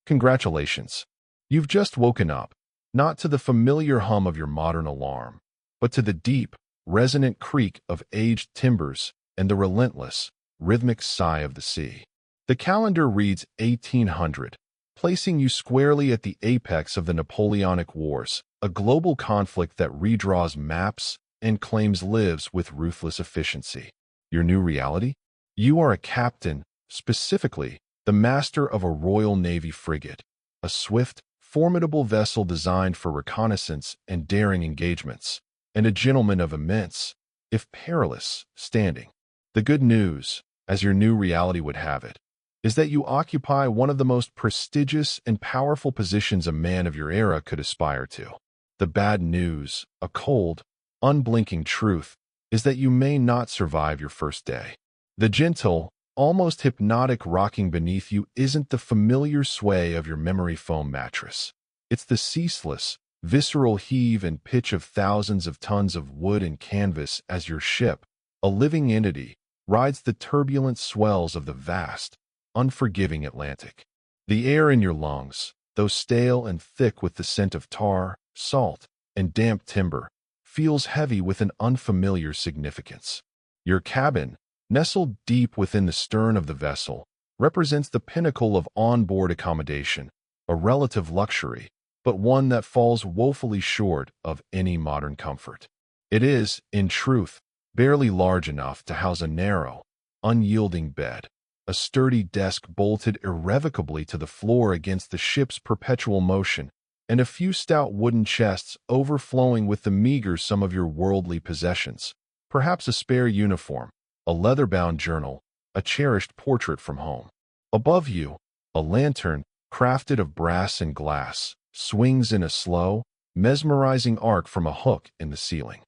Congratulations. You've just woken up, not to the familiar hum of your modern alarm, but to the deep, resonant creak of aged timbers and the relentless, rhythmic sigh of the sea. The calendar reads 1800, placing you squarely at the apex of the Napoleonic Wars, a global conflict that redraws maps and claims lives with ruthless efficiency. Your new reality? You are a captain, specifically, the master of a Royal Navy frigate, a swift, formidable vessel designed for reconnaissance and daring engagements, and a gentleman of immense, if perilous, standing. The good news, as your new reality would have it, is that you occupy one of the most prestigious and powerful positions a man of your era could aspire to. The bad news, a cold, unblinking truth, is that you may not survive your first day. The gentle, almost hypnotic rocking beneath you isn't the familiar sway of your memory foam mattress. It's the ceaseless, visceral heave and pitch of thousands of tons of wood and canvas as your ship, a living entity, rides the turbulent swells of the vast, unforgiving Atlantic. The air in your lungs, though stale and thick with the scent of tar, salt, and damp timber, feels heavy with an unfamiliar significance. Your cabin, nestled deep within the stern of the vessel, represents the pinnacle of onboard accommodation, a relative luxury, but one that falls woefully short of any modern comfort. It is, in truth, barely large enough to house a narrow, unyielding bed, a sturdy desk bolted irrevocably to the floor against the ship's perpetual motion, and a few stout wooden chests overflowing with the meager sum of your worldly possessions, perhaps a spare uniform, a leather-bound journal, a cherished portrait from home. Above you, a lantern, crafted of brass and glass, swings in a slow, mesmerizing arc from a hook in the ceiling.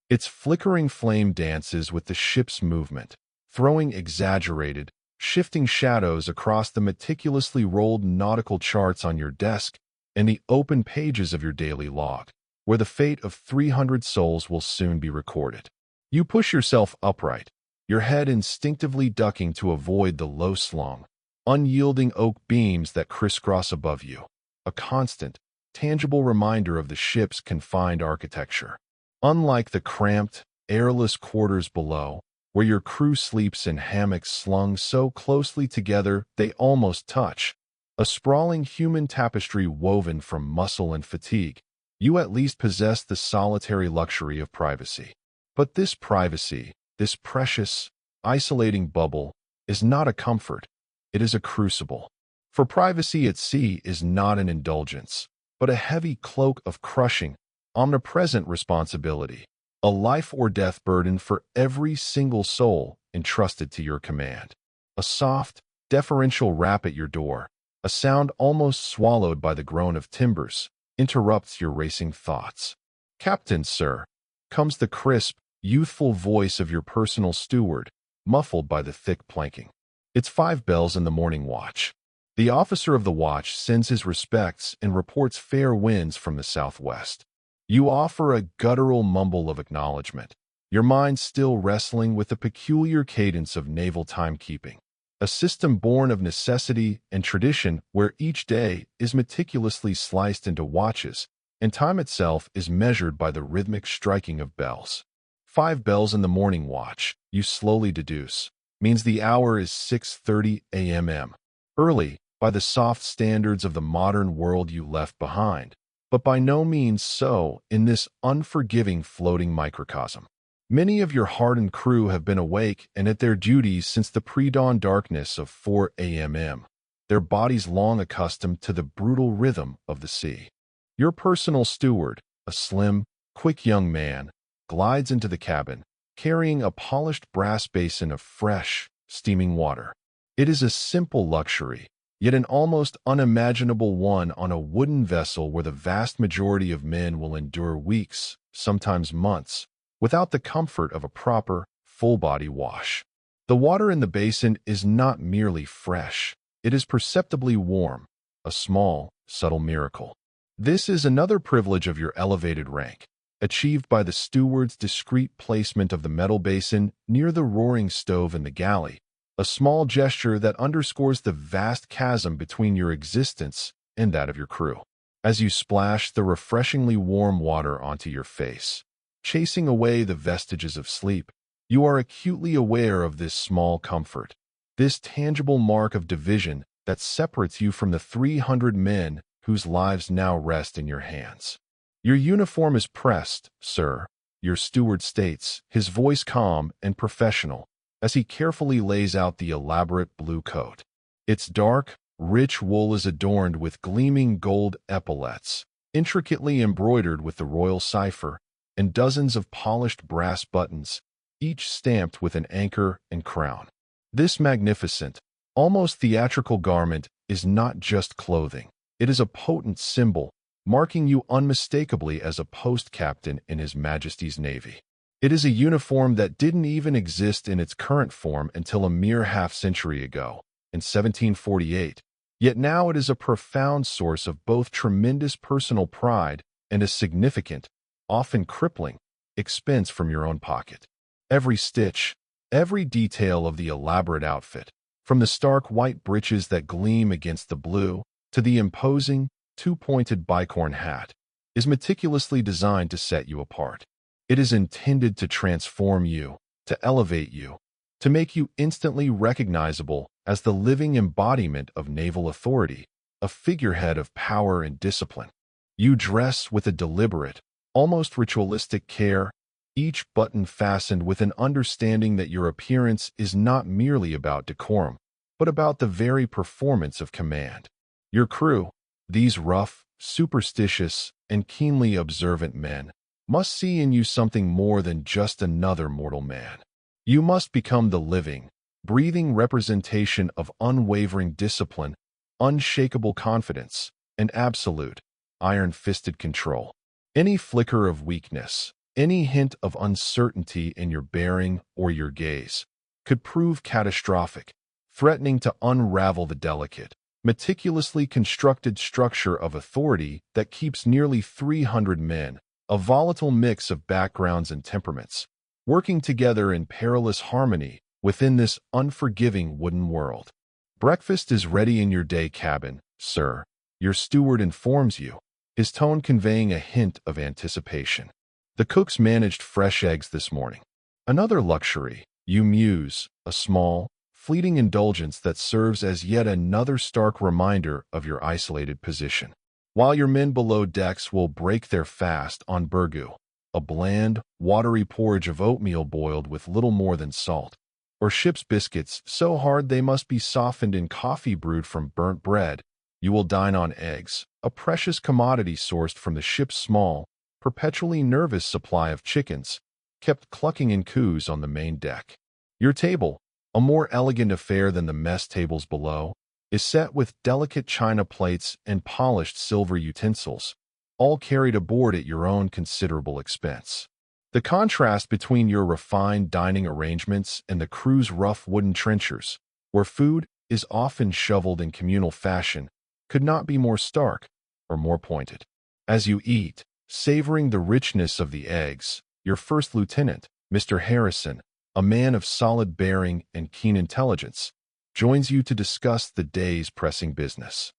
Its flickering flame dances with the ship's movement, throwing exaggerated, shifting shadows across the meticulously rolled nautical charts on your desk and the open pages of your daily log, where the fate of 300 souls will soon be recorded. You push yourself upright, your head instinctively ducking to avoid the low-slung, unyielding oak beams that crisscross above you, a constant, tangible reminder of the ship's confined architecture. Unlike the cramped, airless quarters below, where your crew sleeps in hammocks slung so closely together they almost touch, a sprawling human tapestry woven from muscle and fatigue, you at least possess the solitary luxury of privacy. But this privacy, this precious, isolating bubble, is not a comfort, it is a crucible. For privacy at sea is not an indulgence, but a heavy cloak of crushing, omnipresent responsibility, a life or death burden for every single soul entrusted to your command. A soft, deferential rap at your door, a sound almost swallowed by the groan of timbers, interrupts your racing thoughts. "Captain, sir," comes the crisp, youthful voice of your personal steward, muffled by the thick planking. It's 5 bells in the morning watch. The officer of the watch sends his respects and reports fair winds from the southwest. You offer a guttural mumble of acknowledgement, your mind still wrestling with the peculiar cadence of naval timekeeping, a system born of necessity and tradition where each day is meticulously sliced into watches, and time itself is measured by the rhythmic striking of bells. 5 bells in the morning watch, you slowly deduce, means the hour is 6:30 a.m. Early, by the soft standards of the modern world you left behind, but by no means so in this unforgiving floating microcosm. Many of your hardened crew have been awake and at their duties since the pre-dawn darkness of 4 a.m., their bodies long accustomed to the brutal rhythm of the sea. Your personal steward, a slim, quick young man, glides into the cabin, carrying a polished brass basin of fresh, steaming water. It is a simple luxury, yet an almost unimaginable one on a wooden vessel where the vast majority of men will endure weeks, sometimes months, without the comfort of a proper, full-body wash. The water in the basin is not merely fresh, it is perceptibly warm, a small, subtle miracle. This is another privilege of your elevated rank, achieved by the steward's discreet placement of the metal basin near the roaring stove in the galley, a small gesture that underscores the vast chasm between your existence and that of your crew. As you splash the refreshingly warm water onto your face, chasing away the vestiges of sleep, you are acutely aware of this small comfort, this tangible mark of division that separates you from the 300 men whose lives now rest in your hands. Your uniform is pressed, sir, your steward states, his voice calm and professional, as he carefully lays out the elaborate blue coat. Its dark, rich wool is adorned with gleaming gold epaulets, intricately embroidered with the royal cipher, and dozens of polished brass buttons, each stamped with an anchor and crown. This magnificent, almost theatrical garment is not just clothing. It is a potent symbol, marking you unmistakably as a post captain in His Majesty's Navy. It is a uniform that didn't even exist in its current form until a mere half-century ago, in 1748, yet now it is a profound source of both tremendous personal pride and a significant, often crippling, expense from your own pocket. Every stitch, every detail of the elaborate outfit, from the stark white breeches that gleam against the blue to the imposing, two-pointed bicorn hat, is meticulously designed to set you apart. It is intended to transform you, to elevate you, to make you instantly recognizable as the living embodiment of naval authority, a figurehead of power and discipline. You dress with a deliberate, almost ritualistic care, each button fastened with an understanding that your appearance is not merely about decorum, but about the very performance of command. Your crew, these rough, superstitious, and keenly observant men, must see in you something more than just another mortal man. You must become the living, breathing representation of unwavering discipline, unshakable confidence, and absolute, iron-fisted control. Any flicker of weakness, any hint of uncertainty in your bearing or your gaze, could prove catastrophic, threatening to unravel the delicate, meticulously constructed structure of authority that keeps nearly 300 men, a volatile mix of backgrounds and temperaments, working together in perilous harmony within this unforgiving wooden world. Breakfast is ready in your day cabin, sir, your steward informs you, his tone conveying a hint of anticipation. The cooks managed fresh eggs this morning. Another luxury, you muse, a small, fleeting indulgence that serves as yet another stark reminder of your isolated position. While your men below decks will break their fast on burgoo, a bland, watery porridge of oatmeal boiled with little more than salt, or ship's biscuits so hard they must be softened in coffee brewed from burnt bread, you will dine on eggs, a precious commodity sourced from the ship's small, perpetually nervous supply of chickens, kept clucking in coos on the main deck. Your table, a more elegant affair than the mess tables below, is set with delicate china plates and polished silver utensils, all carried aboard at your own considerable expense. The contrast between your refined dining arrangements and the crew's rough wooden trenchers, where food is often shoveled in communal fashion, could not be more stark or more pointed. As you eat, savoring the richness of the eggs, your first lieutenant, Mr. Harrison, a man of solid bearing and keen intelligence, joins you to discuss the day's pressing business.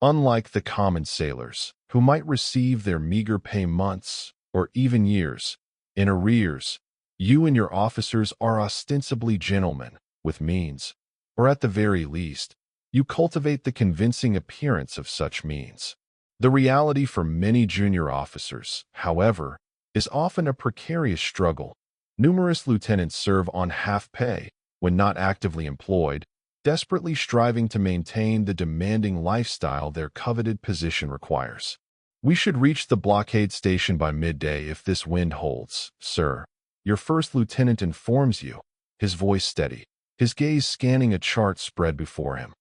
Unlike the common sailors, who might receive their meager pay months, or even years, in arrears, you and your officers are ostensibly gentlemen, with means, or at the very least, you cultivate the convincing appearance of such means. The reality for many junior officers, however, is often a precarious struggle. Numerous lieutenants serve on half pay, when not actively employed, desperately striving to maintain the demanding lifestyle their coveted position requires. We should reach the blockade station by midday if this wind holds, sir, your first lieutenant informs you, his voice steady, his gaze scanning a chart spread before him.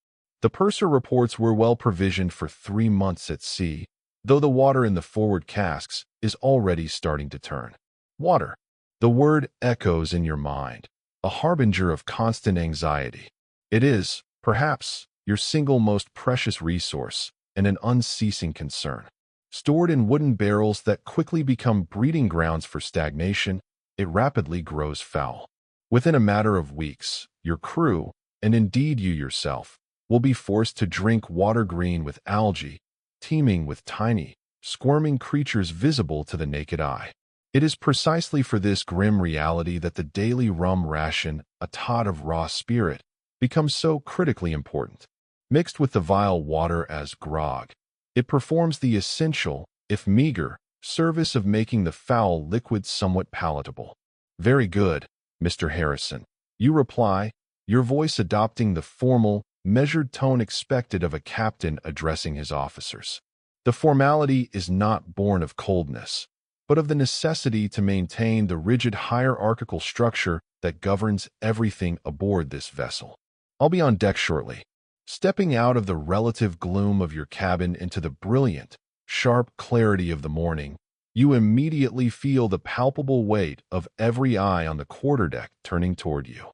The purser reports we're well provisioned for 3 months at sea, though the water in the forward casks is already starting to turn. Water. The word echoes in your mind, a harbinger of constant anxiety. It is, perhaps, your single most precious resource and an unceasing concern. Stored in wooden barrels that quickly become breeding grounds for stagnation, it rapidly grows foul. Within a matter of weeks, your crew, and indeed you yourself, will be forced to drink water green with algae, teeming with tiny, squirming creatures visible to the naked eye. It is precisely for this grim reality that the daily rum ration, a tot of raw spirit, becomes so critically important. Mixed with the vile water as grog, it performs the essential, if meager, service of making the foul liquid somewhat palatable. "Very good, Mr. Harrison," you reply, your voice adopting the formal, measured tone expected of a captain addressing his officers. The formality is not born of coldness, but of the necessity to maintain the rigid hierarchical structure that governs everything aboard this vessel. "I'll be on deck shortly." Stepping out of the relative gloom of your cabin into the brilliant, sharp clarity of the morning, you immediately feel the palpable weight of every eye on the quarterdeck turning toward you.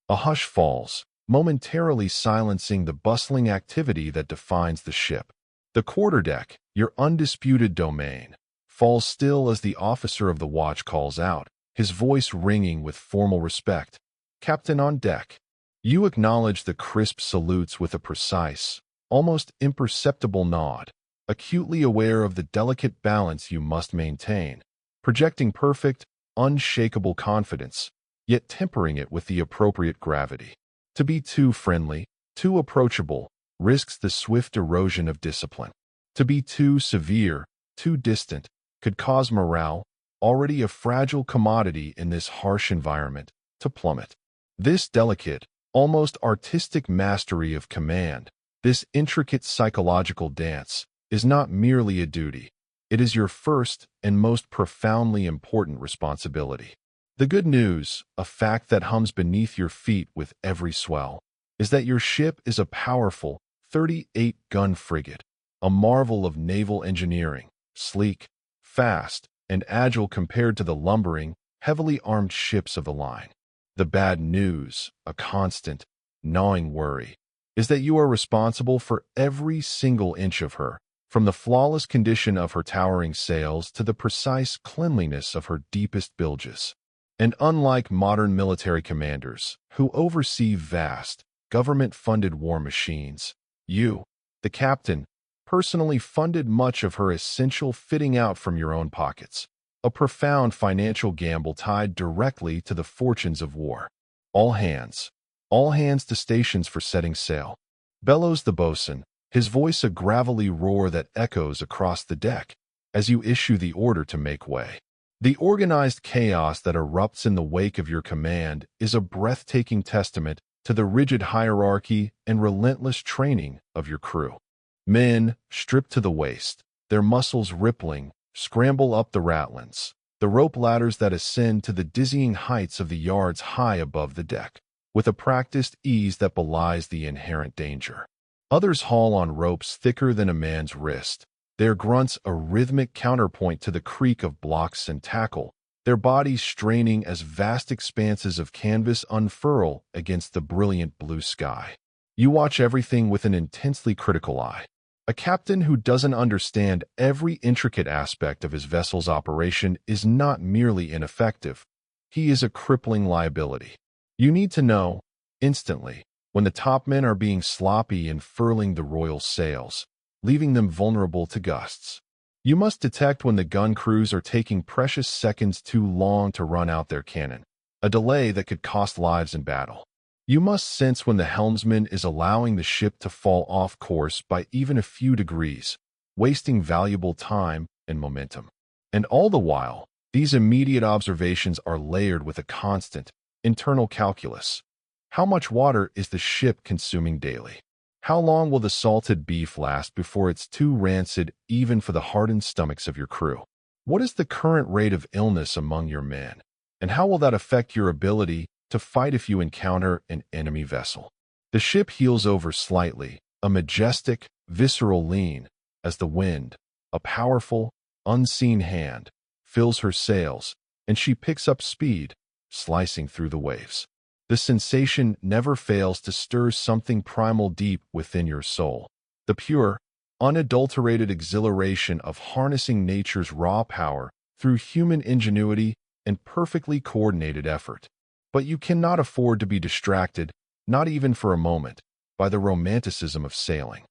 A hush falls, momentarily silencing the bustling activity that defines the ship. The quarterdeck, your undisputed domain, falls still as the officer of the watch calls out, his voice ringing with formal respect. "Captain on deck." You acknowledge the crisp salutes with a precise, almost imperceptible nod, acutely aware of the delicate balance you must maintain, projecting perfect, unshakable confidence, yet tempering it with the appropriate gravity. To be too friendly, too approachable, risks the swift erosion of discipline. To be too severe, too distant, could cause morale, already a fragile commodity in this harsh environment, to plummet. This delicate, almost artistic mastery of command, this intricate psychological dance, is not merely a duty. It is your first and most profoundly important responsibility. The good news, a fact that hums beneath your feet with every swell, is that your ship is a powerful 38-gun frigate, a marvel of naval engineering, sleek, fast, and agile compared to the lumbering, heavily armed ships of the line. The bad news, a constant, gnawing worry, is that you are responsible for every single inch of her, from the flawless condition of her towering sails to the precise cleanliness of her deepest bilges. And unlike modern military commanders, who oversee vast, government-funded war machines, you, the captain, personally funded much of her essential fitting out from your own pockets. A profound financial gamble tied directly to the fortunes of war. All hands to stations for setting sail," bellows the boatswain, his voice a gravelly roar that echoes across the deck as you issue the order to make way. The organized chaos that erupts in the wake of your command is a breathtaking testament to the rigid hierarchy and relentless training of your crew. Men, stripped to the waist, their muscles rippling, scramble up the ratlins, the rope ladders that ascend to the dizzying heights of the yards high above the deck, with a practiced ease that belies the inherent danger. Others haul on ropes thicker than a man's wrist, their grunts a rhythmic counterpoint to the creak of blocks and tackle, their bodies straining as vast expanses of canvas unfurl against the brilliant blue sky. You watch everything with an intensely critical eye. A captain who doesn't understand every intricate aspect of his vessel's operation is not merely ineffective, he is a crippling liability. You need to know, instantly, when the topmen are being sloppy in furling the royal sails, leaving them vulnerable to gusts. You must detect when the gun crews are taking precious seconds too long to run out their cannon, a delay that could cost lives in battle. You must sense when the helmsman is allowing the ship to fall off course by even a few degrees, wasting valuable time and momentum. And all the while, these immediate observations are layered with a constant, internal calculus. How much water is the ship consuming daily? How long will the salted beef last before it's too rancid even for the hardened stomachs of your crew? What is the current rate of illness among your men? And how will that affect your ability to fight if you encounter an enemy vessel? The ship heels over slightly, a majestic, visceral lean, as the wind, a powerful, unseen hand, fills her sails, and she picks up speed, slicing through the waves. The sensation never fails to stir something primal deep within your soul. The pure, unadulterated exhilaration of harnessing nature's raw power through human ingenuity and perfectly coordinated effort. But you cannot afford to be distracted not even for a moment, by the romanticism of sailing.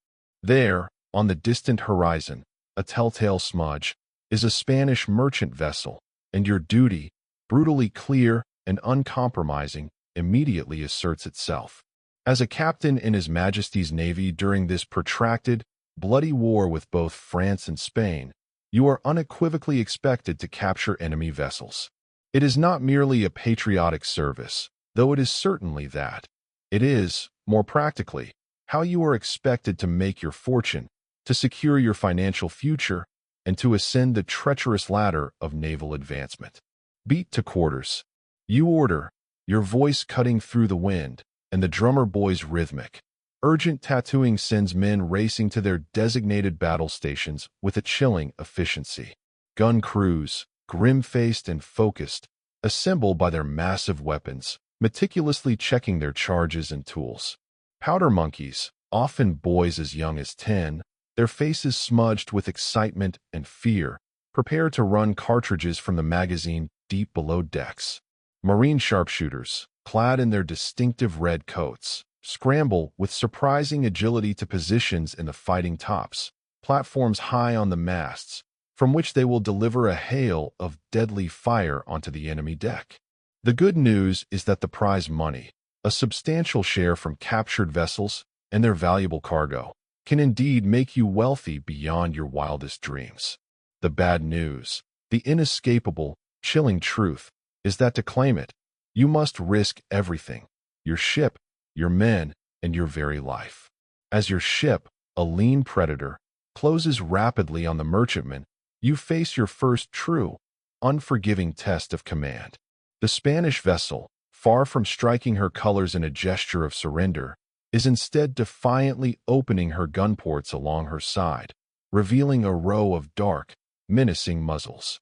There, on the distant horizon, a telltale smudge, is a Spanish merchant vessel, and your duty, brutally clear and uncompromising, immediately asserts itself. As a captain in His Majesty's Navy during this protracted, bloody war with both France and Spain, you are unequivocally expected to capture enemy vessels. It is not merely a patriotic service, though it is certainly that. It is, more practically, how you are expected to make your fortune, to secure your financial future, and to ascend the treacherous ladder of naval advancement. Beat to quarters. You order, your voice cutting through the wind, and the drummer boy's rhythmic, urgent tattooing sends men racing to their designated battle stations with a chilling efficiency. Gun crews, grim-faced and focused, assemble by their massive weapons, meticulously checking their charges and tools. Powder monkeys, often boys as young as 10, their faces smudged with excitement and fear, prepare to run cartridges from the magazine deep below decks. Marine sharpshooters, clad in their distinctive red coats, scramble with surprising agility to positions in the fighting tops, platforms high on the masts, from which they will deliver a hail of deadly fire onto the enemy deck. The good news is that the prize money, a substantial share from captured vessels and their valuable cargo, can indeed make you wealthy beyond your wildest dreams. The bad news, the inescapable, chilling truth, is that to claim it, you must risk everything: your ship, your men, and your very life. As your ship, a lean predator, closes rapidly on the merchantman, you face your first true, unforgiving test of command. The Spanish vessel, far from striking her colors in a gesture of surrender, is instead defiantly opening her gun ports along her side, revealing a row of dark, menacing muzzles.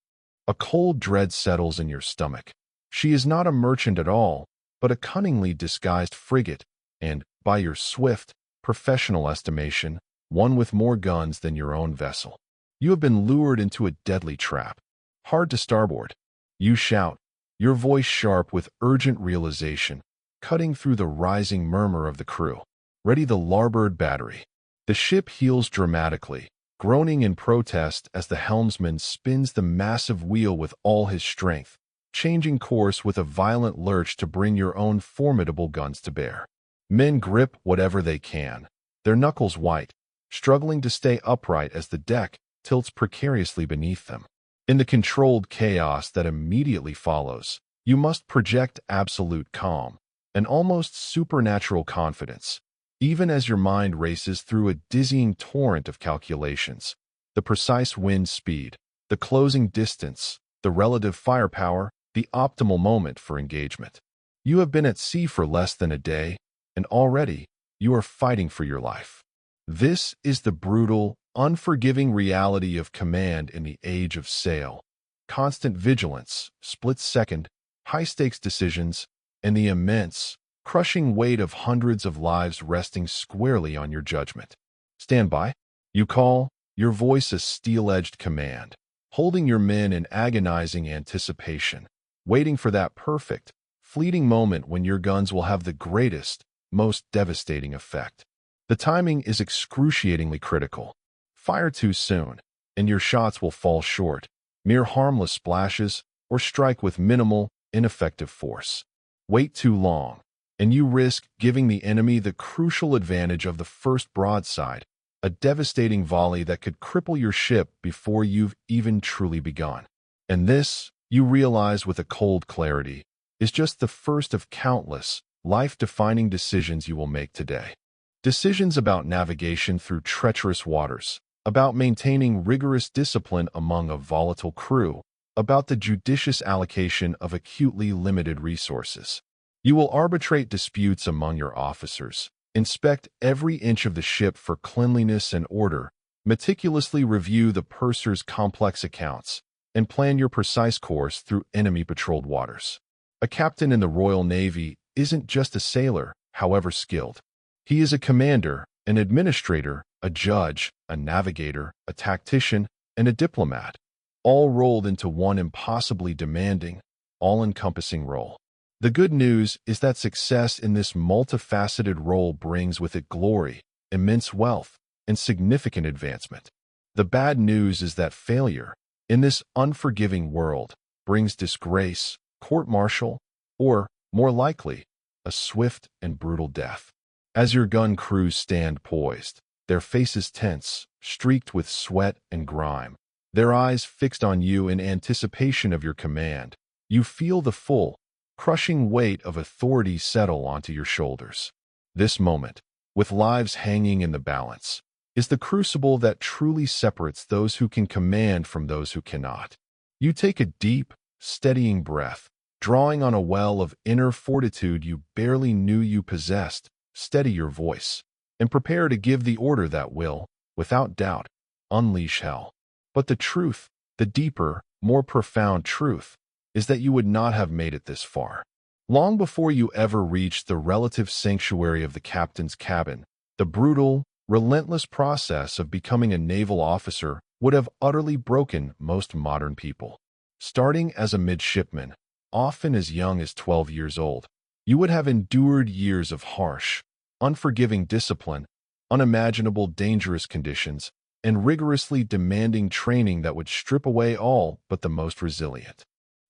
A cold dread settles in your stomach. She is not a merchant at all, but a cunningly disguised frigate, and, by your swift, professional estimation, one with more guns than your own vessel. You have been lured into a deadly trap. Hard to starboard. You shout, your voice sharp with urgent realization, cutting through the rising murmur of the crew. Ready the larboard battery. The ship heels dramatically, groaning in protest as the helmsman spins the massive wheel with all his strength, changing course with a violent lurch to bring your own formidable guns to bear. Men grip whatever they can, their knuckles white, struggling to stay upright as the deck tilts precariously beneath them. In the controlled chaos that immediately follows, you must project absolute calm, an almost supernatural confidence, even as your mind races through a dizzying torrent of calculations: the precise wind speed, the closing distance, the relative firepower, the optimal moment for engagement. You have been at sea for less than a day, and already you are fighting for your life. This is the brutal, unforgiving reality of command in the age of sail. Constant vigilance, split-second, high-stakes decisions, and the immense, crushing weight of hundreds of lives resting squarely on your judgment. Stand by. You call, your voice a steel-edged command, holding your men in agonizing anticipation, waiting for that perfect, fleeting moment when your guns will have the greatest, most devastating effect. The timing is excruciatingly critical. Fire too soon, and your shots will fall short, mere harmless splashes, or strike with minimal, ineffective force. Wait too long, and you risk giving the enemy the crucial advantage of the first broadside, a devastating volley that could cripple your ship before you've even truly begun. And this, you realize with a cold clarity, is just the first of countless, life-defining decisions you will make today. Decisions about navigation through treacherous waters, about maintaining rigorous discipline among a volatile crew, about the judicious allocation of acutely limited resources. You will arbitrate disputes among your officers, inspect every inch of the ship for cleanliness and order, meticulously review the purser's complex accounts, and plan your precise course through enemy-patrolled waters. A captain in the Royal Navy isn't just a sailor, however skilled. He is a commander, an administrator, a judge, a navigator, a tactician, and a diplomat, all rolled into one impossibly demanding, all-encompassing role. The good news is that success in this multifaceted role brings with it glory, immense wealth, and significant advancement. The bad news is that failure, in this unforgiving world, brings disgrace, court-martial, or, more likely, a swift and brutal death. As your gun crews stand poised, their faces tense, streaked with sweat and grime, their eyes fixed on you in anticipation of your command, you feel the full, crushing weight of authority settle onto your shoulders. This moment, with lives hanging in the balance, is the crucible that truly separates those who can command from those who cannot. You take a deep, steadying breath, drawing on a well of inner fortitude you barely knew you possessed, steady your voice, and prepare to give the order that will, without doubt, unleash hell. But the truth, the deeper, more profound truth, is that you would not have made it this far. Long before you ever reached the relative sanctuary of the captain's cabin, the brutal, relentless process of becoming a naval officer would have utterly broken most modern people. Starting as a midshipman, often as young as 12 years old, you would have endured years of harsh, unforgiving discipline, unimaginable dangerous conditions, and rigorously demanding training that would strip away all but the most resilient.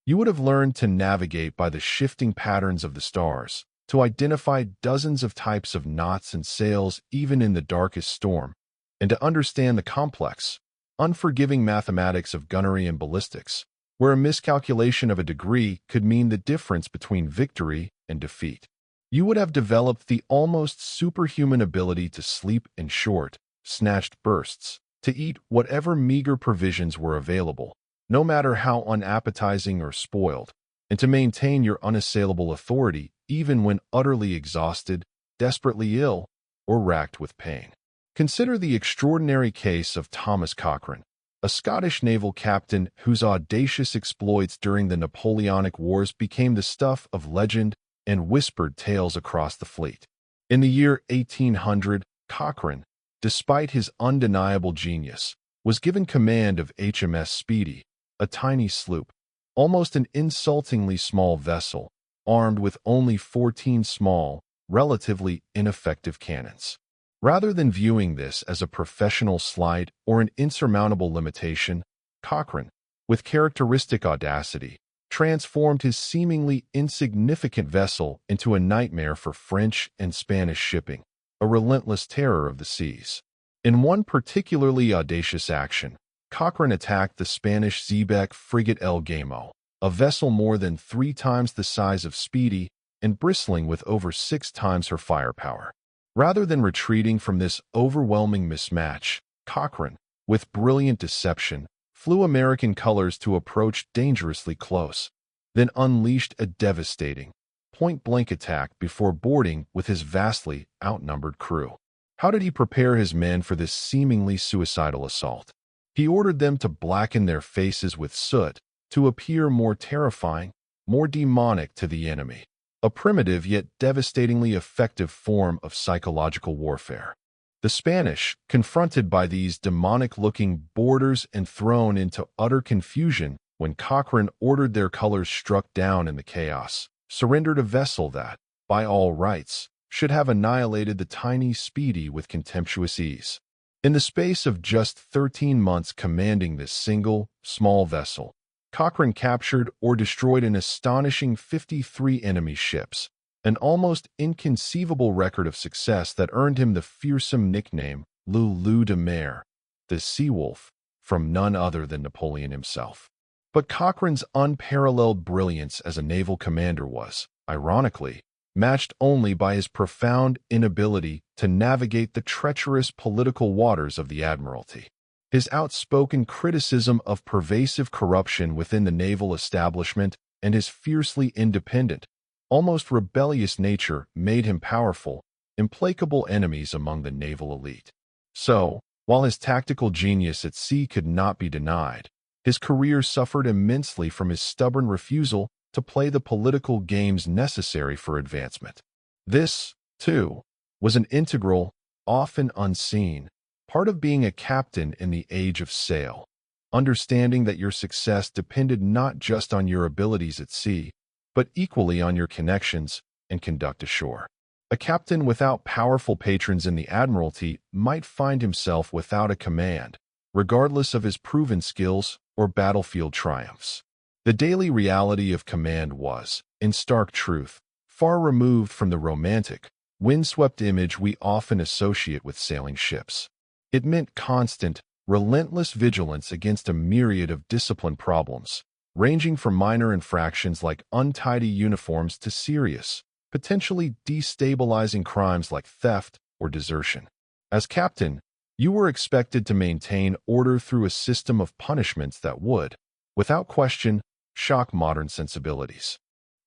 You would have learned to navigate by the shifting patterns of the stars, to identify dozens of types of knots and sails even in the darkest storm, and to understand the complex, unforgiving mathematics of gunnery and ballistics, where a miscalculation of a degree could mean the difference between victory and defeat. You would have developed the almost superhuman ability to sleep in short, snatched bursts, to eat whatever meager provisions were available, no matter how unappetizing or spoiled, and to maintain your unassailable authority even when utterly exhausted, desperately ill, or racked with pain. Consider the extraordinary case of Thomas Cochrane, a Scottish naval captain whose audacious exploits during the Napoleonic Wars became the stuff of legend and whispered tales across the fleet. In the year 1800, Cochrane, despite his undeniable genius, was given command of HMS Speedy, a tiny sloop, almost an insultingly small vessel, armed with only 14 small, relatively ineffective cannons. Rather than viewing this as a professional slight or an insurmountable limitation, Cochrane, with characteristic audacity, transformed his seemingly insignificant vessel into a nightmare for French and Spanish shipping, a relentless terror of the seas. In one particularly audacious action, Cochrane attacked the Spanish xebec frigate El Gamo, a vessel more than 3 times the size of Speedy and bristling with over 6 times her firepower. Rather than retreating from this overwhelming mismatch, Cochrane, with brilliant deception, flew American colors to approach dangerously close, then unleashed a devastating, point-blank attack before boarding with his vastly outnumbered crew. How did he prepare his men for this seemingly suicidal assault? He ordered them to blacken their faces with soot, to appear more terrifying, more demonic to the enemy. A primitive yet devastatingly effective form of psychological warfare. The Spanish, confronted by these demonic-looking boarders and thrown into utter confusion when Cochrane ordered their colors struck down in the chaos, surrendered a vessel that, by all rights, should have annihilated the tiny Speedy with contemptuous ease. In the space of just 13 months commanding this single, small vessel, Cochrane captured or destroyed an astonishing 53 enemy ships, an almost inconceivable record of success that earned him the fearsome nickname Le Loup de Mer, the Sea Wolf, from none other than Napoleon himself. But Cochrane's unparalleled brilliance as a naval commander was, ironically, matched only by his profound inability to navigate the treacherous political waters of the Admiralty. His outspoken criticism of pervasive corruption within the naval establishment and his fiercely independent, almost rebellious nature made him powerful, implacable enemies among the naval elite. So, while his tactical genius at sea could not be denied, his career suffered immensely from his stubborn refusal to play the political games necessary for advancement. This, too, was an integral, often unseen, part of being a captain in the age of sail, understanding that your success depended not just on your abilities at sea, but equally on your connections and conduct ashore. A captain without powerful patrons in the Admiralty might find himself without a command, regardless of his proven skills or battlefield triumphs. The daily reality of command was, in stark truth, far removed from the romantic, windswept image we often associate with sailing ships. It meant constant, relentless vigilance against a myriad of discipline problems, ranging from minor infractions like untidy uniforms to serious, potentially destabilizing crimes like theft or desertion. As captain, you were expected to maintain order through a system of punishments that would, without question, shock modern sensibilities.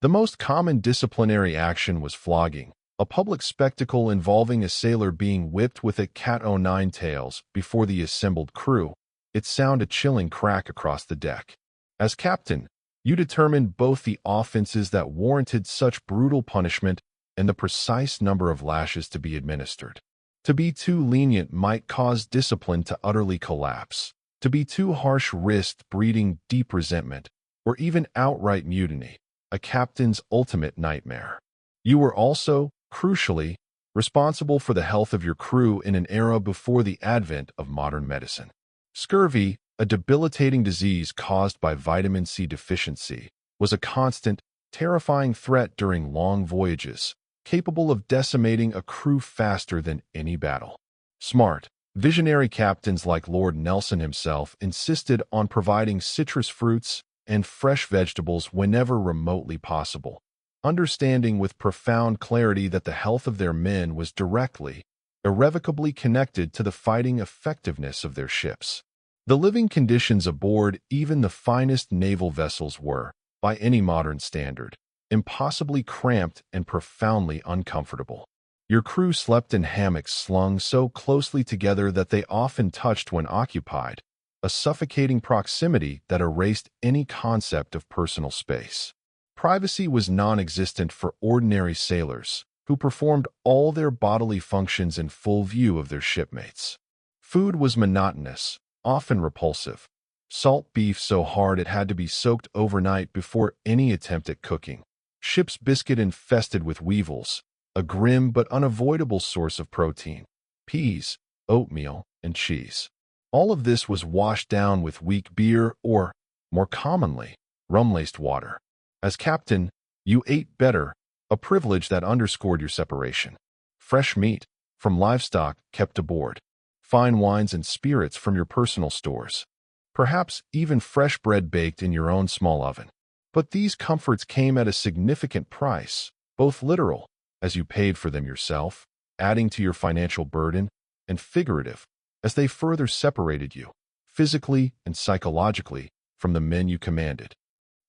The most common disciplinary action was flogging, a public spectacle involving a sailor being whipped with a cat-o'-nine tails before the assembled crew. It sounded a chilling crack across the deck. As captain, you determined both the offenses that warranted such brutal punishment and the precise number of lashes to be administered. To be too lenient might cause discipline to utterly collapse. To be too harsh risked breeding deep resentment, or even outright mutiny, a captain's ultimate nightmare. You were also, crucially, responsible for the health of your crew in an era before the advent of modern medicine. Scurvy, a debilitating disease caused by vitamin C deficiency, was a constant, terrifying threat during long voyages, capable of decimating a crew faster than any battle. Smart, visionary captains like Lord Nelson himself insisted on providing citrus fruits and fresh vegetables whenever remotely possible, understanding with profound clarity that the health of their men was directly, irrevocably connected to the fighting effectiveness of their ships. The living conditions aboard even the finest naval vessels were, by any modern standard, impossibly cramped and profoundly uncomfortable. Your crew slept in hammocks slung so closely together that they often touched when occupied, a suffocating proximity that erased any concept of personal space. Privacy was non-existent for ordinary sailors, who performed all their bodily functions in full view of their shipmates. Food was monotonous, often repulsive. Salt beef so hard it had to be soaked overnight before any attempt at cooking. Ship's biscuit infested with weevils, a grim but unavoidable source of protein. Peas, oatmeal, and cheese. All of this was washed down with weak beer or, more commonly, rum-laced water. As captain, you ate better, a privilege that underscored your separation. Fresh meat, from livestock kept aboard. Fine wines and spirits from your personal stores. Perhaps even fresh bread baked in your own small oven. But these comforts came at a significant price, both literal, as you paid for them yourself, adding to your financial burden, and figurative, as they further separated you, physically and psychologically, from the men you commanded.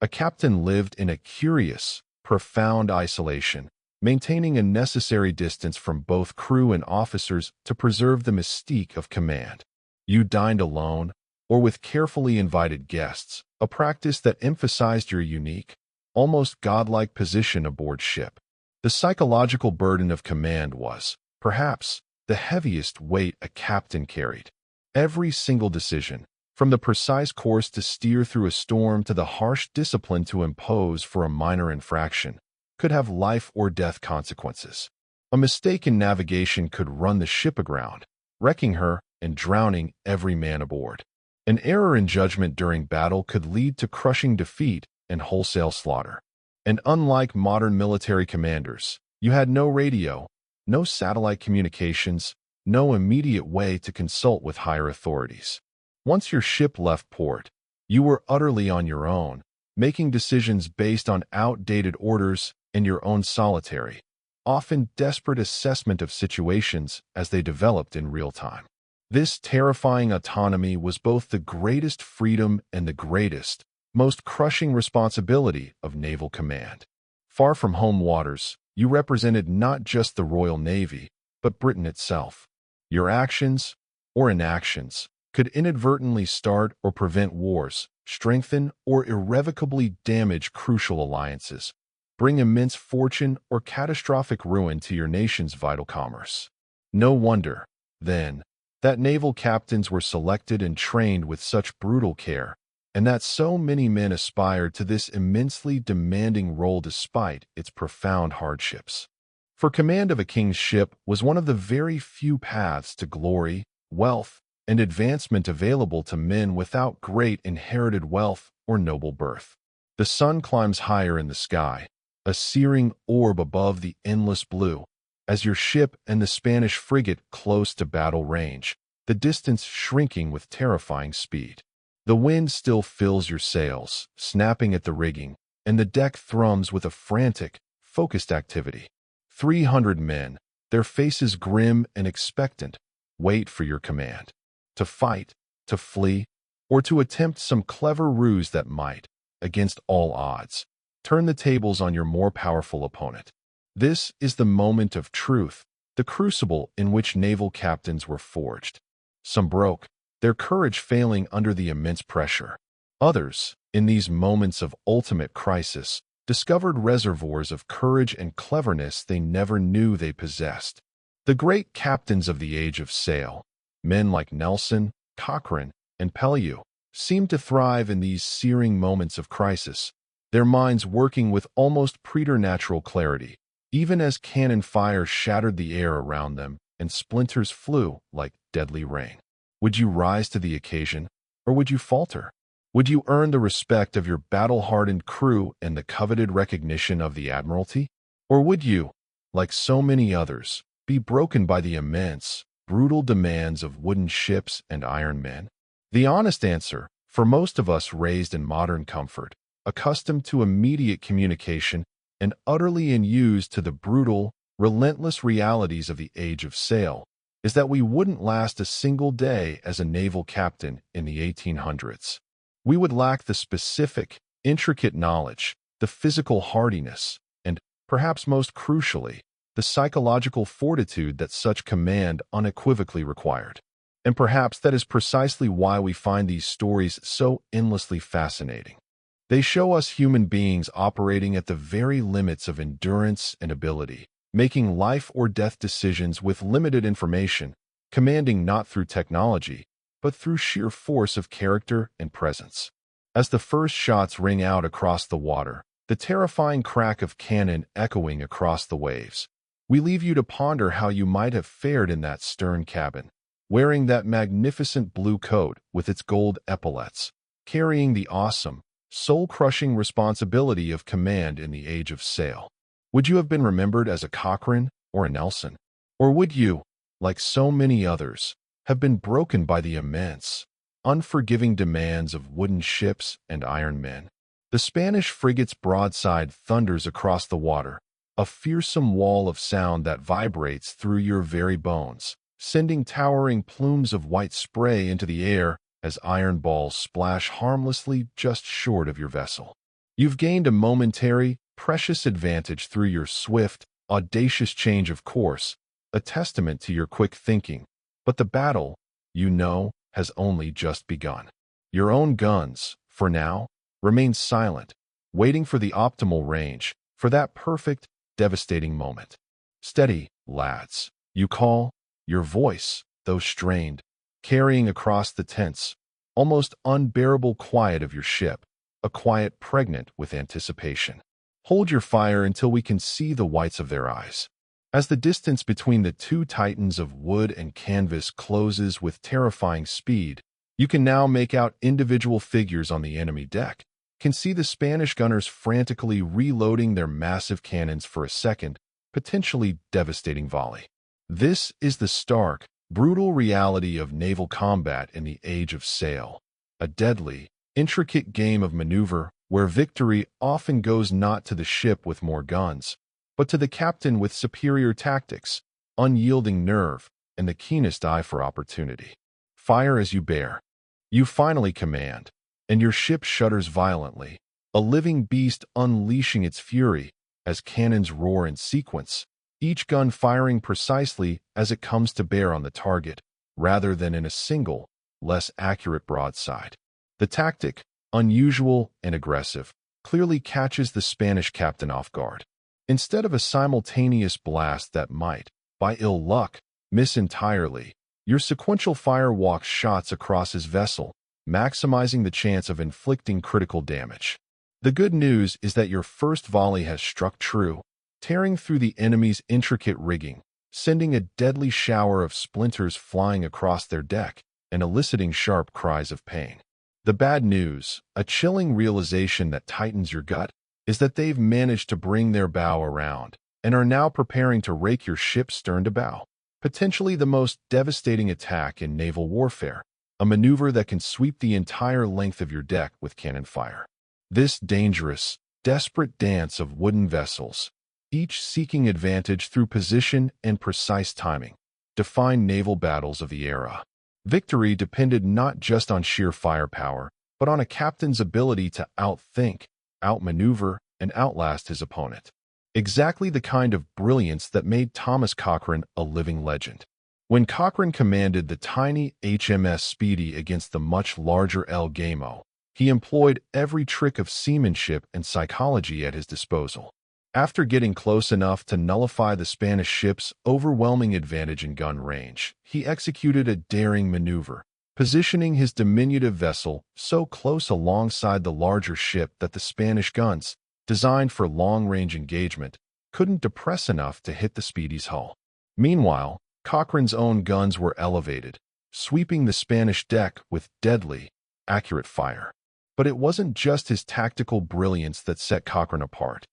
A captain lived in a curious, profound isolation, maintaining a necessary distance from both crew and officers to preserve the mystique of command. You dined alone, or with carefully invited guests, a practice that emphasized your unique, almost godlike position aboard ship. The psychological burden of command was, perhaps, the heaviest weight a captain carried. Every single decision, from the precise course to steer through a storm to the harsh discipline to impose for a minor infraction, could have life or death consequences. A mistake in navigation could run the ship aground, wrecking her and drowning every man aboard. An error in judgment during battle could lead to crushing defeat and wholesale slaughter. And unlike modern military commanders, you had no radio, no satellite communications, no immediate way to consult with higher authorities. Once your ship left port, you were utterly on your own, making decisions based on outdated orders and your own solitary, often desperate assessment of situations as they developed in real time. This terrifying autonomy was both the greatest freedom and the greatest, most crushing responsibility of naval command. Far from home waters, you represented not just the Royal Navy, but Britain itself. Your actions, or inactions, could inadvertently start or prevent wars, strengthen or irrevocably damage crucial alliances, bring immense fortune or catastrophic ruin to your nation's vital commerce. No wonder, then, that naval captains were selected and trained with such brutal care, and that so many men aspired to this immensely demanding role despite its profound hardships. For command of a king's ship was one of the very few paths to glory, wealth, and advancement available to men without great inherited wealth or noble birth. The sun climbs higher in the sky, a searing orb above the endless blue, as your ship and the Spanish frigate close to battle range, the distance shrinking with terrifying speed. The wind still fills your sails, snapping at the rigging, and the deck thrums with a frantic, focused activity. 300 men, their faces grim and expectant, wait for your command. To fight, to flee, or to attempt some clever ruse that might, against all odds, turn the tables on your more powerful opponent. This is the moment of truth, the crucible in which naval captains were forged. Some broke, their courage failing under the immense pressure. Others, in these moments of ultimate crisis, discovered reservoirs of courage and cleverness they never knew they possessed. The great captains of the Age of Sail, men like Nelson, Cochrane, and Pellew, seemed to thrive in these searing moments of crisis, their minds working with almost preternatural clarity, even as cannon fire shattered the air around them and splinters flew like deadly rain. Would you rise to the occasion, or would you falter? Would you earn the respect of your battle-hardened crew and the coveted recognition of the Admiralty? Or would you, like so many others, be broken by the immense, brutal demands of wooden ships and iron men? The honest answer, for most of us raised in modern comfort, accustomed to immediate communication and utterly unused to the brutal, relentless realities of the Age of Sail, is that we wouldn't last a single day as a naval captain in the 1800s. We would lack the specific, intricate knowledge, the physical hardiness, and, perhaps most crucially, the psychological fortitude that such command unequivocally required. And perhaps that is precisely why we find these stories so endlessly fascinating. They show us human beings operating at the very limits of endurance and ability, making life or death decisions with limited information, commanding not through technology, but through sheer force of character and presence. As the first shots ring out across the water, the terrifying crack of cannon echoing across the waves, we leave you to ponder how you might have fared in that stern cabin, wearing that magnificent blue coat with its gold epaulets, carrying the awesome, soul-crushing responsibility of command in the Age of Sail. Would you have been remembered as a Cochrane or a Nelson? Or would you, like so many others, have been broken by the immense, unforgiving demands of wooden ships and iron men? The Spanish frigate's broadside thunders across the water, a fearsome wall of sound that vibrates through your very bones, sending towering plumes of white spray into the air as iron balls splash harmlessly just short of your vessel. You've gained a momentary, precious advantage through your swift, audacious change of course, a testament to your quick thinking, but the battle, you know, has only just begun. Your own guns, for now, remain silent, waiting for the optimal range, for that perfect, devastating moment. Steady, lads, you call, your voice, though strained, carrying across the tense, almost unbearable quiet of your ship, a quiet pregnant with anticipation. Hold your fire until we can see the whites of their eyes. As the distance between the two titans of wood and canvas closes with terrifying speed, you can now make out individual figures on the enemy deck, can see the Spanish gunners frantically reloading their massive cannons for a second, potentially devastating volley. This is the stark, brutal reality of naval combat in the Age of Sail, a deadly, intricate game of maneuver where victory often goes not to the ship with more guns, but to the captain with superior tactics, unyielding nerve, and the keenest eye for opportunity. Fire as you bear. You finally command, and your ship shudders violently, a living beast unleashing its fury as cannons roar in sequence, each gun firing precisely as it comes to bear on the target, rather than in a single, less accurate broadside. The tactic, unusual and aggressive, clearly catches the Spanish captain off guard. Instead of a simultaneous blast that might, by ill luck, miss entirely, your sequential fire walks shots across his vessel, maximizing the chance of inflicting critical damage. The good news is that your first volley has struck true, tearing through the enemy's intricate rigging, sending a deadly shower of splinters flying across their deck and eliciting sharp cries of pain. The bad news, a chilling realization that tightens your gut, is that they've managed to bring their bow around and are now preparing to rake your ship stern to bow. Potentially the most devastating attack in naval warfare, a maneuver that can sweep the entire length of your deck with cannon fire. This dangerous, desperate dance of wooden vessels, each seeking advantage through position and precise timing, defined naval battles of the era. Victory depended not just on sheer firepower, but on a captain's ability to outthink, outmaneuver, and outlast his opponent. Exactly the kind of brilliance that made Thomas Cochrane a living legend. When Cochrane commanded the tiny HMS Speedy against the much larger El Gamo, he employed every trick of seamanship and psychology at his disposal. After getting close enough to nullify the Spanish ship's overwhelming advantage in gun range, he executed a daring maneuver, positioning his diminutive vessel so close alongside the larger ship that the Spanish guns, designed for long-range engagement, couldn't depress enough to hit the Speedy's hull. Meanwhile, Cochrane's own guns were elevated, sweeping the Spanish deck with deadly, accurate fire. But it wasn't just his tactical brilliance that set Cochrane apart.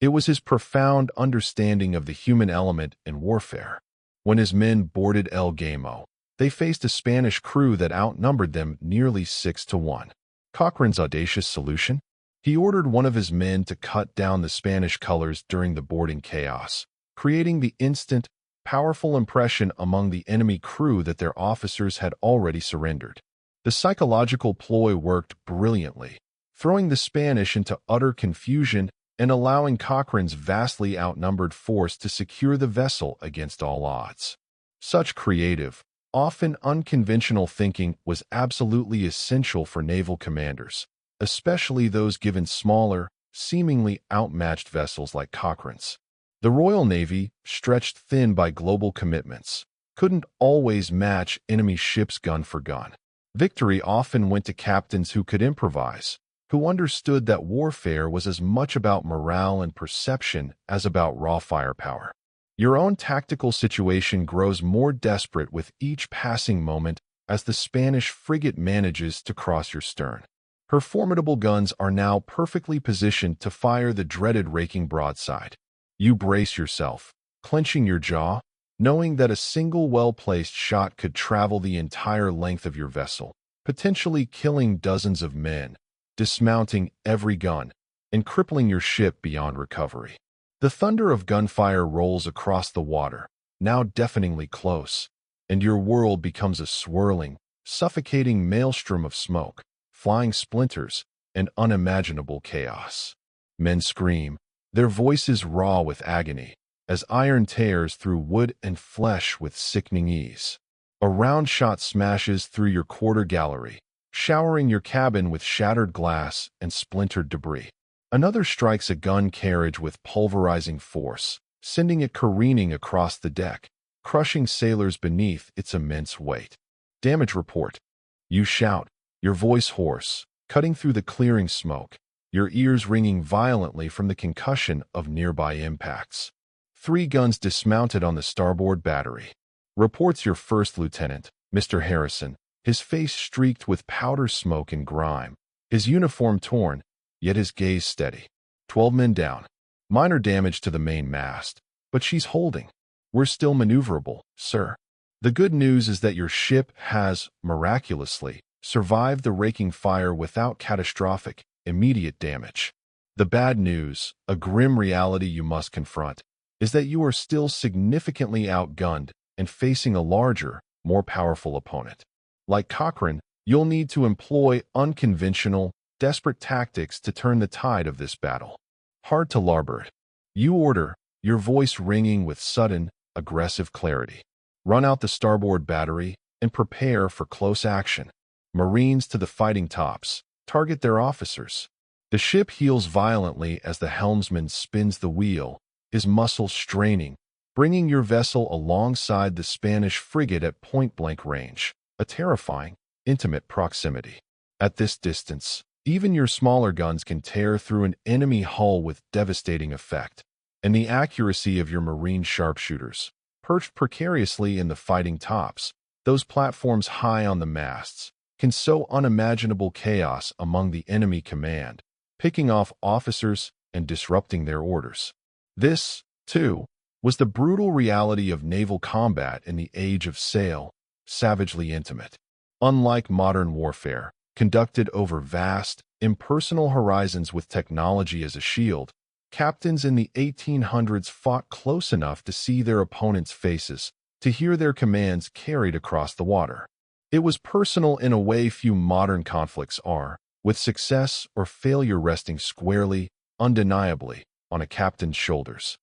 It was his profound understanding of the human element in warfare. When his men boarded El Gamo, they faced a Spanish crew that outnumbered them nearly 6-1. Cochrane's audacious solution? He ordered one of his men to cut down the Spanish colors during the boarding chaos, creating the instant, powerful impression among the enemy crew that their officers had already surrendered. The psychological ploy worked brilliantly, throwing the Spanish into utter confusion and allowing Cochrane's vastly outnumbered force to secure the vessel against all odds. Such creative, often unconventional thinking was absolutely essential for naval commanders, especially those given smaller, seemingly outmatched vessels like Cochrane's. The Royal Navy, stretched thin by global commitments, couldn't always match enemy ships gun for gun. Victory often went to captains who could improvise, who understood that warfare was as much about morale and perception as about raw firepower. Your own tactical situation grows more desperate with each passing moment as the Spanish frigate manages to cross your stern. Her formidable guns are now perfectly positioned to fire the dreaded raking broadside. You brace yourself, clenching your jaw, knowing that a single well-placed shot could travel the entire length of your vessel, potentially killing dozens of men, dismounting every gun, and crippling your ship beyond recovery. The thunder of gunfire rolls across the water, now deafeningly close, and your world becomes a swirling, suffocating maelstrom of smoke, flying splinters, and unimaginable chaos. Men scream, their voices raw with agony, as iron tears through wood and flesh with sickening ease. A round shot smashes through your quarter gallery, showering your cabin with shattered glass and splintered debris. Another strikes a gun carriage with pulverizing force, sending it careening across the deck, crushing sailors beneath its immense weight. Damage report. You shout, your voice hoarse, cutting through the clearing smoke, your ears ringing violently from the concussion of nearby impacts. 3 guns dismounted on the starboard battery. Reports your first lieutenant, Mr. Harrison, his face streaked with powder smoke and grime, his uniform torn, yet his gaze steady. 12 men down. Minor damage to the main mast, but she's holding. We're still maneuverable, sir. The good news is that your ship has, miraculously, survived the raking fire without catastrophic, immediate damage. The bad news, a grim reality you must confront, is that you are still significantly outgunned and facing a larger, more powerful opponent. Like Cochrane, you'll need to employ unconventional, desperate tactics to turn the tide of this battle. Hard to larboard. You order, your voice ringing with sudden, aggressive clarity. Run out the starboard battery and prepare for close action. Marines to the fighting tops. Target their officers. The ship heels violently as the helmsman spins the wheel, his muscles straining, bringing your vessel alongside the Spanish frigate at point-blank range, a terrifying, intimate proximity. At this distance, even your smaller guns can tear through an enemy hull with devastating effect, and the accuracy of your marine sharpshooters, perched precariously in the fighting tops, those platforms high on the masts, can sow unimaginable chaos among the enemy command, picking off officers and disrupting their orders. This, too, was the brutal reality of naval combat in the age of sail, savagely intimate. Unlike modern warfare, conducted over vast, impersonal horizons with technology as a shield, captains in the 1800s fought close enough to see their opponents' faces, to hear their commands carried across the water. It was personal in a way few modern conflicts are, with success or failure resting squarely, undeniably, on a captain's shoulders.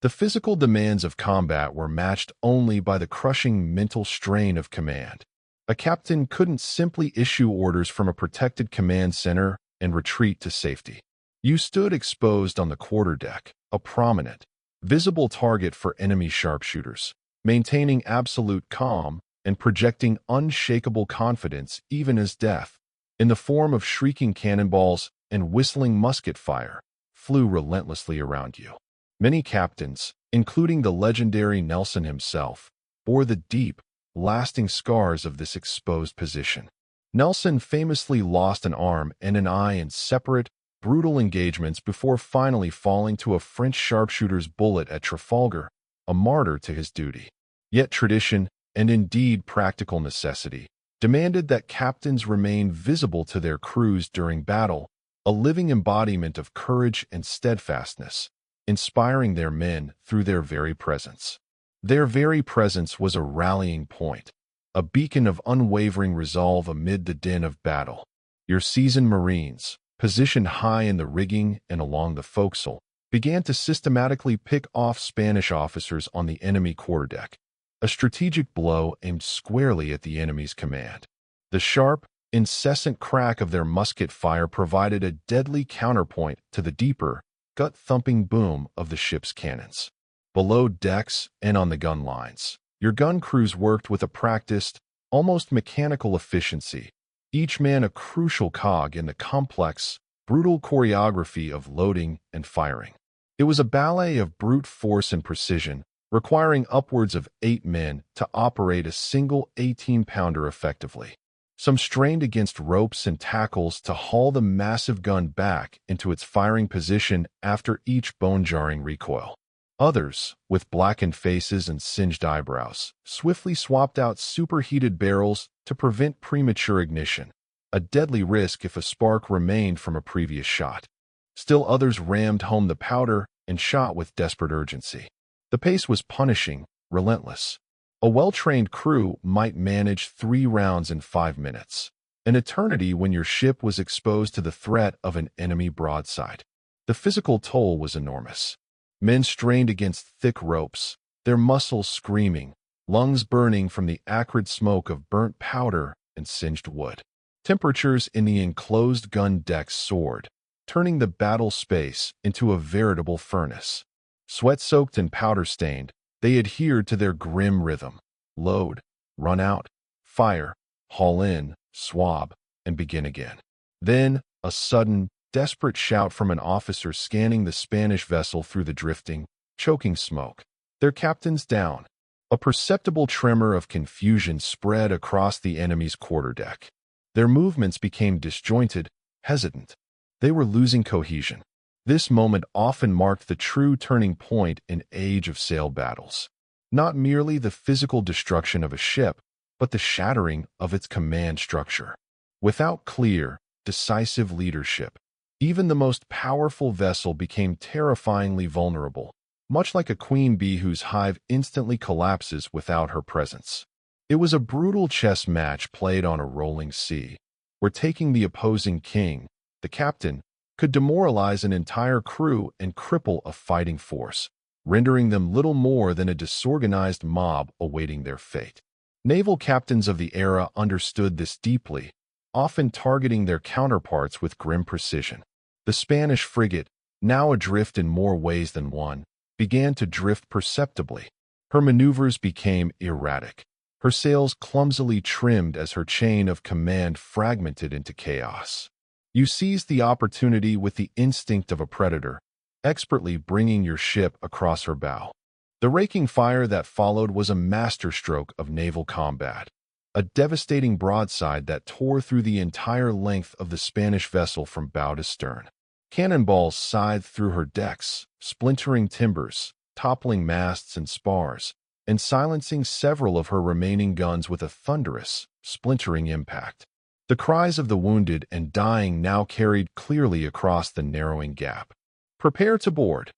The physical demands of combat were matched only by the crushing mental strain of command. A captain couldn't simply issue orders from a protected command center and retreat to safety. You stood exposed on the quarterdeck, a prominent, visible target for enemy sharpshooters, maintaining absolute calm and projecting unshakable confidence even as death, in the form of shrieking cannonballs and whistling musket fire, flew relentlessly around you. Many captains, including the legendary Nelson himself, bore the deep, lasting scars of this exposed position. Nelson famously lost an arm and an eye in separate, brutal engagements before finally falling to a French sharpshooter's bullet at Trafalgar, a martyr to his duty. Yet tradition, and indeed practical necessity, demanded that captains remain visible to their crews during battle, a living embodiment of courage and steadfastness, inspiring their men through their very presence. Their very presence was a rallying point, a beacon of unwavering resolve amid the din of battle. Your seasoned Marines, positioned high in the rigging and along the forecastle, began to systematically pick off Spanish officers on the enemy quarterdeck, a strategic blow aimed squarely at the enemy's command. The sharp, incessant crack of their musket fire provided a deadly counterpoint to the deeper, gut-thumping boom of the ship's cannons. Below decks and on the gun lines, your gun crews worked with a practiced, almost mechanical efficiency, each man a crucial cog in the complex, brutal choreography of loading and firing. It was a ballet of brute force and precision, requiring upwards of 8 men to operate a single 18-pounder effectively. Some strained against ropes and tackles to haul the massive gun back into its firing position after each bone-jarring recoil. Others, with blackened faces and singed eyebrows, swiftly swapped out superheated barrels to prevent premature ignition, a deadly risk if a spark remained from a previous shot. Still others rammed home the powder and shot with desperate urgency. The pace was punishing, relentless. A well-trained crew might manage 3 rounds in 5 minutes, an eternity when your ship was exposed to the threat of an enemy broadside. The physical toll was enormous. Men strained against thick ropes, their muscles screaming, lungs burning from the acrid smoke of burnt powder and singed wood. Temperatures in the enclosed gun decks soared, turning the battle space into a veritable furnace. Sweat-soaked and powder-stained, they adhered to their grim rhythm: load, run out, fire, haul in, swab, and begin again. Then, a sudden, desperate shout from an officer scanning the Spanish vessel through the drifting, choking smoke. Their captain's down. A perceptible tremor of confusion spread across the enemy's quarterdeck. Their movements became disjointed, hesitant. They were losing cohesion. This moment often marked the true turning point in age of sail battles. Not merely the physical destruction of a ship, but the shattering of its command structure. Without clear, decisive leadership, even the most powerful vessel became terrifyingly vulnerable, much like a queen bee whose hive instantly collapses without her presence. It was a brutal chess match played on a rolling sea, where taking the opposing king, the captain, could demoralize an entire crew and cripple a fighting force, rendering them little more than a disorganized mob awaiting their fate. Naval captains of the era understood this deeply, often targeting their counterparts with grim precision. The Spanish frigate, now adrift in more ways than one, began to drift perceptibly. Her maneuvers became erratic, her sails clumsily trimmed as her chain of command fragmented into chaos. You seized the opportunity with the instinct of a predator, expertly bringing your ship across her bow. The raking fire that followed was a masterstroke of naval combat, a devastating broadside that tore through the entire length of the Spanish vessel from bow to stern. Cannonballs scythed through her decks, splintering timbers, toppling masts and spars, and silencing several of her remaining guns with a thunderous, splintering impact. The cries of the wounded and dying now carried clearly across the narrowing gap. "Prepare to board!"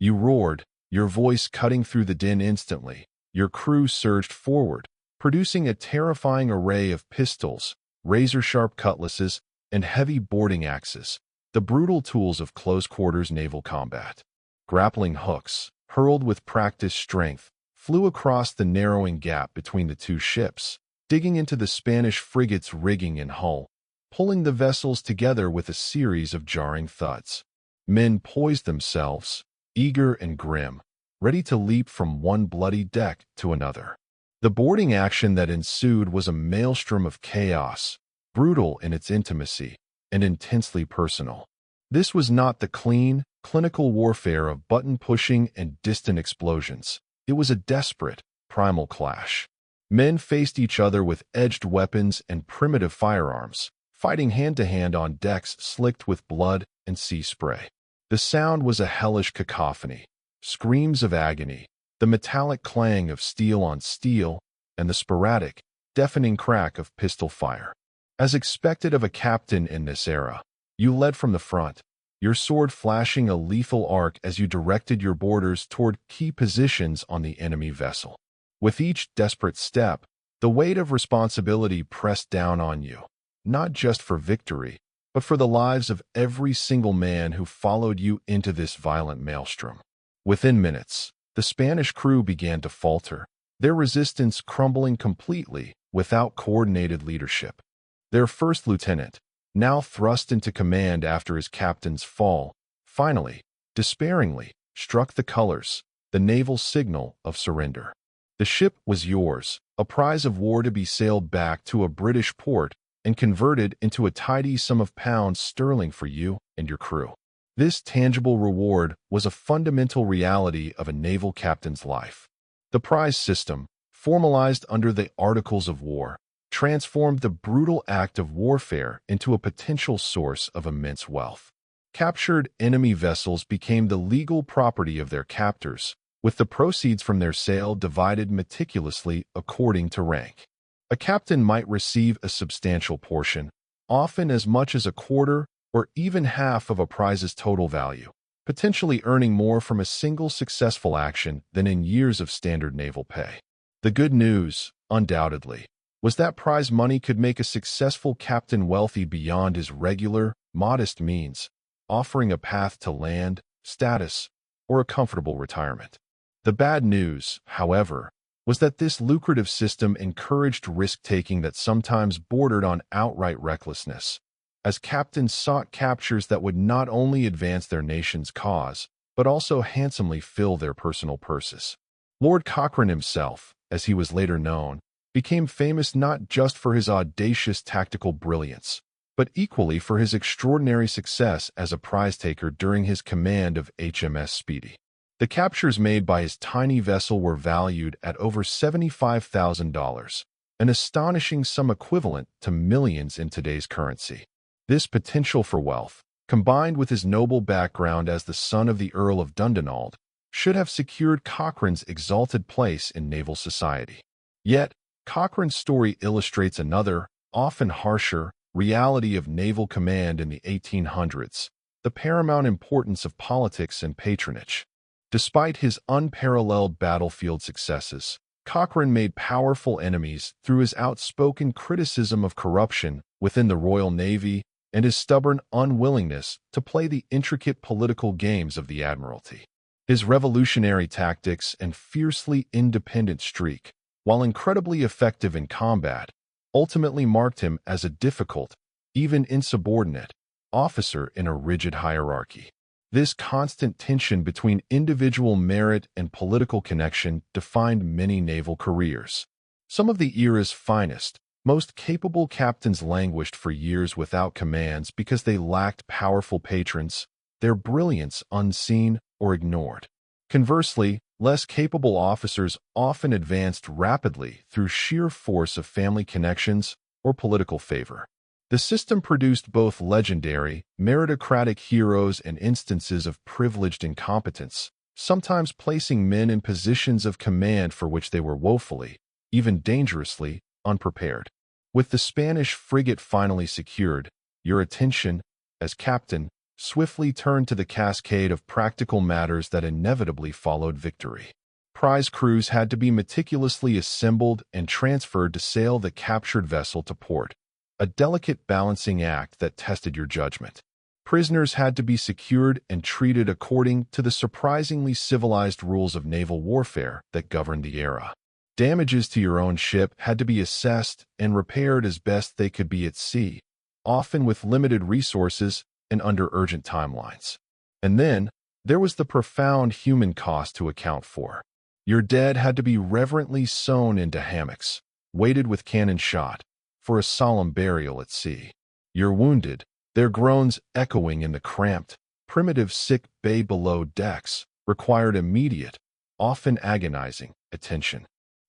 You roared, your voice cutting through the din instantly. Your crew surged forward, producing a terrifying array of pistols, razor-sharp cutlasses, and heavy boarding axes, the brutal tools of close-quarters naval combat. Grappling hooks, hurled with practiced strength, flew across the narrowing gap between the two ships, digging into the Spanish frigate's rigging and hull, pulling the vessels together with a series of jarring thuds. Men poised themselves, eager and grim, ready to leap from one bloody deck to another. The boarding action that ensued was a maelstrom of chaos, brutal in its intimacy and intensely personal. This was not the clean, clinical warfare of button-pushing and distant explosions. It was a desperate, primal clash. Men faced each other with edged weapons and primitive firearms, fighting hand-to-hand on decks slicked with blood and sea spray. The sound was a hellish cacophony, screams of agony, the metallic clang of steel on steel, and the sporadic, deafening crack of pistol fire. As expected of a captain in this era, you led from the front, your sword flashing a lethal arc as you directed your boarders toward key positions on the enemy vessel. With each desperate step, the weight of responsibility pressed down on you, not just for victory, but for the lives of every single man who followed you into this violent maelstrom. Within minutes, the Spanish crew began to falter, their resistance crumbling completely without coordinated leadership. Their first lieutenant, now thrust into command after his captain's fall, finally, despairingly, struck the colors, the naval signal of surrender. The ship was yours, a prize of war to be sailed back to a British port and converted into a tidy sum of pounds sterling for you and your crew. This tangible reward was a fundamental reality of a naval captain's life. The prize system, formalized under the Articles of War, transformed the brutal act of warfare into a potential source of immense wealth. Captured enemy vessels became the legal property of their captors, with the proceeds from their sale divided meticulously according to rank. A captain might receive a substantial portion, often as much as a quarter or even half of a prize's total value, potentially earning more from a single successful action than in years of standard naval pay. The good news, undoubtedly, was that prize money could make a successful captain wealthy beyond his regular, modest means, offering a path to land, status, or a comfortable retirement. The bad news, however, was that this lucrative system encouraged risk-taking that sometimes bordered on outright recklessness, as captains sought captures that would not only advance their nation's cause, but also handsomely fill their personal purses. Lord Cochrane himself, as he was later known, became famous not just for his audacious tactical brilliance, but equally for his extraordinary success as a prize-taker during his command of HMS Speedy. The captures made by his tiny vessel were valued at over $75,000, an astonishing sum equivalent to millions in today's currency. This potential for wealth, combined with his noble background as the son of the Earl of Dundonald, should have secured Cochrane's exalted place in naval society. Yet, Cochrane's story illustrates another, often harsher, reality of naval command in the 1800s, the paramount importance of politics and patronage. Despite his unparalleled battlefield successes, Cochrane made powerful enemies through his outspoken criticism of corruption within the Royal Navy and his stubborn unwillingness to play the intricate political games of the Admiralty. His revolutionary tactics and fiercely independent streak, while incredibly effective in combat, ultimately marked him as a difficult, even insubordinate, officer in a rigid hierarchy. This constant tension between individual merit and political connection defined many naval careers. Some of the era's finest, most capable captains languished for years without commands because they lacked powerful patrons, their brilliance unseen or ignored. Conversely, less capable officers often advanced rapidly through sheer force of family connections or political favor. The system produced both legendary, meritocratic heroes and instances of privileged incompetence, sometimes placing men in positions of command for which they were woefully, even dangerously, unprepared. With the Spanish frigate finally secured, your attention, as captain, swiftly turned to the cascade of practical matters that inevitably followed victory. Prize crews had to be meticulously assembled and transferred to sail the captured vessel to port, a delicate balancing act that tested your judgment. Prisoners had to be secured and treated according to the surprisingly civilized rules of naval warfare that governed the era. Damages to your own ship had to be assessed and repaired as best they could be at sea, often with limited resources and under urgent timelines. And then, there was the profound human cost to account for. Your dead had to be reverently sewn into hammocks, weighted with cannon shot, for a solemn burial at sea. Your wounded, their groans echoing in the cramped, primitive sick bay below decks, required immediate, often agonizing, attention.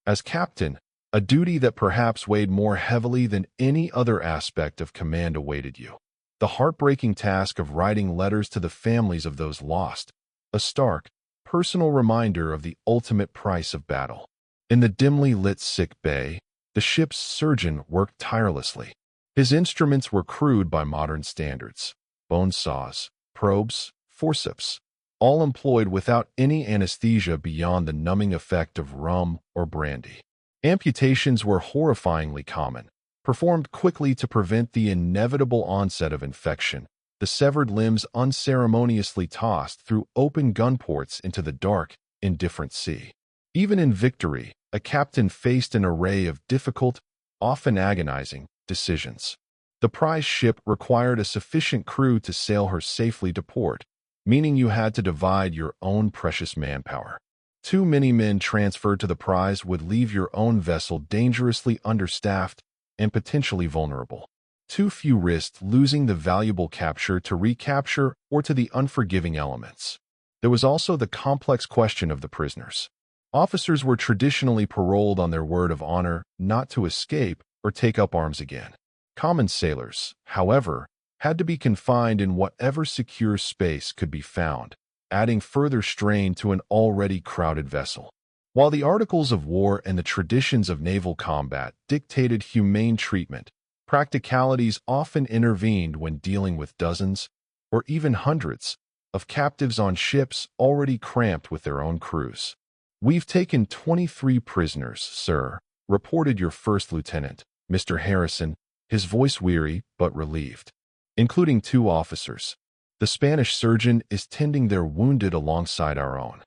As captain, a duty that perhaps weighed more heavily than any other aspect of command awaited you. The heartbreaking task of writing letters to the families of those lost, a stark, personal reminder of the ultimate price of battle. In the dimly lit sick bay, the ship's surgeon worked tirelessly. His instruments were crude by modern standards: bone saws, probes, forceps, all employed without any anesthesia beyond the numbing effect of rum or brandy. Amputations were horrifyingly common, performed quickly to prevent the inevitable onset of infection, the severed limbs unceremoniously tossed through open gun ports into the dark, indifferent sea. Even in victory, a captain faced an array of difficult, often agonizing, decisions. The prize ship required a sufficient crew to sail her safely to port, meaning you had to divide your own precious manpower. Too many men transferred to the prize would leave your own vessel dangerously understaffed and potentially vulnerable. Too few risked losing the valuable capture to recapture or to the unforgiving elements. There was also the complex question of the prisoners. Officers were traditionally paroled on their word of honor not to escape or take up arms again. Common sailors, however, had to be confined in whatever secure space could be found, adding further strain to an already crowded vessel. While the Articles of War and the traditions of naval combat dictated humane treatment, practicalities often intervened when dealing with dozens, or even hundreds, of captives on ships already cramped with their own crews. "We've taken 23 prisoners, sir," reported your first lieutenant, Mr. Harrison, his voice weary but relieved, "including 2 officers. The Spanish surgeon is tending their wounded alongside our own."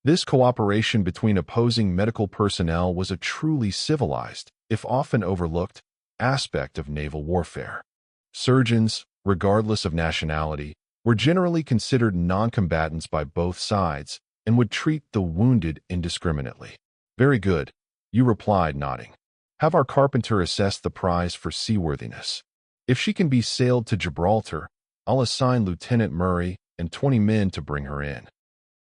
This cooperation between opposing medical personnel was a truly civilized, if often overlooked, aspect of naval warfare. Surgeons, regardless of nationality, were generally considered non-combatants by both sides and would treat the wounded indiscriminately. "Very good," you replied, nodding. "Have our carpenter assess the prize for seaworthiness. If she can be sailed to Gibraltar, I'll assign Lieutenant Murray and 20 men to bring her in."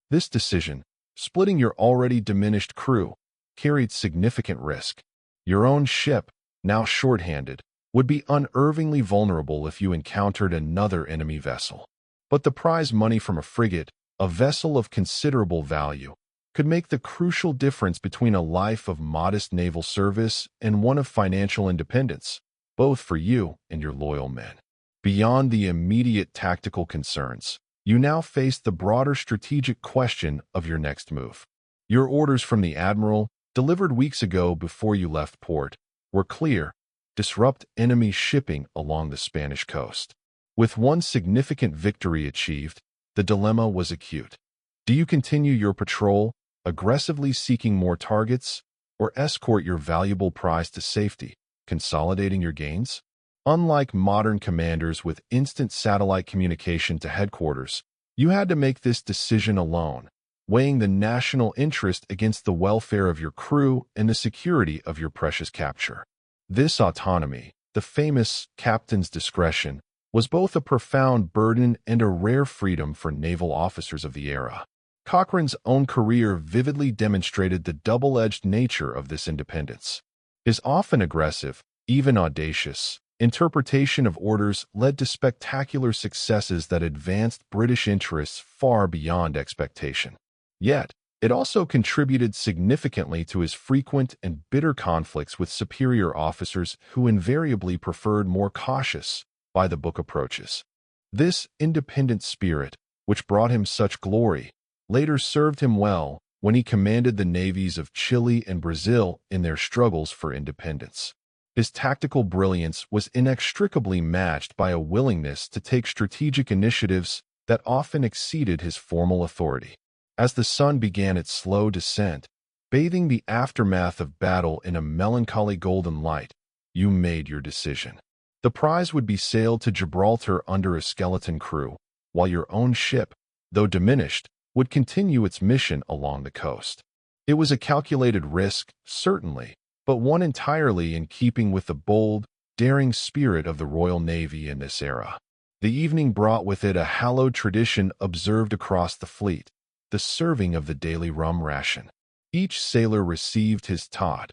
This decision, splitting your already diminished crew, carried significant risk. Your own ship, now short-handed, would be unervingly vulnerable if you encountered another enemy vessel. But the prize money from a frigate, a vessel of considerable value, could make the crucial difference between a life of modest naval service and one of financial independence, both for you and your loyal men. Beyond the immediate tactical concerns, you now faced the broader strategic question of your next move. Your orders from the Admiral, delivered weeks ago before you left port, were clear: disrupt enemy shipping along the Spanish coast. With one significant victory achieved, the dilemma was acute. Do you continue your patrol, aggressively seeking more targets, or escort your valuable prize to safety, consolidating your gains? Unlike modern commanders with instant satellite communication to headquarters, you had to make this decision alone, weighing the national interest against the welfare of your crew and the security of your precious capture. This autonomy, the famous captain's discretion, was both a profound burden and a rare freedom for naval officers of the era. Cochrane's own career vividly demonstrated the double-edged nature of this independence. His often aggressive, even audacious, interpretation of orders led to spectacular successes that advanced British interests far beyond expectation. Yet, it also contributed significantly to his frequent and bitter conflicts with superior officers who invariably preferred more cautious, by-the-book approaches. This independent spirit, which brought him such glory, later served him well when he commanded the navies of Chile and Brazil in their struggles for independence. His tactical brilliance was inextricably matched by a willingness to take strategic initiatives that often exceeded his formal authority. As the sun began its slow descent, bathing the aftermath of battle in a melancholy golden light, you made your decision. The prize would be sailed to Gibraltar under a skeleton crew, while your own ship, though diminished, would continue its mission along the coast. It was a calculated risk, certainly, but one entirely in keeping with the bold, daring spirit of the Royal Navy in this era. The evening brought with it a hallowed tradition observed across the fleet, the serving of the daily rum ration. Each sailor received his tod,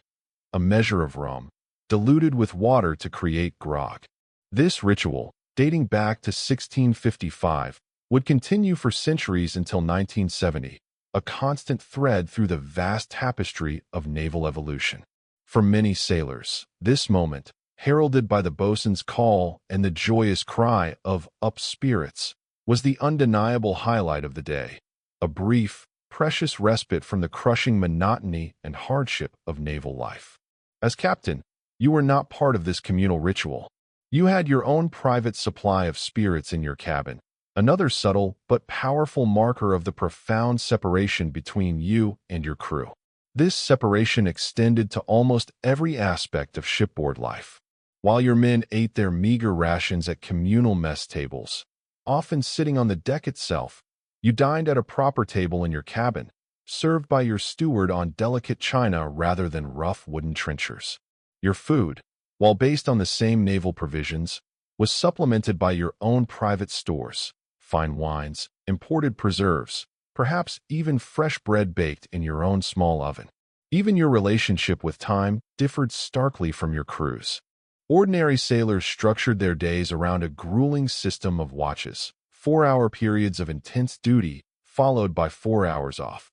a measure of rum, diluted with water to create grog. This ritual, dating back to 1655, would continue for centuries until 1970, a constant thread through the vast tapestry of naval evolution. For many sailors, this moment, heralded by the boatswain's call and the joyous cry of "up spirits," was the undeniable highlight of the day, a brief, precious respite from the crushing monotony and hardship of naval life. As captain, you were not part of this communal ritual. You had your own private supply of spirits in your cabin, another subtle but powerful marker of the profound separation between you and your crew. This separation extended to almost every aspect of shipboard life. While your men ate their meager rations at communal mess tables, often sitting on the deck itself, you dined at a proper table in your cabin, served by your steward on delicate china rather than rough wooden trenchers. Your food, while based on the same naval provisions, was supplemented by your own private stores, fine wines, imported preserves, perhaps even fresh bread baked in your own small oven. Even your relationship with time differed starkly from your crew's. Ordinary sailors structured their days around a grueling system of watches, 4-hour periods of intense duty, followed by 4 hours off.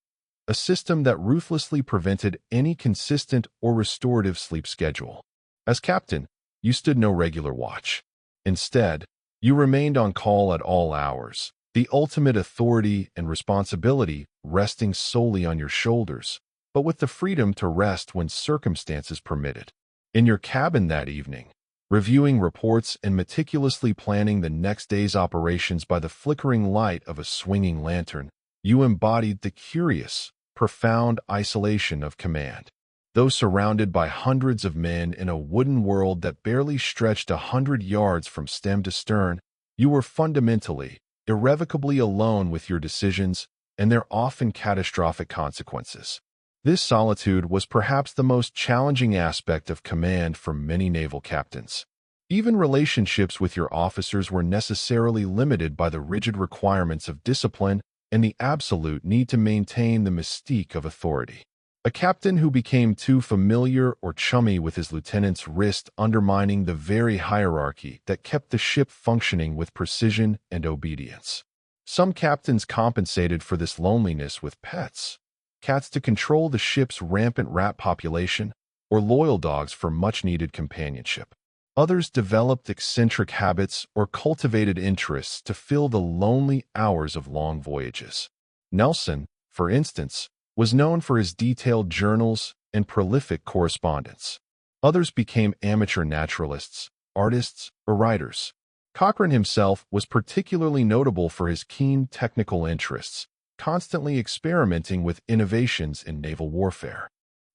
A system that ruthlessly prevented any consistent or restorative sleep schedule. As captain, you stood no regular watch. Instead, you remained on call at all hours, the ultimate authority and responsibility resting solely on your shoulders, but with the freedom to rest when circumstances permitted. In your cabin that evening, reviewing reports and meticulously planning the next day's operations by the flickering light of a swinging lantern, you embodied the curious, profound isolation of command. Though surrounded by hundreds of men in a wooden world that barely stretched 100 yards from stem to stern, you were fundamentally, irrevocably alone with your decisions and their often catastrophic consequences. This solitude was perhaps the most challenging aspect of command for many naval captains. Even relationships with your officers were necessarily limited by the rigid requirements of discipline and the absolute need to maintain the mystique of authority. A captain who became too familiar or chummy with his lieutenants risked undermining the very hierarchy that kept the ship functioning with precision and obedience. Some captains compensated for this loneliness with pets, cats to control the ship's rampant rat population, or loyal dogs for much-needed companionship. Others developed eccentric habits or cultivated interests to fill the lonely hours of long voyages. Nelson, for instance, was known for his detailed journals and prolific correspondence. Others became amateur naturalists, artists, or writers. Cochrane himself was particularly notable for his keen technical interests, constantly experimenting with innovations in naval warfare.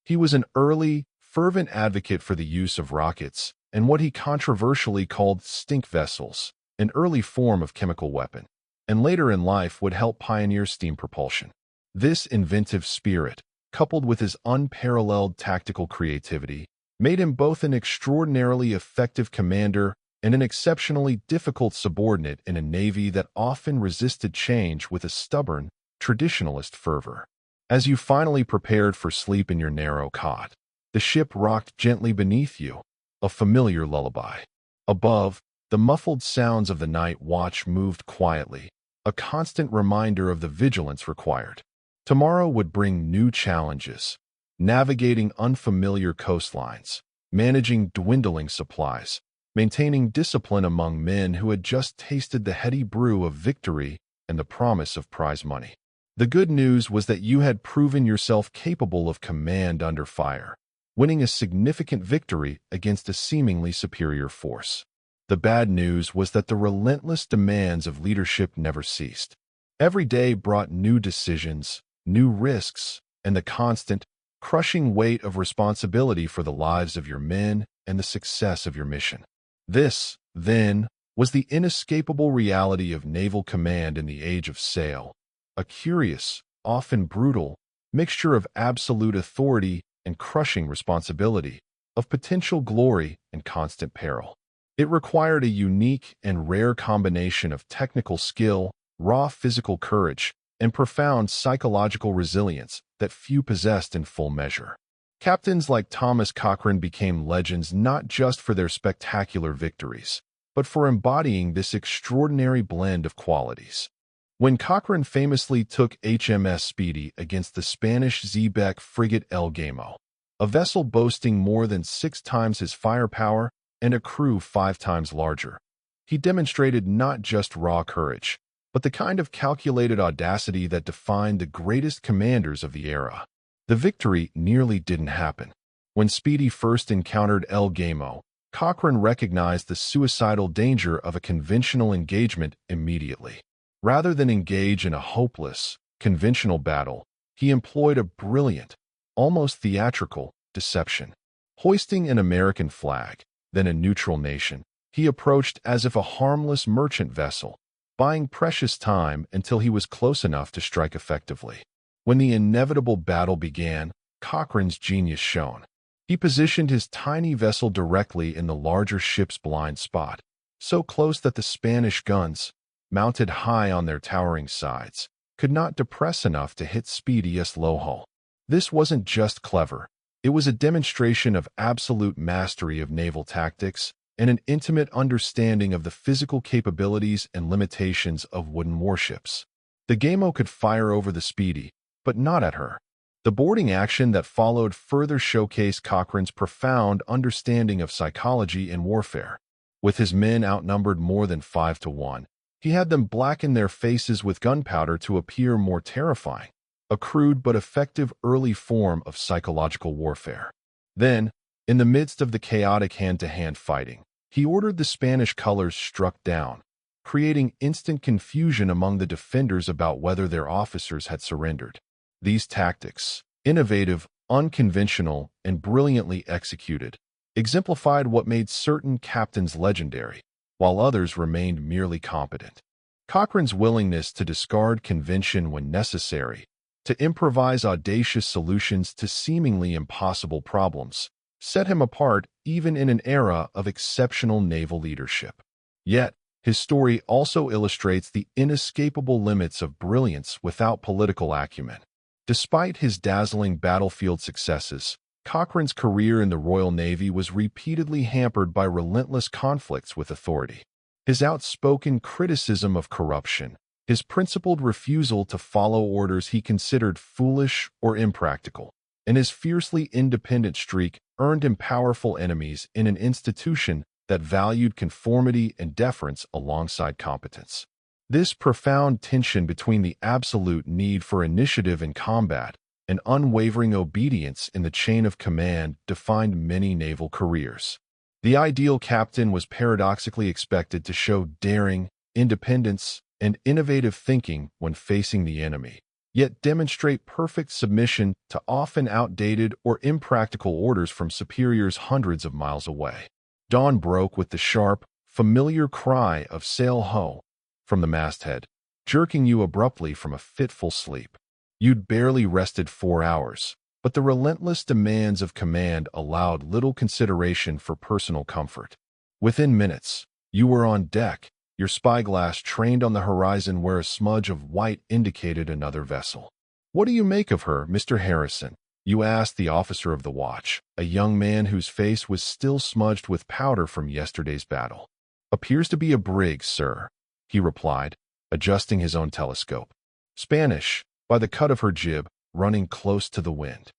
He was an early, fervent advocate for the use of rockets and what he controversially called stink vessels, an early form of chemical weapon, and later in life would help pioneer steam propulsion. This inventive spirit, coupled with his unparalleled tactical creativity, made him both an extraordinarily effective commander and an exceptionally difficult subordinate in a navy that often resisted change with a stubborn, traditionalist fervor. As you finally prepared for sleep in your narrow cot, the ship rocked gently beneath you, a familiar lullaby. Above, the muffled sounds of the night watch moved quietly, a constant reminder of the vigilance required. Tomorrow would bring new challenges, navigating unfamiliar coastlines, managing dwindling supplies, maintaining discipline among men who had just tasted the heady brew of victory and the promise of prize money. The good news was that you had proven yourself capable of command under fire, winning a significant victory against a seemingly superior force. The bad news was that the relentless demands of leadership never ceased. Every day brought new decisions, new risks, and the constant, crushing weight of responsibility for the lives of your men and the success of your mission. This, then, was the inescapable reality of naval command in the age of sail, a curious, often brutal, mixture of absolute authority and crushing responsibility, of potential glory and constant peril. It required a unique and rare combination of technical skill, raw physical courage, and profound psychological resilience that few possessed in full measure. Captains like Thomas Cochrane became legends not just for their spectacular victories, but for embodying this extraordinary blend of qualities. When Cochrane famously took HMS Speedy against the Spanish Xebec frigate El Gamo, a vessel boasting more than 6 times his firepower and a crew 5 times larger, he demonstrated not just raw courage, but the kind of calculated audacity that defined the greatest commanders of the era. The victory nearly didn't happen. When Speedy first encountered El Gamo, Cochrane recognized the suicidal danger of a conventional engagement immediately. Rather than engage in a hopeless, conventional battle, he employed a brilliant, almost theatrical, deception. Hoisting an American flag, then a neutral nation, he approached as if a harmless merchant vessel, buying precious time until he was close enough to strike effectively. When the inevitable battle began, Cochrane's genius shone. He positioned his tiny vessel directly in the larger ship's blind spot, so close that the Spanish guns, mounted high on their towering sides, could not depress enough to hit Speedy's low hull. This wasn't just clever. It was a demonstration of absolute mastery of naval tactics and an intimate understanding of the physical capabilities and limitations of wooden warships. The Gamo could fire over the Speedy, but not at her. The boarding action that followed further showcased Cochrane's profound understanding of psychology and warfare. With his men outnumbered more than 5 to 1, he had them blacken their faces with gunpowder to appear more terrifying, a crude but effective early form of psychological warfare. Then, in the midst of the chaotic hand-to-hand fighting, he ordered the Spanish colors struck down, creating instant confusion among the defenders about whether their officers had surrendered. These tactics, innovative, unconventional, and brilliantly executed, exemplified what made certain captains legendary, while others remained merely competent. Cochrane's willingness to discard convention when necessary, to improvise audacious solutions to seemingly impossible problems, set him apart even in an era of exceptional naval leadership. Yet, his story also illustrates the inescapable limits of brilliance without political acumen. Despite his dazzling battlefield successes, Cochrane's career in the Royal Navy was repeatedly hampered by relentless conflicts with authority. His outspoken criticism of corruption, his principled refusal to follow orders he considered foolish or impractical, and his fiercely independent streak earned him powerful enemies in an institution that valued conformity and deference alongside competence. This profound tension between the absolute need for initiative in combat and unwavering obedience in the chain of command defined many naval careers. The ideal captain was paradoxically expected to show daring, independence, and innovative thinking when facing the enemy, yet demonstrate perfect submission to often outdated or impractical orders from superiors hundreds of miles away. Dawn broke with the sharp, familiar cry of "Sail ho!" from the masthead, jerking you abruptly from a fitful sleep. You'd barely rested 4 hours, but the relentless demands of command allowed little consideration for personal comfort. Within minutes, you were on deck, your spyglass trained on the horizon where a smudge of white indicated another vessel. "What do you make of her, Mr. Harrison?" you asked the officer of the watch, a young man whose face was still smudged with powder from yesterday's battle. "Appears to be a brig, sir," he replied, adjusting his own telescope. "Spanish, by the cut of her jib, running close to the wind."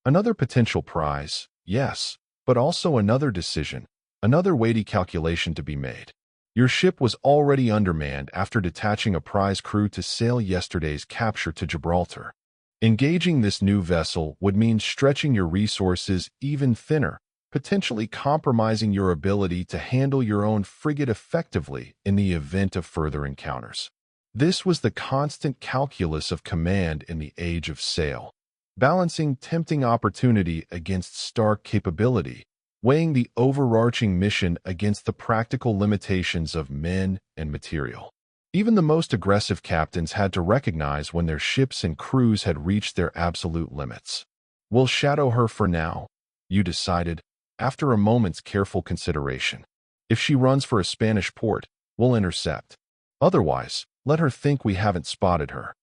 Another potential prize, yes, but also another decision, another weighty calculation to be made. Your ship was already undermanned after detaching a prize crew to sail yesterday's capture to Gibraltar. Engaging this new vessel would mean stretching your resources even thinner, potentially compromising your ability to handle your own frigate effectively in the event of further encounters. This was the constant calculus of command in the age of sail, balancing tempting opportunity against stark capability, weighing the overarching mission against the practical limitations of men and material. Even the most aggressive captains had to recognize when their ships and crews had reached their absolute limits. "We'll shadow her for now," you decided, after a moment's careful consideration. "If she runs for a Spanish port, we'll intercept. Otherwise, let her think we haven't spotted her."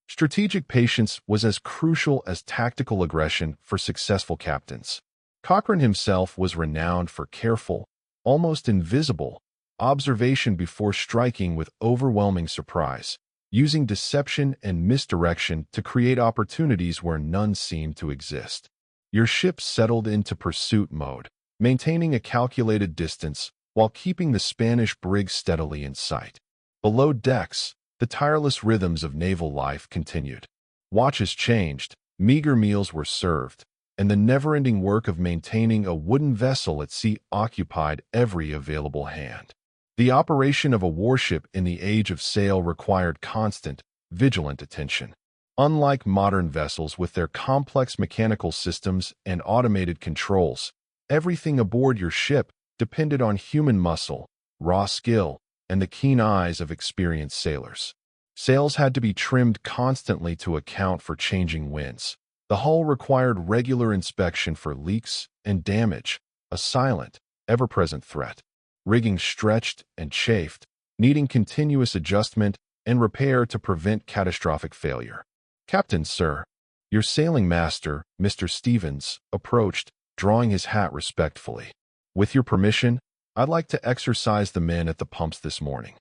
Strategic patience was as crucial as tactical aggression for successful captains. Cochrane himself was renowned for careful, almost invisible, observation before striking with overwhelming surprise, using deception and misdirection to create opportunities where none seemed to exist. Your ship settled into pursuit mode, maintaining a calculated distance while keeping the Spanish brig steadily in sight. Below decks, the tireless rhythms of naval life continued. Watches changed, meager meals were served, and the never-ending work of maintaining a wooden vessel at sea occupied every available hand. The operation of a warship in the age of sail required constant, vigilant attention. Unlike modern vessels with their complex mechanical systems and automated controls, everything aboard your ship depended on human muscle, raw skill, and the keen eyes of experienced sailors. Sails had to be trimmed constantly to account for changing winds. The hull required regular inspection for leaks and damage, a silent, ever-present threat. Rigging stretched and chafed, needing continuous adjustment and repair to prevent catastrophic failure. "Captain, sir," your sailing master, Mr. Stevens, approached, drawing his hat respectfully. "With your permission, I'd like to exercise the men at the pumps this morning."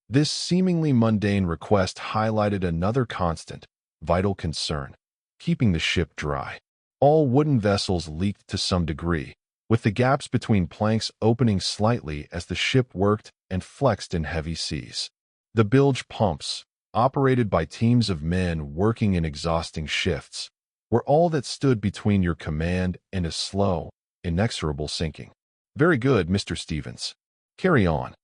This seemingly mundane request highlighted another constant, vital concern: keeping the ship dry. All wooden vessels leaked to some degree, with the gaps between planks opening slightly as the ship worked and flexed in heavy seas. The bilge pumps, operated by teams of men working in exhausting shifts, were all that stood between your command and a slow, inexorable sinking. "Very good, Mr. Stevens. Carry on."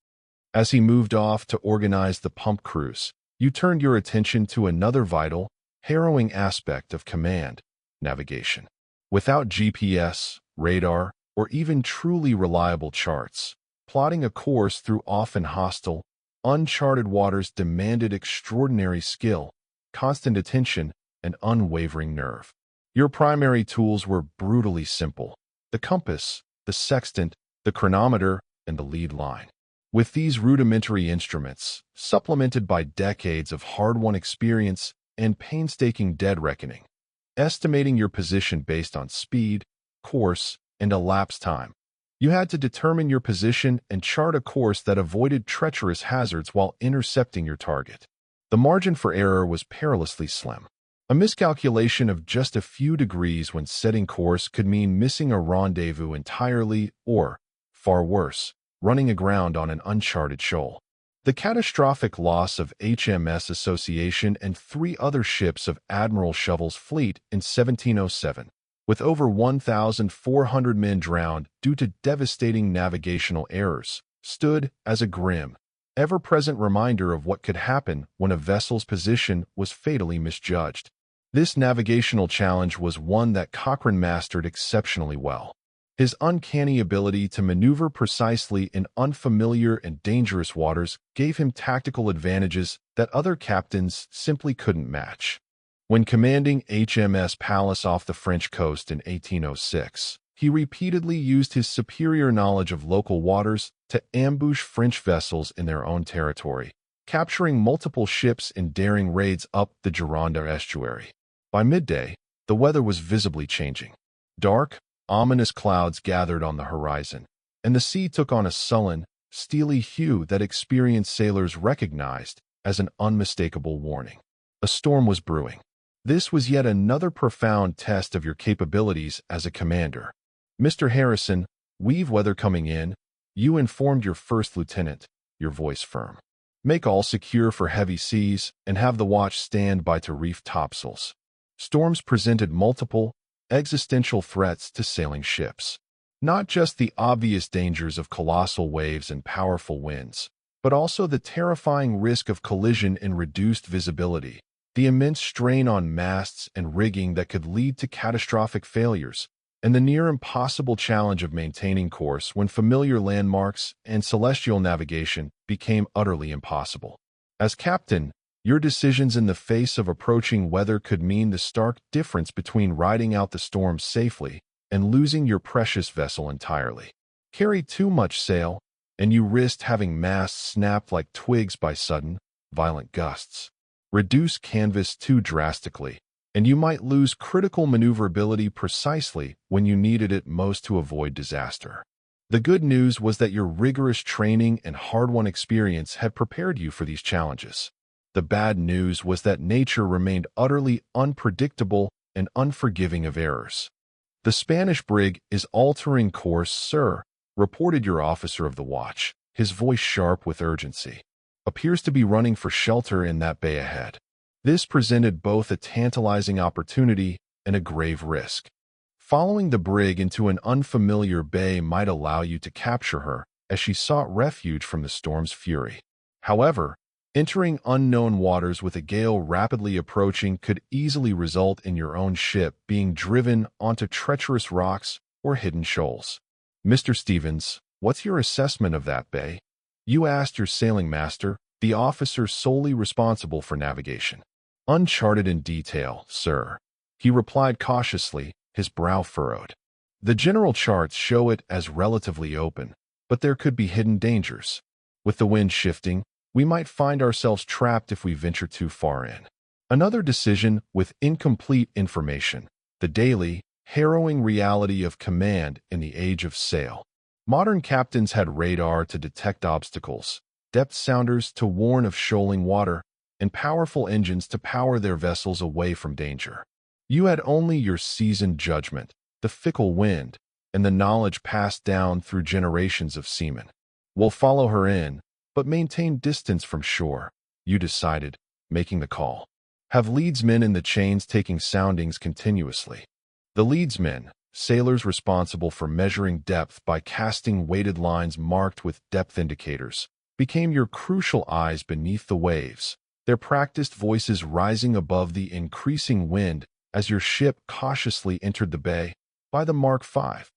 As he moved off to organize the pump crews, you turned your attention to another vital, harrowing aspect of command: navigation. Without GPS, radar, or even truly reliable charts, plotting a course through often hostile, uncharted waters demanded extraordinary skill, constant attention, and unwavering nerve. Your primary tools were brutally simple: the compass, the sextant, the chronometer, and the lead line. With these rudimentary instruments, supplemented by decades of hard-won experience and painstaking dead reckoning, estimating your position based on speed, course, and elapsed time, you had to determine your position and chart a course that avoided treacherous hazards while intercepting your target. The margin for error was perilously slim. A miscalculation of just a few degrees when setting course could mean missing a rendezvous entirely or, far worse, running aground on an uncharted shoal. The catastrophic loss of HMS Association and 3 other ships of Admiral Shovel's fleet in 1707, with over 1,400 men drowned due to devastating navigational errors, stood as a grim, ever-present reminder of what could happen when a vessel's position was fatally misjudged. This navigational challenge was one that Cochrane mastered exceptionally well. His uncanny ability to maneuver precisely in unfamiliar and dangerous waters gave him tactical advantages that other captains simply couldn't match. When commanding HMS Pallas off the French coast in 1806, he repeatedly used his superior knowledge of local waters to ambush French vessels in their own territory, capturing multiple ships in daring raids up the Gironde estuary. By midday, the weather was visibly changing. Dark, ominous clouds gathered on the horizon, and the sea took on a sullen, steely hue that experienced sailors recognized as an unmistakable warning. A storm was brewing. This was yet another profound test of your capabilities as a commander. "Mr. Harrison, we've weather coming in," you informed your first lieutenant, your voice firm. "Make all secure for heavy seas and have the watch stand by to reef topsails." Storms presented multiple, existential threats to sailing ships. Not just the obvious dangers of colossal waves and powerful winds, but also the terrifying risk of collision in reduced visibility, the immense strain on masts and rigging that could lead to catastrophic failures, and the near-impossible challenge of maintaining course when familiar landmarks and celestial navigation became utterly impossible. As captain, your decisions in the face of approaching weather could mean the stark difference between riding out the storm safely and losing your precious vessel entirely. Carry too much sail, and you risked having masts snapped like twigs by sudden, violent gusts. Reduce canvas too drastically, and you might lose critical maneuverability precisely when you needed it most to avoid disaster. The good news was that your rigorous training and hard-won experience had prepared you for these challenges. The bad news was that nature remained utterly unpredictable and unforgiving of errors. "The Spanish brig is altering course, sir," reported your officer of the watch, his voice sharp with urgency. "Appears to be running for shelter in that bay ahead." This presented both a tantalizing opportunity and a grave risk. Following the brig into an unfamiliar bay might allow you to capture her as she sought refuge from the storm's fury. However, entering unknown waters with a gale rapidly approaching could easily result in your own ship being driven onto treacherous rocks or hidden shoals. "Mr. Stevens, what's your assessment of that bay?" you asked your sailing master, the officer solely responsible for navigation. "Uncharted in detail, sir," he replied cautiously, his brow furrowed. "The general charts show it as relatively open, but there could be hidden dangers. With the wind shifting, we might find ourselves trapped if we venture too far in." Another decision with incomplete information, the daily, harrowing reality of command in the age of sail. Modern captains had radar to detect obstacles, depth sounders to warn of shoaling water, and powerful engines to power their vessels away from danger. You had only your seasoned judgment, the fickle wind, and the knowledge passed down through generations of seamen. "We'll follow her in, but maintain distance from shore," you decided, making the call. "Have leadsmen in the chains taking soundings continuously." The leadsmen, sailors responsible for measuring depth by casting weighted lines marked with depth indicators, became your crucial eyes beneath the waves, their practiced voices rising above the increasing wind as your ship cautiously entered the bay. "By the Mark 5.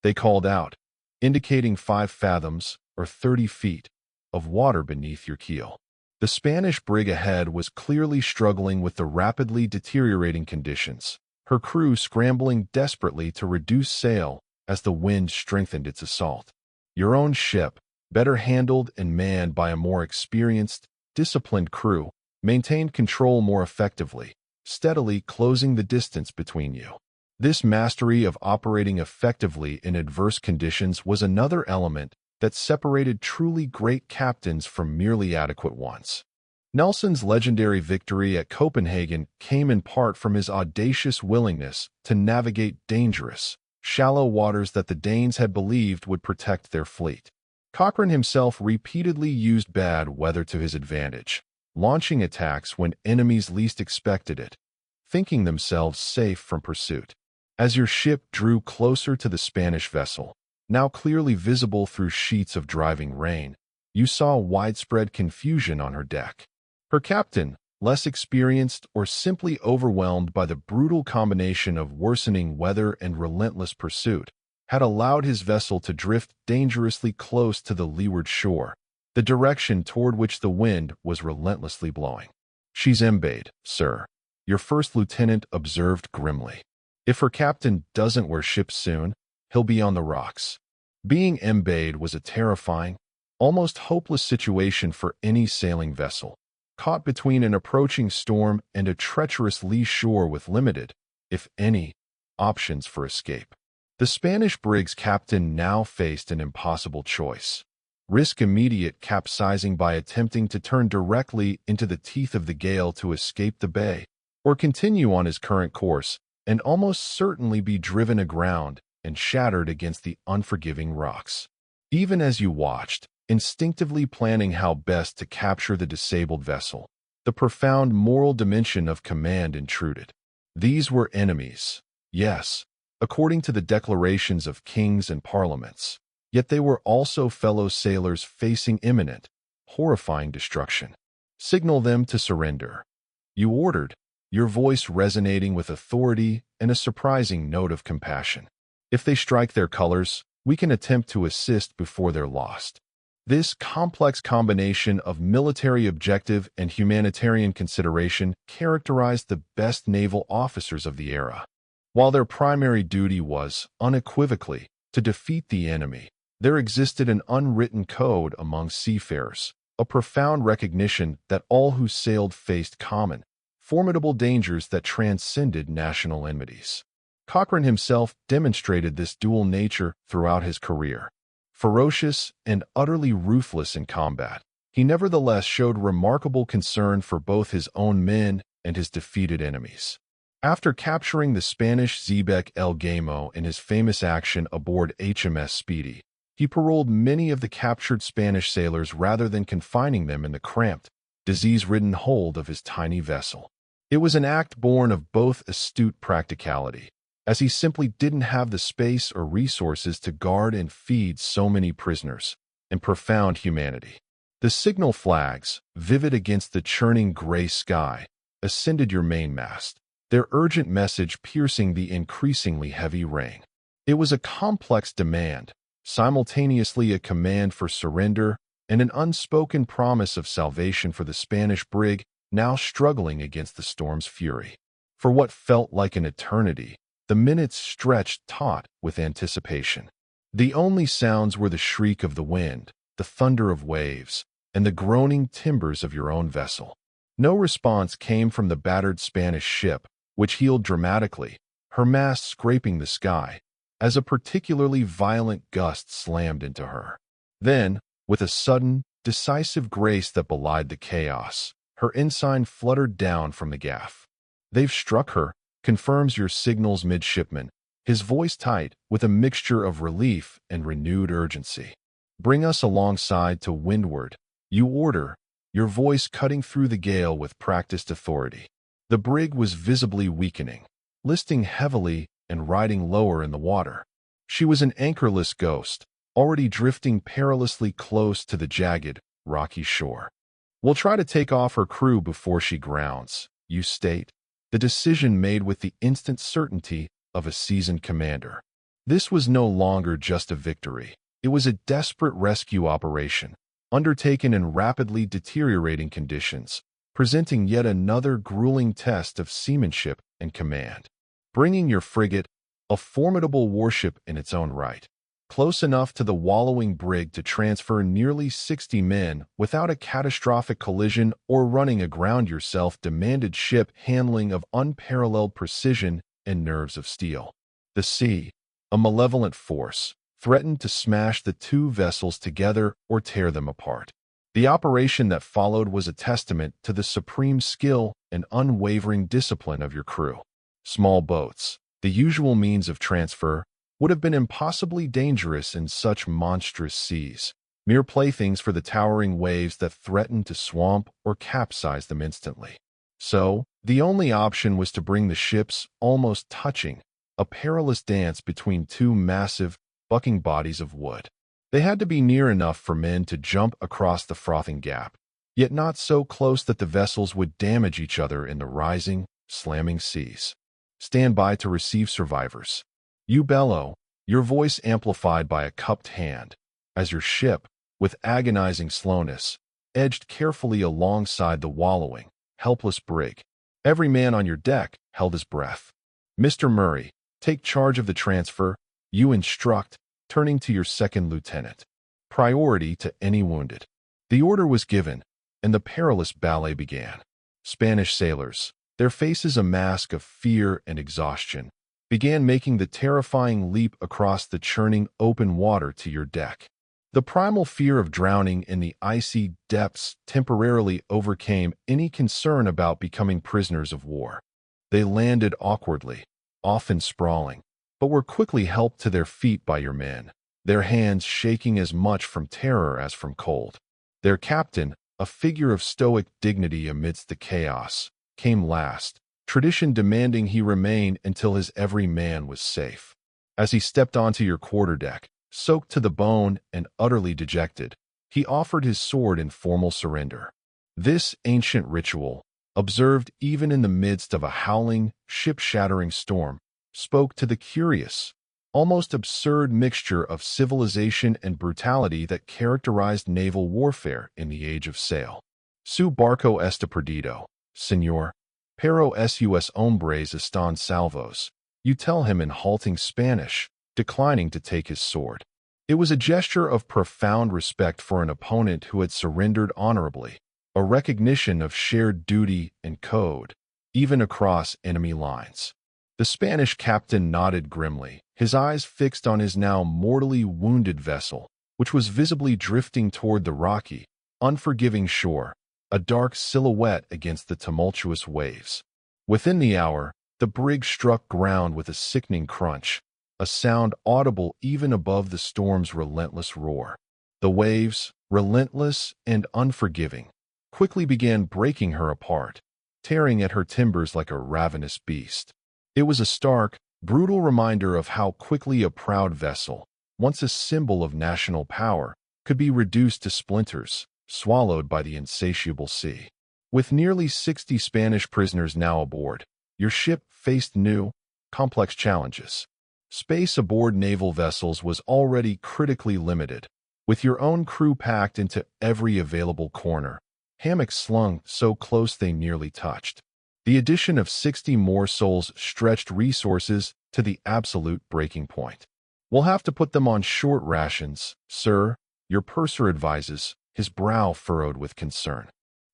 They called out, indicating 5 fathoms, or 30 feet, of water beneath your keel. The Spanish brig ahead was clearly struggling with the rapidly deteriorating conditions, her crew scrambling desperately to reduce sail as the wind strengthened its assault. Your own ship, better handled and manned by a more experienced, disciplined crew, maintained control more effectively, steadily closing the distance between you. This mastery of operating effectively in adverse conditions was another element that separated truly great captains from merely adequate ones. Nelson's legendary victory at Copenhagen came in part from his audacious willingness to navigate dangerous, shallow waters that the Danes had believed would protect their fleet. Cochrane himself repeatedly used bad weather to his advantage, launching attacks when enemies least expected it, thinking themselves safe from pursuit. As your ship drew closer to the Spanish vessel, now clearly visible through sheets of driving rain, you saw widespread confusion on her deck. Her captain, less experienced or simply overwhelmed by the brutal combination of worsening weather and relentless pursuit, had allowed his vessel to drift dangerously close to the leeward shore, the direction toward which the wind was relentlessly blowing. "She's embayed, sir," your first lieutenant observed grimly. If her captain doesn't wear ships soon, he'll be on the rocks. Being embayed was a terrifying, almost hopeless situation for any sailing vessel, caught between an approaching storm and a treacherous lee shore with limited, if any, options for escape. The Spanish brig's captain now faced an impossible choice. Risk immediate capsizing by attempting to turn directly into the teeth of the gale to escape the bay, or continue on his current course and almost certainly be driven aground and shattered against the unforgiving rocks. Even as you watched, instinctively planning how best to capture the disabled vessel, the profound moral dimension of command intruded. These were enemies, yes, according to the declarations of kings and parliaments, yet they were also fellow sailors facing imminent, horrifying destruction. Signal them to surrender. You ordered, your voice resonating with authority and a surprising note of compassion. If they strike their colors, we can attempt to assist before they're lost. This complex combination of military objective and humanitarian consideration characterized the best naval officers of the era. While their primary duty was, unequivocally, to defeat the enemy, there existed an unwritten code among seafarers, a profound recognition that all who sailed faced common, formidable dangers that transcended national enmities. Cochrane himself demonstrated this dual nature throughout his career. Ferocious and utterly ruthless in combat, he nevertheless showed remarkable concern for both his own men and his defeated enemies. After capturing the Spanish Xebec El Gamo in his famous action aboard HMS Speedy, he paroled many of the captured Spanish sailors rather than confining them in the cramped, disease-ridden hold of his tiny vessel. It was an act born of both astute practicality, as he simply didn't have the space or resources to guard and feed so many prisoners, and profound humanity. The signal flags, vivid against the churning gray sky, ascended your mainmast, their urgent message piercing the increasingly heavy rain. It was a complex demand, simultaneously a command for surrender and an unspoken promise of salvation for the Spanish brig now struggling against the storm's fury. For what felt like an eternity, the minutes stretched taut with anticipation. The only sounds were the shriek of the wind, the thunder of waves, and the groaning timbers of your own vessel. No response came from the battered Spanish ship, which heeled dramatically, her mast scraping the sky, as a particularly violent gust slammed into her. Then, with a sudden, decisive grace that belied the chaos, her ensign fluttered down from the gaff. "They've struck her," confirms your signal's midshipman, his voice tight with a mixture of relief and renewed urgency. "Bring us alongside to windward," you order, your voice cutting through the gale with practiced authority. The brig was visibly weakening, listing heavily and riding lower in the water. She was an anchorless ghost, already drifting perilously close to the jagged, rocky shore. "We'll try to take off her crew before she grounds," you state, the decision made with the instant certainty of a seasoned commander. This was no longer just a victory. It was a desperate rescue operation, undertaken in rapidly deteriorating conditions, presenting yet another grueling test of seamanship and command. Bringing your frigate, a formidable warship in its own right, close enough to the wallowing brig to transfer nearly 60 men without a catastrophic collision or running aground yourself demanded ship handling of unparalleled precision and nerves of steel. The sea, a malevolent force, threatened to smash the two vessels together or tear them apart. The operation that followed was a testament to the supreme skill and unwavering discipline of your crew. Small boats, the usual means of transfer, would have been impossibly dangerous in such monstrous seas, mere playthings for the towering waves that threatened to swamp or capsize them instantly. So, the only option was to bring the ships almost touching, a perilous dance between two massive, bucking bodies of wood. They had to be near enough for men to jump across the frothing gap, yet not so close that the vessels would damage each other in the rising, slamming seas. "Stand by to receive survivors," you bellow, your voice amplified by a cupped hand, as your ship, with agonizing slowness, edged carefully alongside the wallowing, helpless brig. Every man on your deck held his breath. "Mr. Murray, take charge of the transfer," you instruct, turning to your second lieutenant. "Priority to any wounded." The order was given, and the perilous ballet began. Spanish sailors, their faces a mask of fear and exhaustion, began making the terrifying leap across the churning open water to your deck. The primal fear of drowning in the icy depths temporarily overcame any concern about becoming prisoners of war. They landed awkwardly, often sprawling, but were quickly helped to their feet by your men, their hands shaking as much from terror as from cold. Their captain, a figure of stoic dignity amidst the chaos, came last, tradition demanding he remain until his every man was safe. As he stepped onto your quarterdeck, soaked to the bone and utterly dejected, he offered his sword in formal surrender. This ancient ritual, observed even in the midst of a howling, ship-shattering storm, spoke to the curious, almost absurd mixture of civilization and brutality that characterized naval warfare in the age of sail. "Su barco está perdido, señor, pero sus hombres están salvos," you tell him in halting Spanish, declining to take his sword. It was a gesture of profound respect for an opponent who had surrendered honorably, a recognition of shared duty and code, even across enemy lines. The Spanish captain nodded grimly, his eyes fixed on his now mortally wounded vessel, which was visibly drifting toward the rocky, unforgiving shore, a dark silhouette against the tumultuous waves. Within the hour, the brig struck ground with a sickening crunch, a sound audible even above the storm's relentless roar. The waves, relentless and unforgiving, quickly began breaking her apart, tearing at her timbers like a ravenous beast. It was a stark, brutal reminder of how quickly a proud vessel, once a symbol of national power, could be reduced to splinters, swallowed by the insatiable sea. With nearly 60 Spanish prisoners now aboard, your ship faced new, complex challenges. Space aboard naval vessels was already critically limited, with your own crew packed into every available corner, hammocks slung so close they nearly touched. The addition of 60 more souls stretched resources to the absolute breaking point. "We'll have to put them on short rations, sir," your purser advises, his brow furrowed with concern.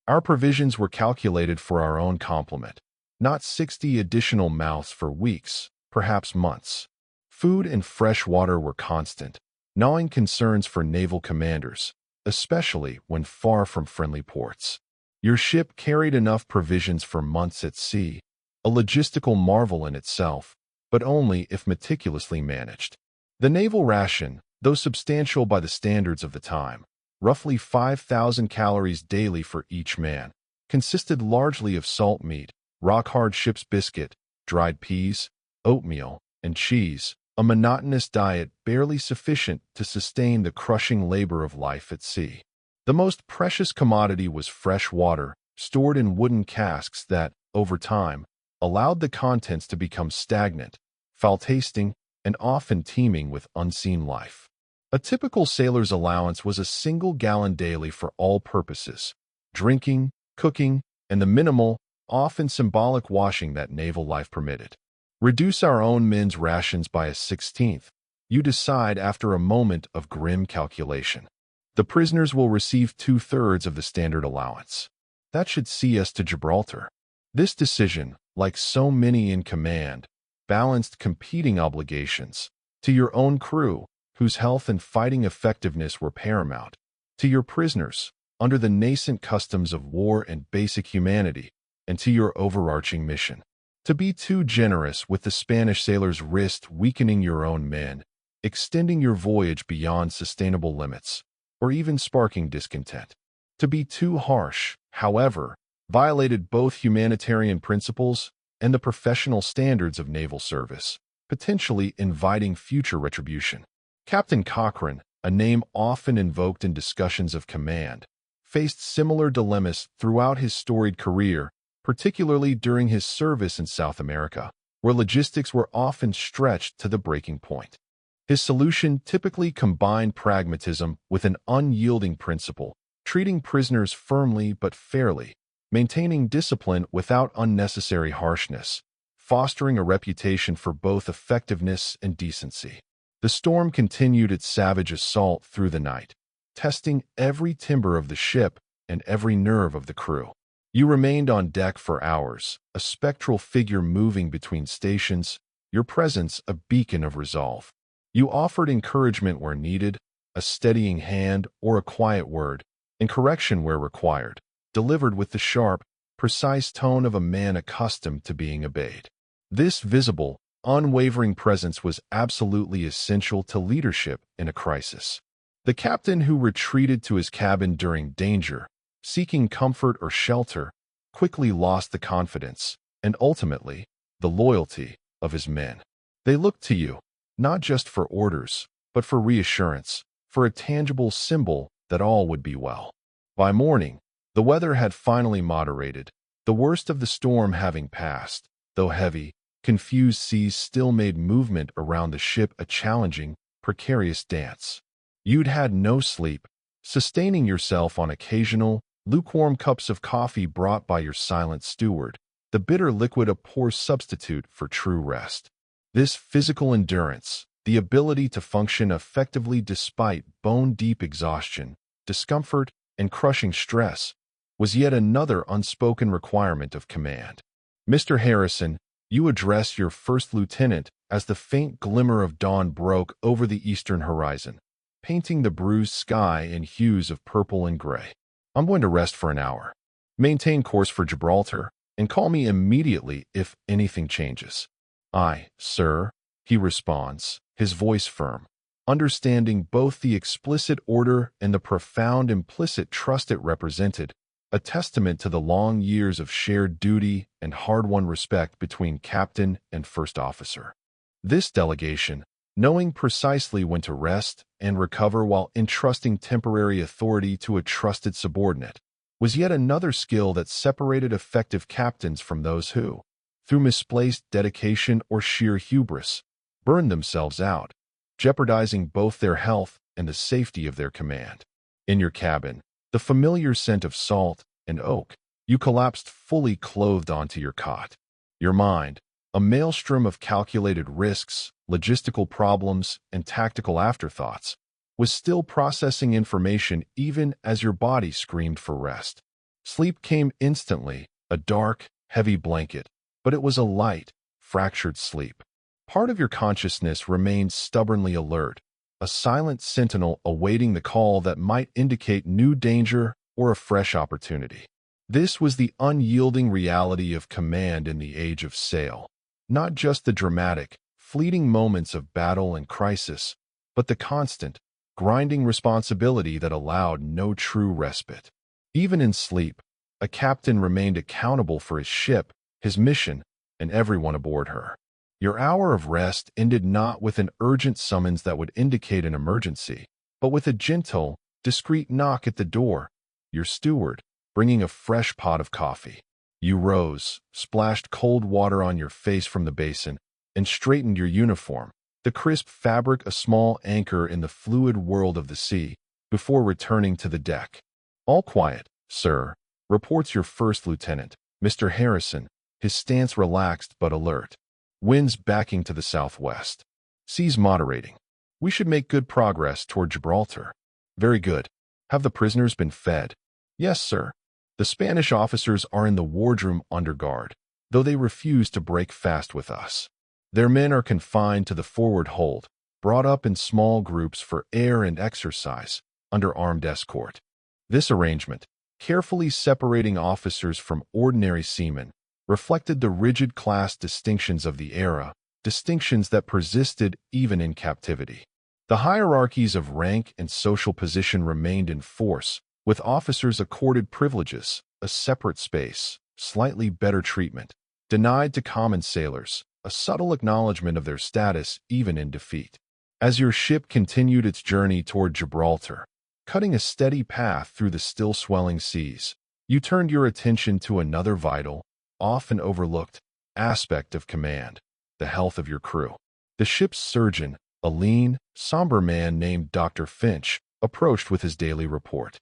"Our provisions were calculated for our own complement, not 60 additional mouths for weeks, perhaps months." Food and fresh water were constant, gnawing concerns for naval commanders, especially when far from friendly ports. Your ship carried enough provisions for months at sea, a logistical marvel in itself, but only if meticulously managed. The naval ration, though substantial by the standards of the time, roughly 5,000 calories daily for each man, consisted largely of salt meat, rock-hard ship's biscuit, dried peas, oatmeal, and cheese, a monotonous diet barely sufficient to sustain the crushing labor of life at sea. The most precious commodity was fresh water, stored in wooden casks that, over time, allowed the contents to become stagnant, foul-tasting, and often teeming with unseen life. A typical sailor's allowance was a single gallon daily for all purposes: drinking, cooking, and the minimal, often symbolic washing that naval life permitted. Reduce our own men's rations by a 16th, you decide after a moment of grim calculation. The prisoners will receive 2/3 of the standard allowance. That should see us to Gibraltar. This decision, like so many in command, balanced competing obligations: to your own crew, whose health and fighting effectiveness were paramount; to your prisoners, under the nascent customs of war and basic humanity; and to your overarching mission. To be too generous with the Spanish sailors risked weakening your own men, extending your voyage beyond sustainable limits, or even sparking discontent. To be too harsh, however, violated both humanitarian principles and the professional standards of naval service, potentially inviting future retribution. Captain Cochrane, a name often invoked in discussions of command, faced similar dilemmas throughout his storied career, particularly during his service in South America, where logistics were often stretched to the breaking point. His solution typically combined pragmatism with an unyielding principle, treating prisoners firmly but fairly, maintaining discipline without unnecessary harshness, fostering a reputation for both effectiveness and decency. The storm continued its savage assault through the night, testing every timber of the ship and every nerve of the crew. You remained on deck for hours, a spectral figure moving between stations, your presence a beacon of resolve. You offered encouragement where needed, a steadying hand or a quiet word, and correction where required, delivered with the sharp, precise tone of a man accustomed to being obeyed. This visible, unwavering presence was absolutely essential to leadership in a crisis. The captain who retreated to his cabin during danger, seeking comfort or shelter, quickly lost the confidence and ultimately the loyalty of his men. They looked to you, not just for orders, but for reassurance, for a tangible symbol that all would be well. By morning, the weather had finally moderated, the worst of the storm having passed, though heavy, confused seas still made movement around the ship a challenging, precarious dance. You'd had no sleep, sustaining yourself on occasional, lukewarm cups of coffee brought by your silent steward, the bitter liquid a poor substitute for true rest. This physical endurance, the ability to function effectively despite bone-deep exhaustion, discomfort, and crushing stress, was yet another unspoken requirement of command. Mr. Harrison, you address your first lieutenant as the faint glimmer of dawn broke over the eastern horizon, painting the bruised sky in hues of purple and gray. I'm going to rest for an hour. Maintain course for Gibraltar, and call me immediately if anything changes. Aye, sir, he responds, his voice firm, understanding both the explicit order and the profound implicit trust it represented, a testament to the long years of shared duty and hard-won respect between captain and first officer. This delegation, knowing precisely when to rest and recover while entrusting temporary authority to a trusted subordinate, was yet another skill that separated effective captains from those who, through misplaced dedication or sheer hubris, burned themselves out, jeopardizing both their health and the safety of their command. In your cabin, the familiar scent of salt and oak, you collapsed fully clothed onto your cot. Your mind, a maelstrom of calculated risks, logistical problems, and tactical afterthoughts, was still processing information even as your body screamed for rest. Sleep came instantly, a dark, heavy blanket, but it was a light, fractured sleep. Part of your consciousness remained stubbornly alert, a silent sentinel awaiting the call that might indicate new danger or a fresh opportunity. This was the unyielding reality of command in the age of sail, not just the dramatic, fleeting moments of battle and crisis, but the constant, grinding responsibility that allowed no true respite. Even in sleep, a captain remained accountable for his ship, his mission, and everyone aboard her. Your hour of rest ended not with an urgent summons that would indicate an emergency, but with a gentle, discreet knock at the door, your steward, bringing a fresh pot of coffee. You rose, splashed cold water on your face from the basin, and straightened your uniform, the crisp fabric a small anchor in the fluid world of the sea, before returning to the deck. All quiet, sir, reports your first lieutenant, Mr. Harrison, his stance relaxed but alert. Winds backing to the southwest. Seas moderating. We should make good progress toward Gibraltar. Very good. Have the prisoners been fed? Yes, sir. The Spanish officers are in the wardroom under guard, though they refuse to break fast with us. Their men are confined to the forward hold, brought up in small groups for air and exercise, under armed escort. This arrangement, carefully separating officers from ordinary seamen, reflected the rigid class distinctions of the era, distinctions that persisted even in captivity. The hierarchies of rank and social position remained in force, with officers accorded privileges, a separate space, slightly better treatment, denied to common sailors, a subtle acknowledgement of their status even in defeat. As your ship continued its journey toward Gibraltar, cutting a steady path through the still swelling seas, you turned your attention to another vital, often overlooked, aspect of command, the health of your crew. The ship's surgeon, a lean, somber man named Dr. Finch, approached with his daily report.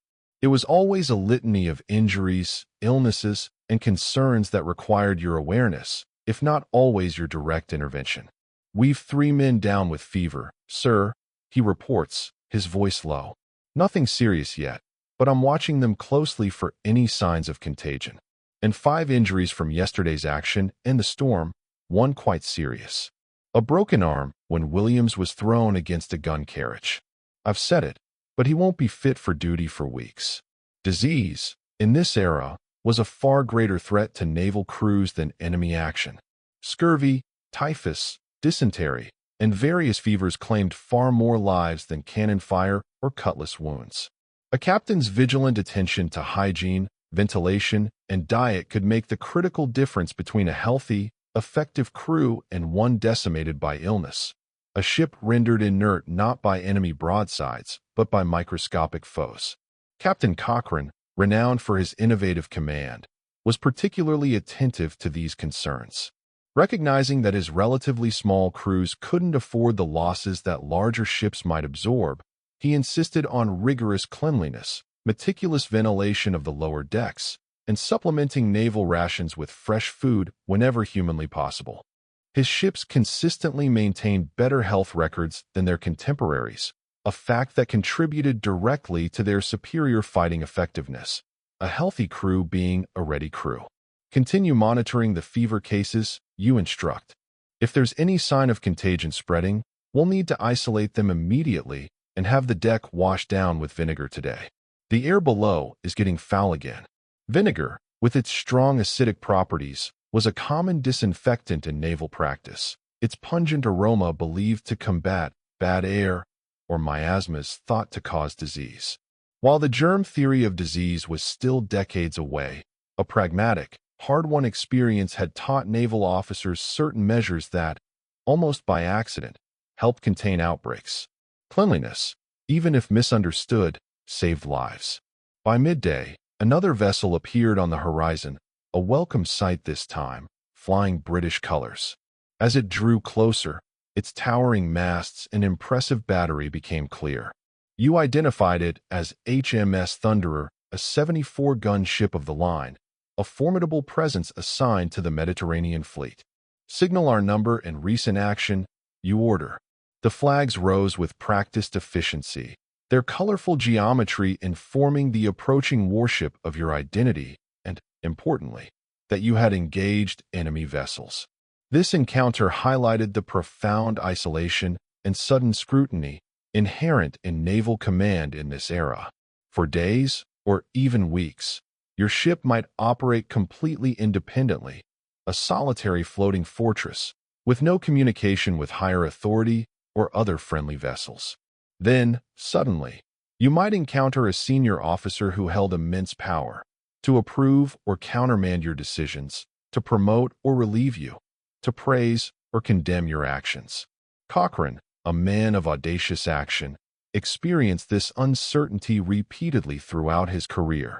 It was always a litany of injuries, illnesses, and concerns that required your awareness, if not always your direct intervention. "We've 3 men down with fever, sir," he reports, his voice low. "Nothing serious yet, but I'm watching them closely for any signs of contagion. And 5 injuries from yesterday's action and the storm, 1 quite serious. A broken arm when Williams was thrown against a gun carriage. I've said it, but he won't be fit for duty for weeks." Disease, in this era, was a far greater threat to naval crews than enemy action. Scurvy, typhus, dysentery, and various fevers claimed far more lives than cannon fire or cutlass wounds. A captain's vigilant attention to hygiene, ventilation, and diet could make the critical difference between a healthy, effective crew and one decimated by illness. A ship rendered inert not by enemy broadsides, but by microscopic foes. Captain Cochrane, renowned for his innovative command, was particularly attentive to these concerns. Recognizing that his relatively small crews couldn't afford the losses that larger ships might absorb, he insisted on rigorous cleanliness, meticulous ventilation of the lower decks, and supplementing naval rations with fresh food whenever humanly possible. His ships consistently maintained better health records than their contemporaries, a fact that contributed directly to their superior fighting effectiveness, a healthy crew being a ready crew. Continue monitoring the fever cases, you instruct. If there's any sign of contagion spreading, we'll need to isolate them immediately and have the deck washed down with vinegar today. The air below is getting foul again. Vinegar, with its strong acidic properties, was a common disinfectant in naval practice, its pungent aroma believed to combat bad air or miasmas thought to cause disease. While the germ theory of disease was still decades away, a pragmatic, hard-won experience had taught naval officers certain measures that, almost by accident, helped contain outbreaks. Cleanliness, even if misunderstood, saved lives. By midday, another vessel appeared on the horizon, a welcome sight this time, flying British colors. As it drew closer, its towering masts and impressive battery became clear. You identified it as HMS Thunderer, a 74-gun ship of the line, a formidable presence assigned to the Mediterranean fleet. "Signal our number and recent action," you order. The flags rose with practiced efficiency, their colorful geometry informing the approaching warship of your identity and, importantly, that you had engaged enemy vessels. This encounter highlighted the profound isolation and sudden scrutiny inherent in naval command in this era. For days, or even weeks, your ship might operate completely independently, a solitary floating fortress, with no communication with higher authority or other friendly vessels. Then, suddenly, you might encounter a senior officer who held immense power, to approve or countermand your decisions, to promote or relieve you, to praise or condemn your actions. Cochrane, a man of audacious action, experienced this uncertainty repeatedly throughout his career.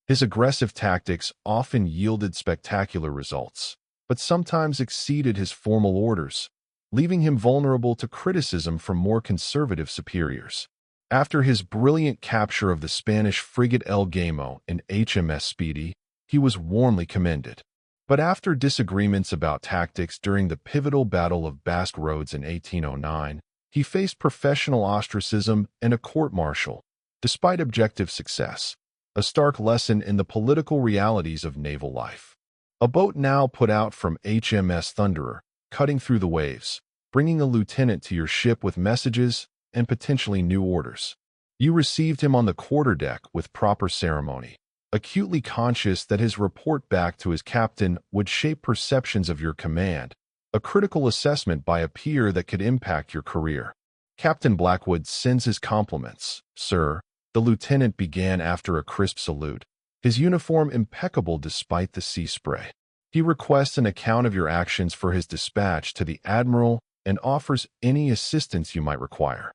His aggressive tactics often yielded spectacular results, but sometimes exceeded his formal orders, leaving him vulnerable to criticism from more conservative superiors. After his brilliant capture of the Spanish frigate El Gamo and HMS Speedy, he was warmly commended. But after disagreements about tactics during the pivotal Battle of Basque Roads in 1809, he faced professional ostracism and a court-martial, despite objective success, a stark lesson in the political realities of naval life. A boat now put out from HMS Thunderer, cutting through the waves, bringing a lieutenant to your ship with messages and potentially new orders. You received him on the quarterdeck with proper ceremony, acutely conscious that his report back to his captain would shape perceptions of your command, a critical assessment by a peer that could impact your career. "Captain Blackwood sends his compliments, sir," the lieutenant began after a crisp salute, his uniform impeccable despite the sea spray. He requests an account of your actions for his dispatch to the admiral and offers any assistance you might require.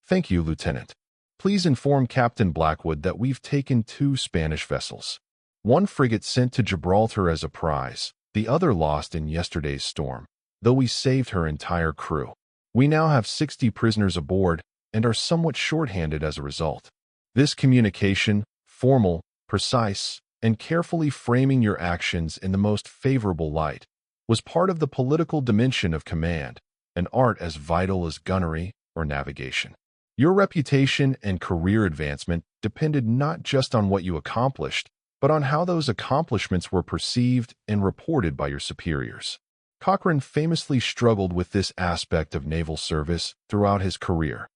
"Thank you, Lieutenant. Please inform Captain Blackwood that we've taken 2 Spanish vessels. One frigate sent to Gibraltar as a prize, the other lost in yesterday's storm, though we saved her entire crew. We now have 60 prisoners aboard and are somewhat short-handed as a result." This communication, formal, precise, and carefully framing your actions in the most favorable light, was part of the political dimension of command, an art as vital as gunnery or navigation. Your reputation and career advancement depended not just on what you accomplished, but on how those accomplishments were perceived and reported by your superiors. Cochrane famously struggled with this aspect of naval service throughout his career.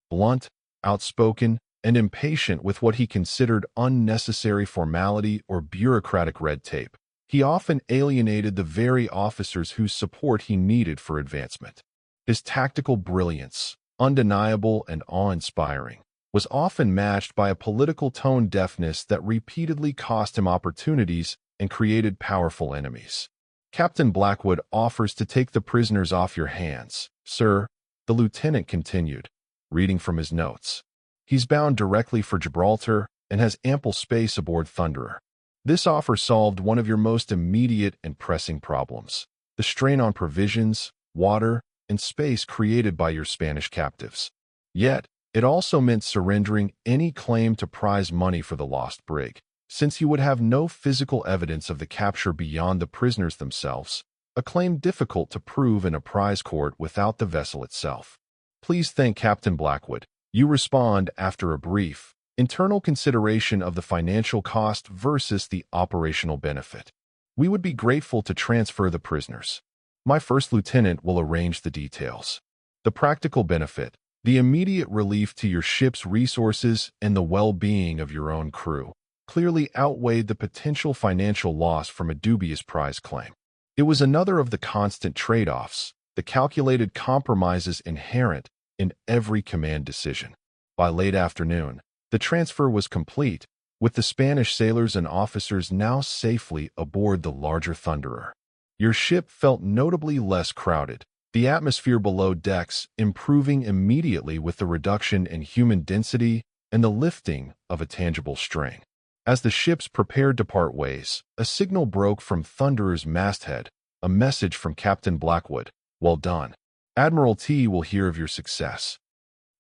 Blunt, outspoken, and impatient with what he considered unnecessary formality or bureaucratic red tape, he often alienated the very officers whose support he needed for advancement. His tactical brilliance, undeniable and awe-inspiring, was often matched by a political tone deafness that repeatedly cost him opportunities and created powerful enemies. "Captain Blackwood offers to take the prisoners off your hands, sir," the lieutenant continued, reading from his notes. "He's bound directly for Gibraltar and has ample space aboard Thunderer. This offer solved one of your most immediate and pressing problems, the strain on provisions, water, and space created by your Spanish captives. Yet, it also meant surrendering any claim to prize money for the lost brig, since you would have no physical evidence of the capture beyond the prisoners themselves, a claim difficult to prove in a prize court without the vessel itself. Please thank Captain Blackwood." You respond after a brief, internal consideration of the financial cost versus the operational benefit. "We would be grateful to transfer the prisoners. My first lieutenant will arrange the details." The practical benefit, the immediate relief to your ship's resources and the well-being of your own crew, clearly outweighed the potential financial loss from a dubious prize claim. It was another of the constant trade-offs, the calculated compromises inherent in every command decision. By late afternoon, the transfer was complete, with the Spanish sailors and officers now safely aboard the larger Thunderer. Your ship felt notably less crowded, the atmosphere below decks improving immediately with the reduction in human density and the lifting of a tangible string. As the ships prepared to part ways, a signal broke from Thunderer's masthead, a message from Captain Blackwood. "Well done. Admiralty will hear of your success."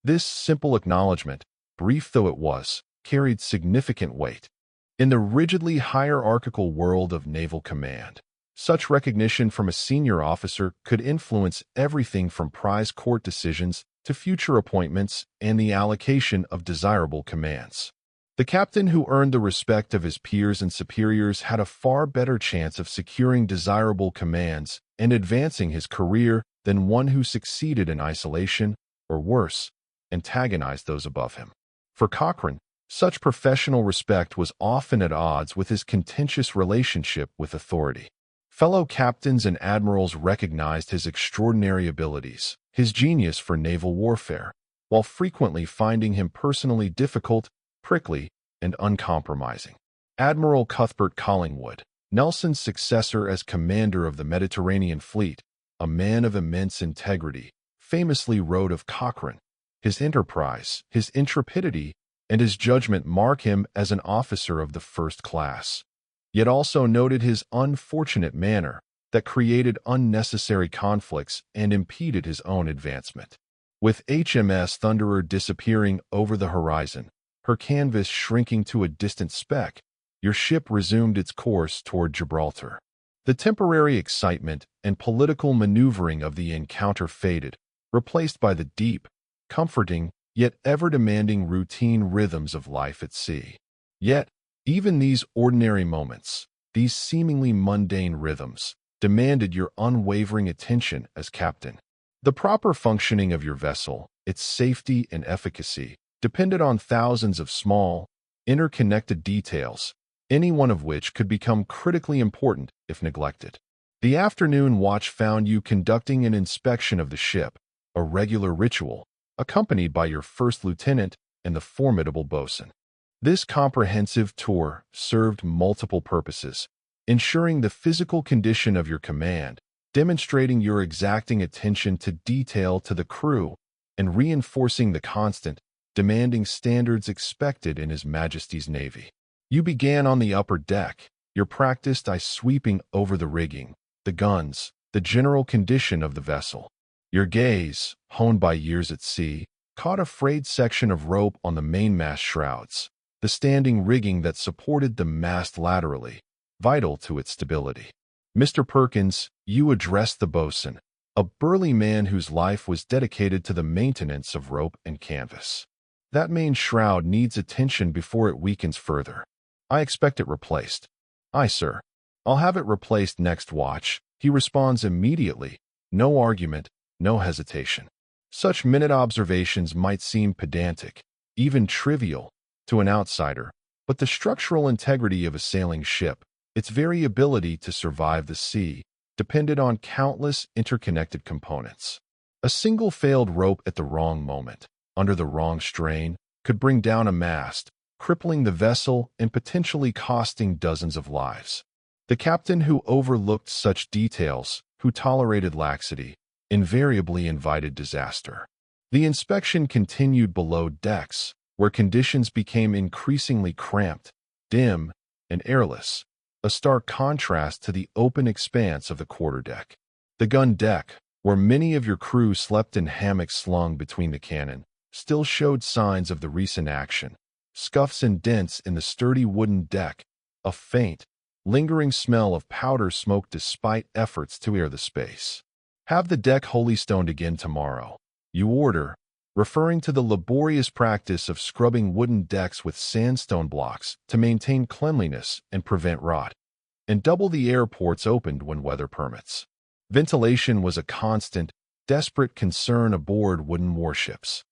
This simple acknowledgement, brief though it was, carried significant weight. In the rigidly hierarchical world of naval command, such recognition from a senior officer could influence everything from prize court decisions to future appointments and the allocation of desirable commands. The captain who earned the respect of his peers and superiors had a far better chance of securing desirable commands and advancing his career than one who succeeded in isolation, or worse, antagonized those above him. For Cochrane, such professional respect was often at odds with his contentious relationship with authority. Fellow captains and admirals recognized his extraordinary abilities, his genius for naval warfare, while frequently finding him personally difficult, prickly, and uncompromising. Admiral Cuthbert Collingwood, Nelson's successor as commander of the Mediterranean Fleet, a man of immense integrity, famously wrote of Cochrane, "His enterprise, his intrepidity, and his judgment mark him as an officer of the first class," yet also noted his unfortunate manner that created unnecessary conflicts and impeded his own advancement. With HMS Thunderer disappearing over the horizon, her canvas shrinking to a distant speck, your ship resumed its course toward Gibraltar. The temporary excitement and political maneuvering of the encounter faded, replaced by the deep, comforting, yet ever-demanding routine rhythms of life at sea. Yet, even these ordinary moments, these seemingly mundane rhythms, demanded your unwavering attention as captain. The proper functioning of your vessel, its safety and efficacy, depended on thousands of small, interconnected details, any one of which could become critically important if neglected. The afternoon watch found you conducting an inspection of the ship, a regular ritual, accompanied by your first lieutenant and the formidable boatswain. This comprehensive tour served multiple purposes, ensuring the physical condition of your command, demonstrating your exacting attention to detail to the crew, and reinforcing the constant, demanding standards expected in His Majesty's Navy. You began on the upper deck, your practiced eye sweeping over the rigging, the guns, the general condition of the vessel. Your gaze, honed by years at sea, caught a frayed section of rope on the mainmast shrouds, the standing rigging that supported the mast laterally, vital to its stability. Mr. Perkins, you addressed the boatswain, a burly man whose life was dedicated to the maintenance of rope and canvas. That main shroud needs attention before it weakens further. I expect it replaced. Aye, sir. I'll have it replaced next watch. He responds immediately. No argument, no hesitation. Such minute observations might seem pedantic, even trivial, to an outsider, but the structural integrity of a sailing ship, its very ability to survive the sea, depended on countless interconnected components. A single failed rope at the wrong moment, under the wrong strain, could bring down a mast, crippling the vessel and potentially costing dozens of lives. The captain who overlooked such details, who tolerated laxity, invariably invited disaster. The inspection continued below decks, where conditions became increasingly cramped, dim, and airless, a stark contrast to the open expanse of the quarterdeck. The gun deck, where many of your crew slept in hammocks slung between the cannon, still showed signs of the recent action. Scuffs and dents in the sturdy wooden deck, a faint, lingering smell of powder smoke despite efforts to air the space. Have the deck holystoned again tomorrow, you order, referring to the laborious practice of scrubbing wooden decks with sandstone blocks to maintain cleanliness and prevent rot, and double the air ports opened when weather permits. Ventilation was a constant, desperate concern aboard wooden warships.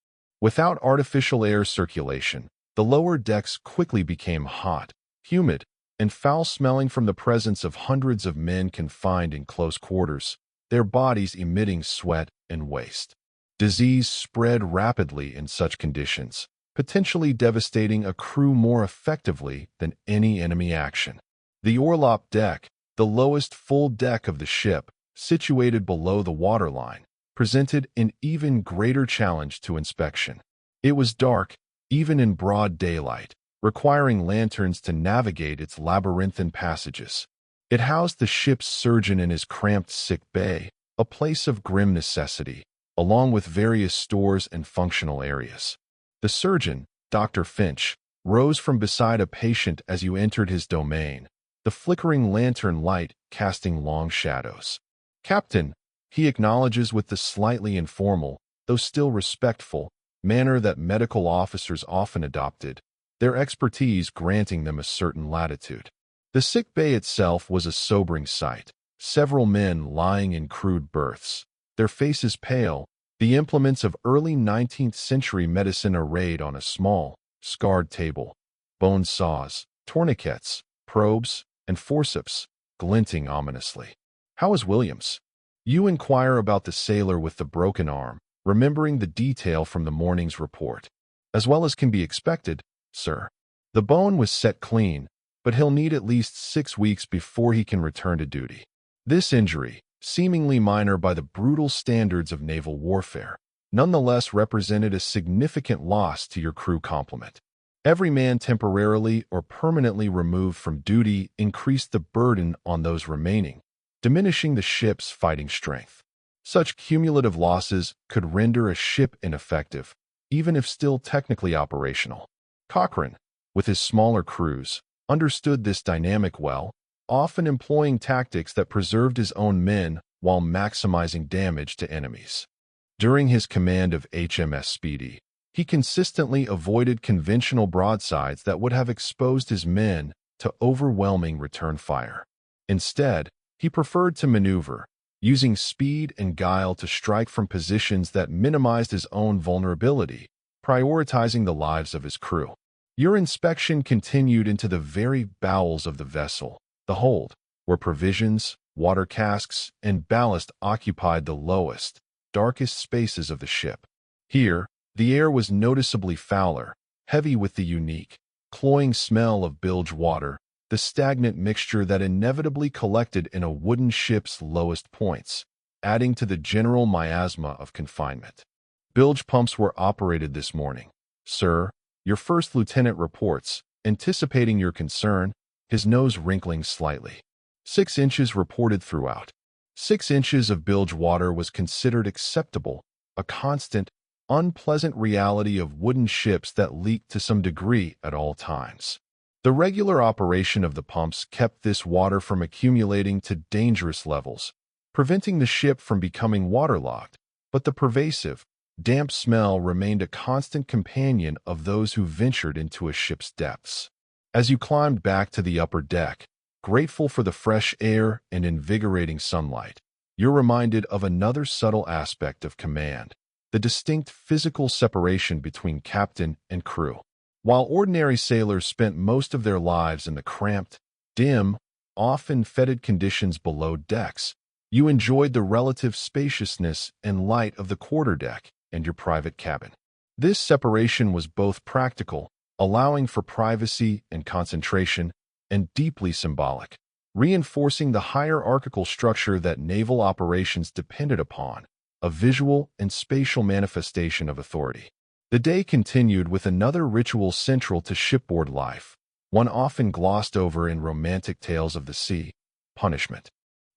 Without artificial air circulation, the lower decks quickly became hot, humid, and foul-smelling from the presence of hundreds of men confined in close quarters, their bodies emitting sweat and waste. Disease spread rapidly in such conditions, potentially devastating a crew more effectively than any enemy action. The orlop deck, the lowest full deck of the ship, situated below the waterline, presented an even greater challenge to inspection. It was dark, even in broad daylight, requiring lanterns to navigate its labyrinthine passages. It housed the ship's surgeon in his cramped sick bay, a place of grim necessity, along with various stores and functional areas. The surgeon, Dr. Finch, rose from beside a patient as you entered his domain, the flickering lantern light casting long shadows. Captain, he acknowledges with the slightly informal, though still respectful, manner that medical officers often adopted, their expertise granting them a certain latitude. The sick bay itself was a sobering sight, several men lying in crude berths, their faces pale, the implements of early 19th century medicine arrayed on a small, scarred table, bone saws, tourniquets, probes, and forceps, glinting ominously. How is Williams? You inquire about the sailor with the broken arm, remembering the detail from the morning's report. As well as can be expected, sir. The bone was set clean, but he'll need at least 6 weeks before he can return to duty. This injury, seemingly minor by the brutal standards of naval warfare, nonetheless represented a significant loss to your crew complement. Every man temporarily or permanently removed from duty increased the burden on those remaining, diminishing the ship's fighting strength. Such cumulative losses could render a ship ineffective, even if still technically operational. Cochrane, with his smaller crews, understood this dynamic well, often employing tactics that preserved his own men while maximizing damage to enemies. During his command of HMS Speedy, he consistently avoided conventional broadsides that would have exposed his men to overwhelming return fire. Instead, he preferred to maneuver, using speed and guile to strike from positions that minimized his own vulnerability, prioritizing the lives of his crew. Your inspection continued into the very bowels of the vessel, the hold, where provisions, water casks, and ballast occupied the lowest, darkest spaces of the ship. Here, the air was noticeably fouler, heavy with the unique, cloying smell of bilge water, the stagnant mixture that inevitably collected in a wooden ship's lowest points, adding to the general miasma of confinement. Bilge pumps were operated this morning, sir, your first lieutenant reports, anticipating your concern, his nose wrinkling slightly. 6 inches reported throughout. 6 inches of bilge water was considered acceptable, a constant, unpleasant reality of wooden ships that leaked to some degree at all times. The regular operation of the pumps kept this water from accumulating to dangerous levels, preventing the ship from becoming waterlogged, but the pervasive, damp smell remained a constant companion of those who ventured into a ship's depths. As you climbed back to the upper deck, grateful for the fresh air and invigorating sunlight, you're reminded of another subtle aspect of command, the distinct physical separation between captain and crew. While ordinary sailors spent most of their lives in the cramped, dim, often fetid conditions below decks, you enjoyed the relative spaciousness and light of the quarterdeck and your private cabin. This separation was both practical, allowing for privacy and concentration, and deeply symbolic, reinforcing the hierarchical structure that naval operations depended upon, a visual and spatial manifestation of authority. The day continued with another ritual central to shipboard life, one often glossed over in romantic tales of the sea: punishment.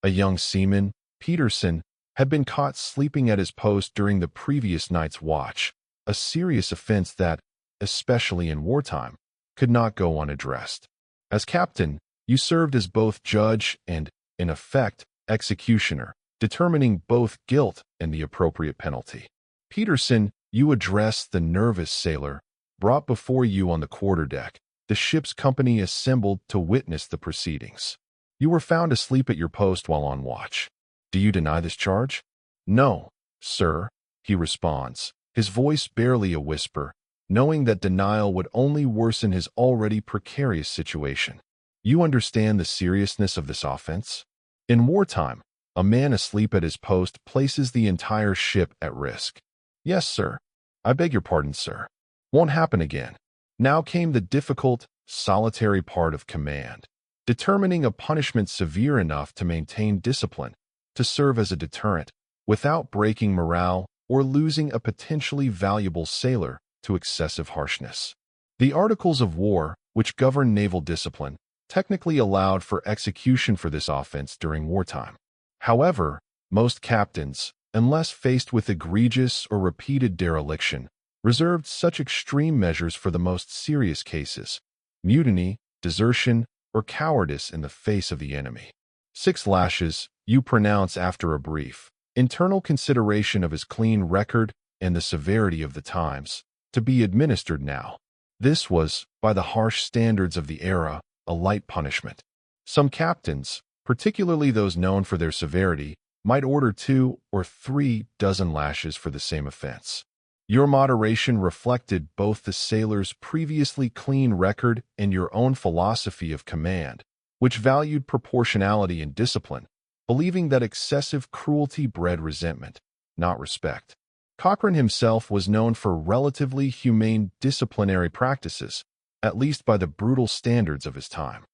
A young seaman, Peterson, had been caught sleeping at his post during the previous night's watch, a serious offense that, especially in wartime, could not go unaddressed. As captain, you served as both judge and, in effect, executioner, determining both guilt and the appropriate penalty. Peterson, you addressed the nervous sailor, brought before you on the quarterdeck, the ship's company assembled to witness the proceedings. You were found asleep at your post while on watch. Do you deny this charge? No, sir, he responds, his voice barely a whisper, knowing that denial would only worsen his already precarious situation. You understand the seriousness of this offense? In wartime, a man asleep at his post places the entire ship at risk. Yes, sir. I beg your pardon, sir. Won't happen again. Now came the difficult, solitary part of command, determining a punishment severe enough to maintain discipline, to serve as a deterrent, without breaking morale or losing a potentially valuable sailor to excessive harshness. The Articles of War, which govern naval discipline, technically allowed for execution for this offense during wartime. However, most captains, unless faced with egregious or repeated dereliction, reserved such extreme measures for the most serious cases: mutiny, desertion, or cowardice in the face of the enemy. 6 lashes, you pronounce after a brief, internal consideration of his clean record and the severity of the times, to be administered now. This was, by the harsh standards of the era, a light punishment. Some captains, particularly those known for their severity, might order 2 or 3 dozen lashes for the same offense. Your moderation reflected both the sailor's previously clean record and your own philosophy of command, which valued proportionality and discipline, believing that excessive cruelty bred resentment, not respect. Cochrane himself was known for relatively humane disciplinary practices, at least by the brutal standards of his time.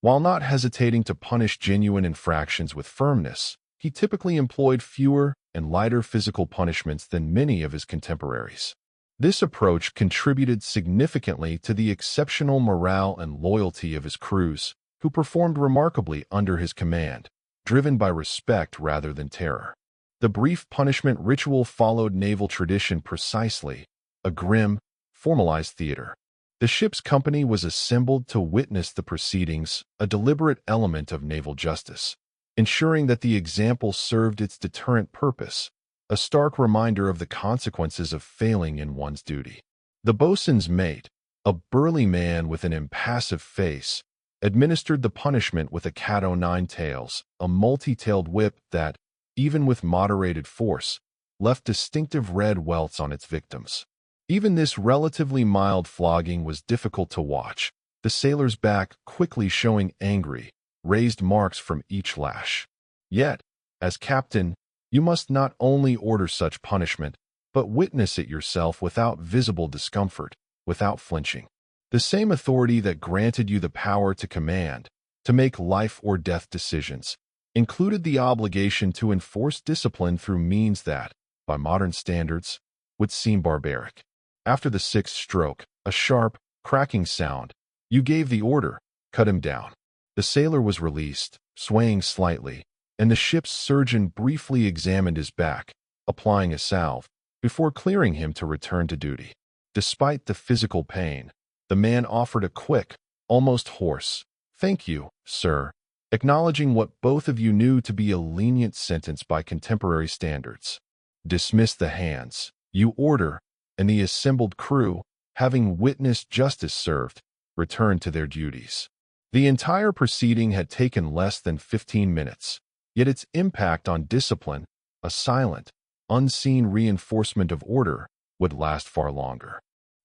While not hesitating to punish genuine infractions with firmness, he typically employed fewer and lighter physical punishments than many of his contemporaries. This approach contributed significantly to the exceptional morale and loyalty of his crews, who performed remarkably under his command, driven by respect rather than terror. The brief punishment ritual followed naval tradition precisely, a grim, formalized theater. The ship's company was assembled to witness the proceedings, a deliberate element of naval justice, ensuring that the example served its deterrent purpose, a stark reminder of the consequences of failing in one's duty. The boatswain's mate, a burly man with an impassive face, administered the punishment with a cat-o'-nine tails, a multi-tailed whip that, even with moderated force, left distinctive red welts on its victims. Even this relatively mild flogging was difficult to watch, the sailor's back quickly showing angry, raised marks from each lash. Yet, as captain, you must not only order such punishment, but witness it yourself without visible discomfort, without flinching. The same authority that granted you the power to command, to make life or death decisions, included the obligation to enforce discipline through means that, by modern standards, would seem barbaric. After the 6th stroke, a sharp, cracking sound, you gave the order, cut him down. The sailor was released, swaying slightly, and the ship's surgeon briefly examined his back, applying a salve, before clearing him to return to duty. Despite the physical pain, the man offered a quick, almost hoarse, "Thank you, sir," acknowledging what both of you knew to be a lenient sentence by contemporary standards. Dismiss the hands, you order, and the assembled crew, having witnessed justice served, returned to their duties. The entire proceeding had taken less than 15 minutes, yet its impact on discipline, a silent, unseen reinforcement of order, would last far longer.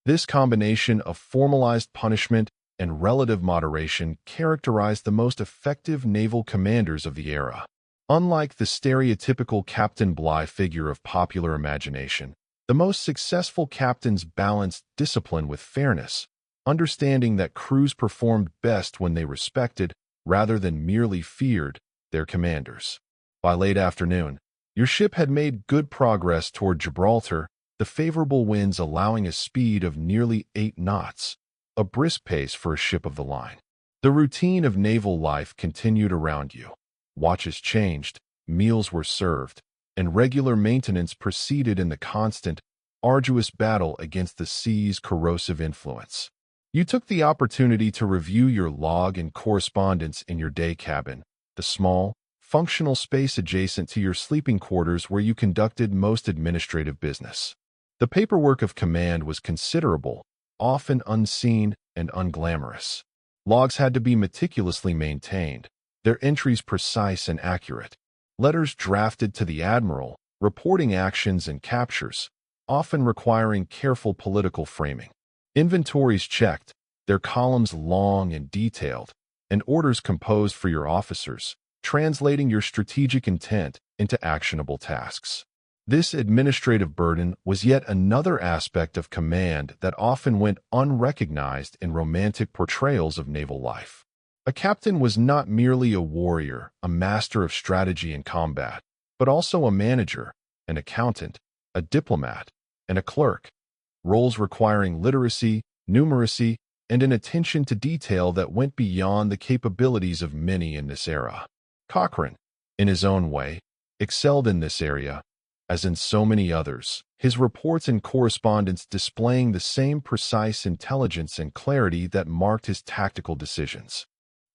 This combination of formalized punishment and relative moderation characterized the most effective naval commanders of the era. Unlike the stereotypical Captain Bligh figure of popular imagination, the most successful captains balanced discipline with fairness, understanding that crews performed best when they respected, rather than merely feared, their commanders. By late afternoon, your ship had made good progress toward Gibraltar, the favorable winds allowing a speed of nearly 8 knots, a brisk pace for a ship of the line. The routine of naval life continued around you. Watches changed, meals were served, and regular maintenance proceeded in the constant, arduous battle against the sea's corrosive influence. You took the opportunity to review your log and correspondence in your day cabin, the small, functional space adjacent to your sleeping quarters where you conducted most administrative business. The paperwork of command was considerable, often unseen and unglamorous. Logs had to be meticulously maintained, their entries precise and accurate. Letters drafted to the admiral, reporting actions and captures, often requiring careful political framing. Inventories checked, their columns long and detailed, and orders composed for your officers, translating your strategic intent into actionable tasks. This administrative burden was yet another aspect of command that often went unrecognized in romantic portrayals of naval life. A captain was not merely a warrior, a master of strategy and combat, but also a manager, an accountant, a diplomat, and a clerk, roles requiring literacy, numeracy, and an attention to detail that went beyond the capabilities of many in this era. Cochrane, in his own way, excelled in this area, as in so many others, his reports and correspondence displaying the same precise intelligence and clarity that marked his tactical decisions.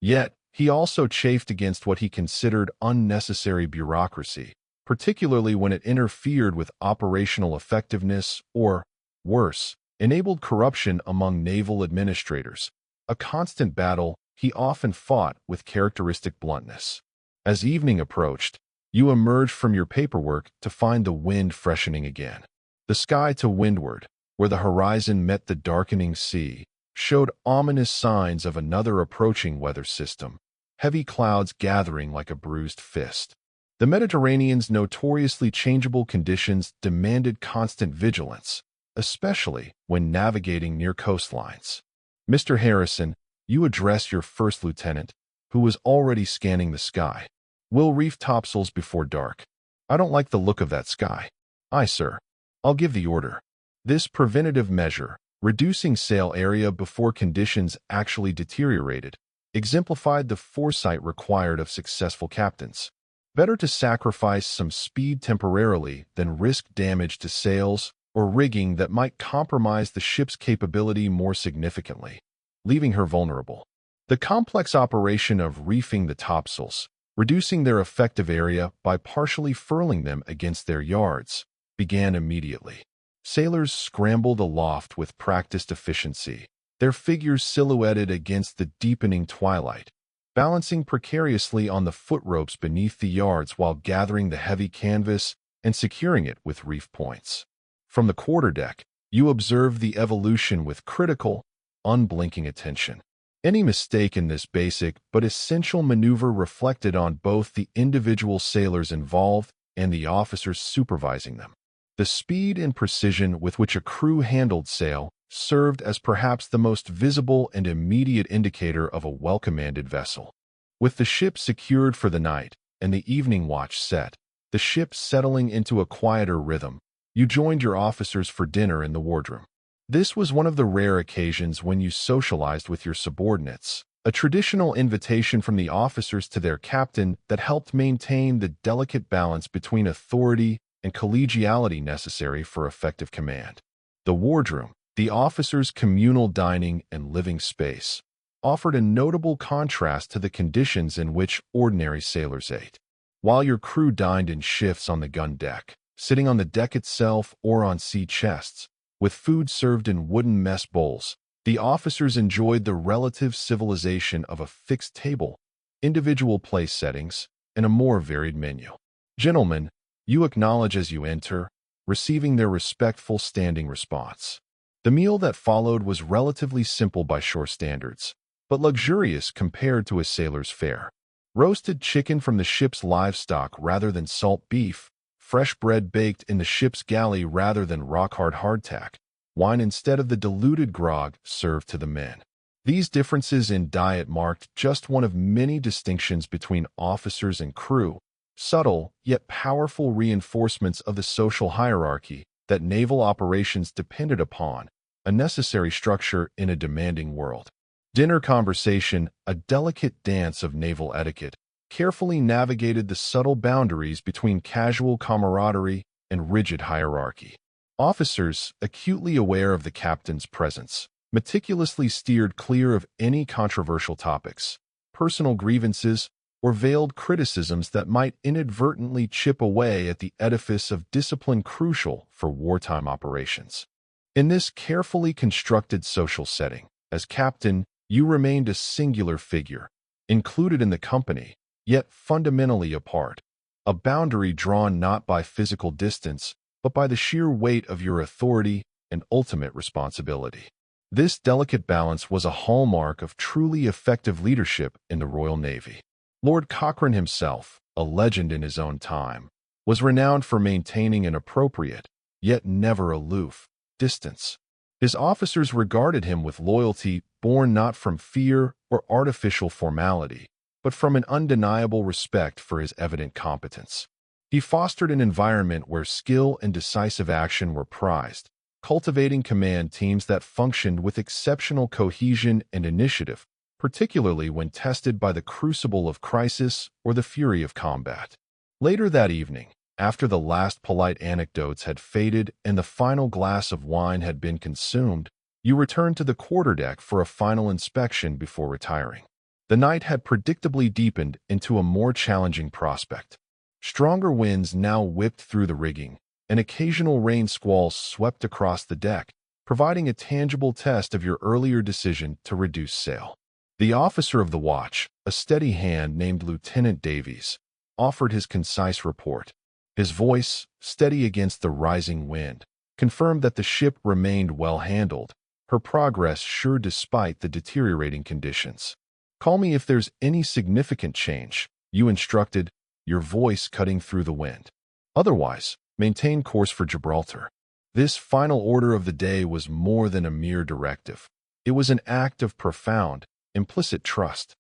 Yet, he also chafed against what he considered unnecessary bureaucracy, particularly when it interfered with operational effectiveness or, worse, enabled corruption among naval administrators, a constant battle he often fought with characteristic bluntness. As evening approached, you emerged from your paperwork to find the wind freshening again. The sky to windward, where the horizon met the darkening sea, showed ominous signs of another approaching weather system, heavy clouds gathering like a bruised fist. The Mediterranean's notoriously changeable conditions demanded constant vigilance, especially when navigating near coastlines. "Mr. Harrison," you addressed your first lieutenant, who was already scanning the sky. "We'll reef topsails before dark. I don't like the look of that sky." "Aye, sir. I'll give the order." This preventative measure, reducing sail area before conditions actually deteriorated, exemplified the foresight required of successful captains. Better to sacrifice some speed temporarily than risk damage to sails or rigging that might compromise the ship's capability more significantly, leaving her vulnerable. The complex operation of reefing the topsails, reducing their effective area by partially furling them against their yards, began immediately. Sailors scrambled aloft with practiced efficiency, their figures silhouetted against the deepening twilight, balancing precariously on the foot ropes beneath the yards while gathering the heavy canvas and securing it with reef points. From the quarterdeck, you observed the evolution with critical, unblinking attention. Any mistake in this basic but essential maneuver reflected on both the individual sailors involved and the officers supervising them. The speed and precision with which a crew handled sail served as perhaps the most visible and immediate indicator of a well-commanded vessel. With the ship secured for the night and the evening watch set, the ship settling into a quieter rhythm, you joined your officers for dinner in the wardroom. This was one of the rare occasions when you socialized with your subordinates, a traditional invitation from the officers to their captain that helped maintain the delicate balance between authority and collegiality necessary for effective command. The wardroom, the officers' communal dining and living space, offered a notable contrast to the conditions in which ordinary sailors ate. While your crew dined in shifts on the gun deck, sitting on the deck itself or on sea chests, with food served in wooden mess bowls, the officers enjoyed the relative civilization of a fixed table, individual place settings, and a more varied menu. Gentlemen, you acknowledge as you enter, receiving their respectful standing response. The meal that followed was relatively simple by shore standards, but luxurious compared to a sailor's fare. Roasted chicken from the ship's livestock rather than salt beef, fresh bread baked in the ship's galley rather than rock-hard hardtack, wine instead of the diluted grog served to the men. These differences in diet marked just one of many distinctions between officers and crew, subtle yet powerful reinforcements of the social hierarchy that naval operations depended upon, a necessary structure in a demanding world. Dinner conversation, a delicate dance of naval etiquette, carefully navigated the subtle boundaries between casual camaraderie and rigid hierarchy. Officers, acutely aware of the captain's presence, meticulously steered clear of any controversial topics, personal grievances, or veiled criticisms that might inadvertently chip away at the edifice of discipline crucial for wartime operations. In this carefully constructed social setting, as captain, you remained a singular figure, included in the company, yet fundamentally apart, a boundary drawn not by physical distance, but by the sheer weight of your authority and ultimate responsibility. This delicate balance was a hallmark of truly effective leadership in the Royal Navy. Lord Cochrane himself, a legend in his own time, was renowned for maintaining an appropriate, yet never aloof, distance. His officers regarded him with loyalty born not from fear or artificial formality, but from an undeniable respect for his evident competence. He fostered an environment where skill and decisive action were prized, cultivating command teams that functioned with exceptional cohesion and initiative, particularly when tested by the crucible of crisis or the fury of combat. Later that evening, after the last polite anecdotes had faded and the final glass of wine had been consumed, you returned to the quarterdeck for a final inspection before retiring. The night had predictably deepened into a more challenging prospect. Stronger winds now whipped through the rigging, and occasional rain squalls swept across the deck, providing a tangible test of your earlier decision to reduce sail. The officer of the watch, a steady hand named Lieutenant Davies, offered his concise report. His voice, steady against the rising wind, confirmed that the ship remained well handled, her progress sure despite the deteriorating conditions. "Call me if there's any significant change," you instructed, your voice cutting through the wind. "Otherwise, maintain course for Gibraltar." This final order of the day was more than a mere directive. It was an act of profound, implicit trust.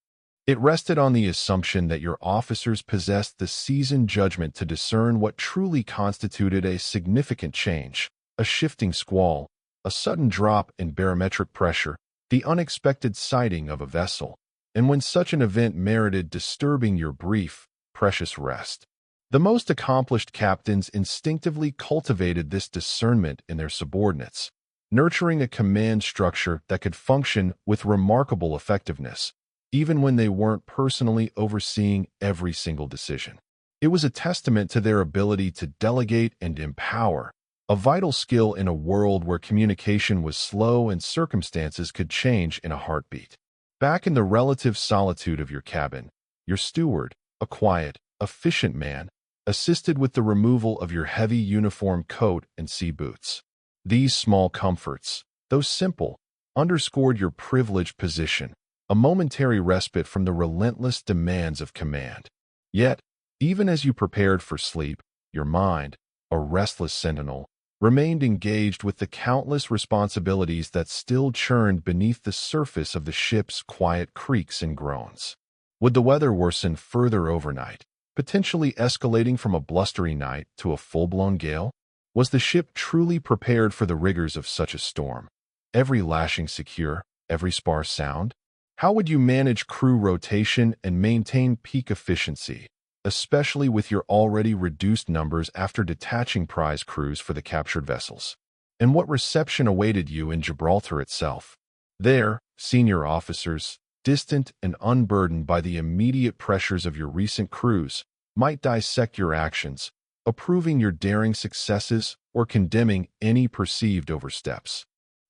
It rested on the assumption that your officers possessed the seasoned judgment to discern what truly constituted a significant change, a shifting squall, a sudden drop in barometric pressure, the unexpected sighting of a vessel, and when such an event merited disturbing your brief, precious rest. The most accomplished captains instinctively cultivated this discernment in their subordinates, nurturing a command structure that could function with remarkable effectiveness, even when they weren't personally overseeing every single decision. It was a testament to their ability to delegate and empower, a vital skill in a world where communication was slow and circumstances could change in a heartbeat. Back in the relative solitude of your cabin, your steward, a quiet, efficient man, assisted with the removal of your heavy uniform coat and sea boots. These small comforts, though simple, underscored your privileged position, a momentary respite from the relentless demands of command. Yet, even as you prepared for sleep, your mind, a restless sentinel, remained engaged with the countless responsibilities that still churned beneath the surface of the ship's quiet creaks and groans. Would the weather worsen further overnight, potentially escalating from a blustery night to a full-blown gale? Was the ship truly prepared for the rigors of such a storm? Every lashing secure, every spar sound? How would you manage crew rotation and maintain peak efficiency, especially with your already reduced numbers after detaching prize crews for the captured vessels. And what reception awaited you in Gibraltar itself? There, senior officers, distant and unburdened by the immediate pressures of your recent cruise, might dissect your actions, approving your daring successes or condemning any perceived oversteps.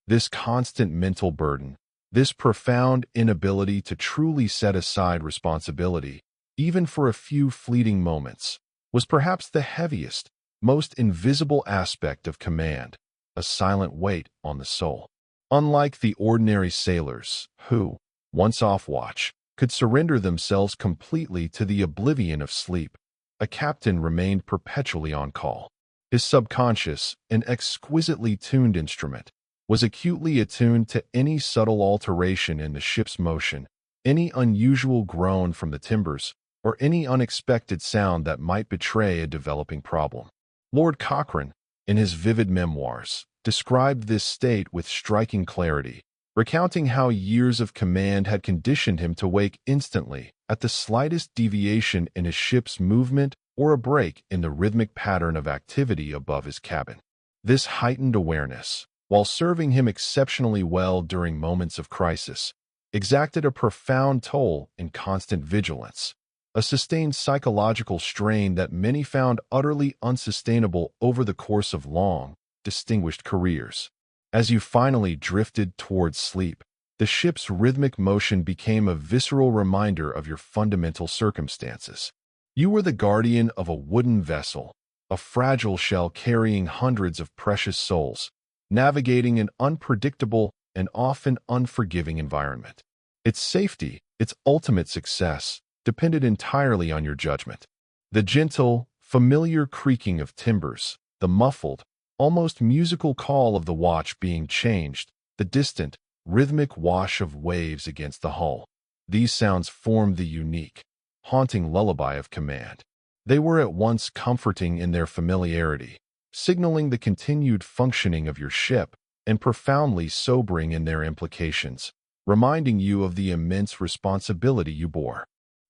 This constant mental burden, this profound inability to truly set aside responsibility, even for a few fleeting moments, was perhaps the heaviest, most invisible aspect of command, a silent weight on the soul. Unlike the ordinary sailors, who, once off watch, could surrender themselves completely to the oblivion of sleep, a captain remained perpetually on call. His subconscious, an exquisitely tuned instrument, was acutely attuned to any subtle alteration in the ship's motion, any unusual groan from the timbers, or any unexpected sound that might betray a developing problem. Lord Cochrane, in his vivid memoirs, described this state with striking clarity, recounting how years of command had conditioned him to wake instantly at the slightest deviation in his ship's movement or a break in the rhythmic pattern of activity above his cabin. This heightened awareness, while serving him exceptionally well during moments of crisis, exacted a profound toll in constant vigilance, a sustained psychological strain that many found utterly unsustainable over the course of long, distinguished careers. As you finally drifted towards sleep, the ship's rhythmic motion became a visceral reminder of your fundamental circumstances. You were the guardian of a wooden vessel, a fragile shell carrying hundreds of precious souls, navigating an unpredictable and often unforgiving environment. Its safety, its ultimate success, depended entirely on your judgment. The gentle, familiar creaking of timbers, the muffled, almost musical call of the watch being changed, the distant, rhythmic wash of waves against the hull. These sounds formed the unique, haunting lullaby of command. They were at once comforting in their familiarity, signaling the continued functioning of your ship, and profoundly sobering in their implications, reminding you of the immense responsibility you bore.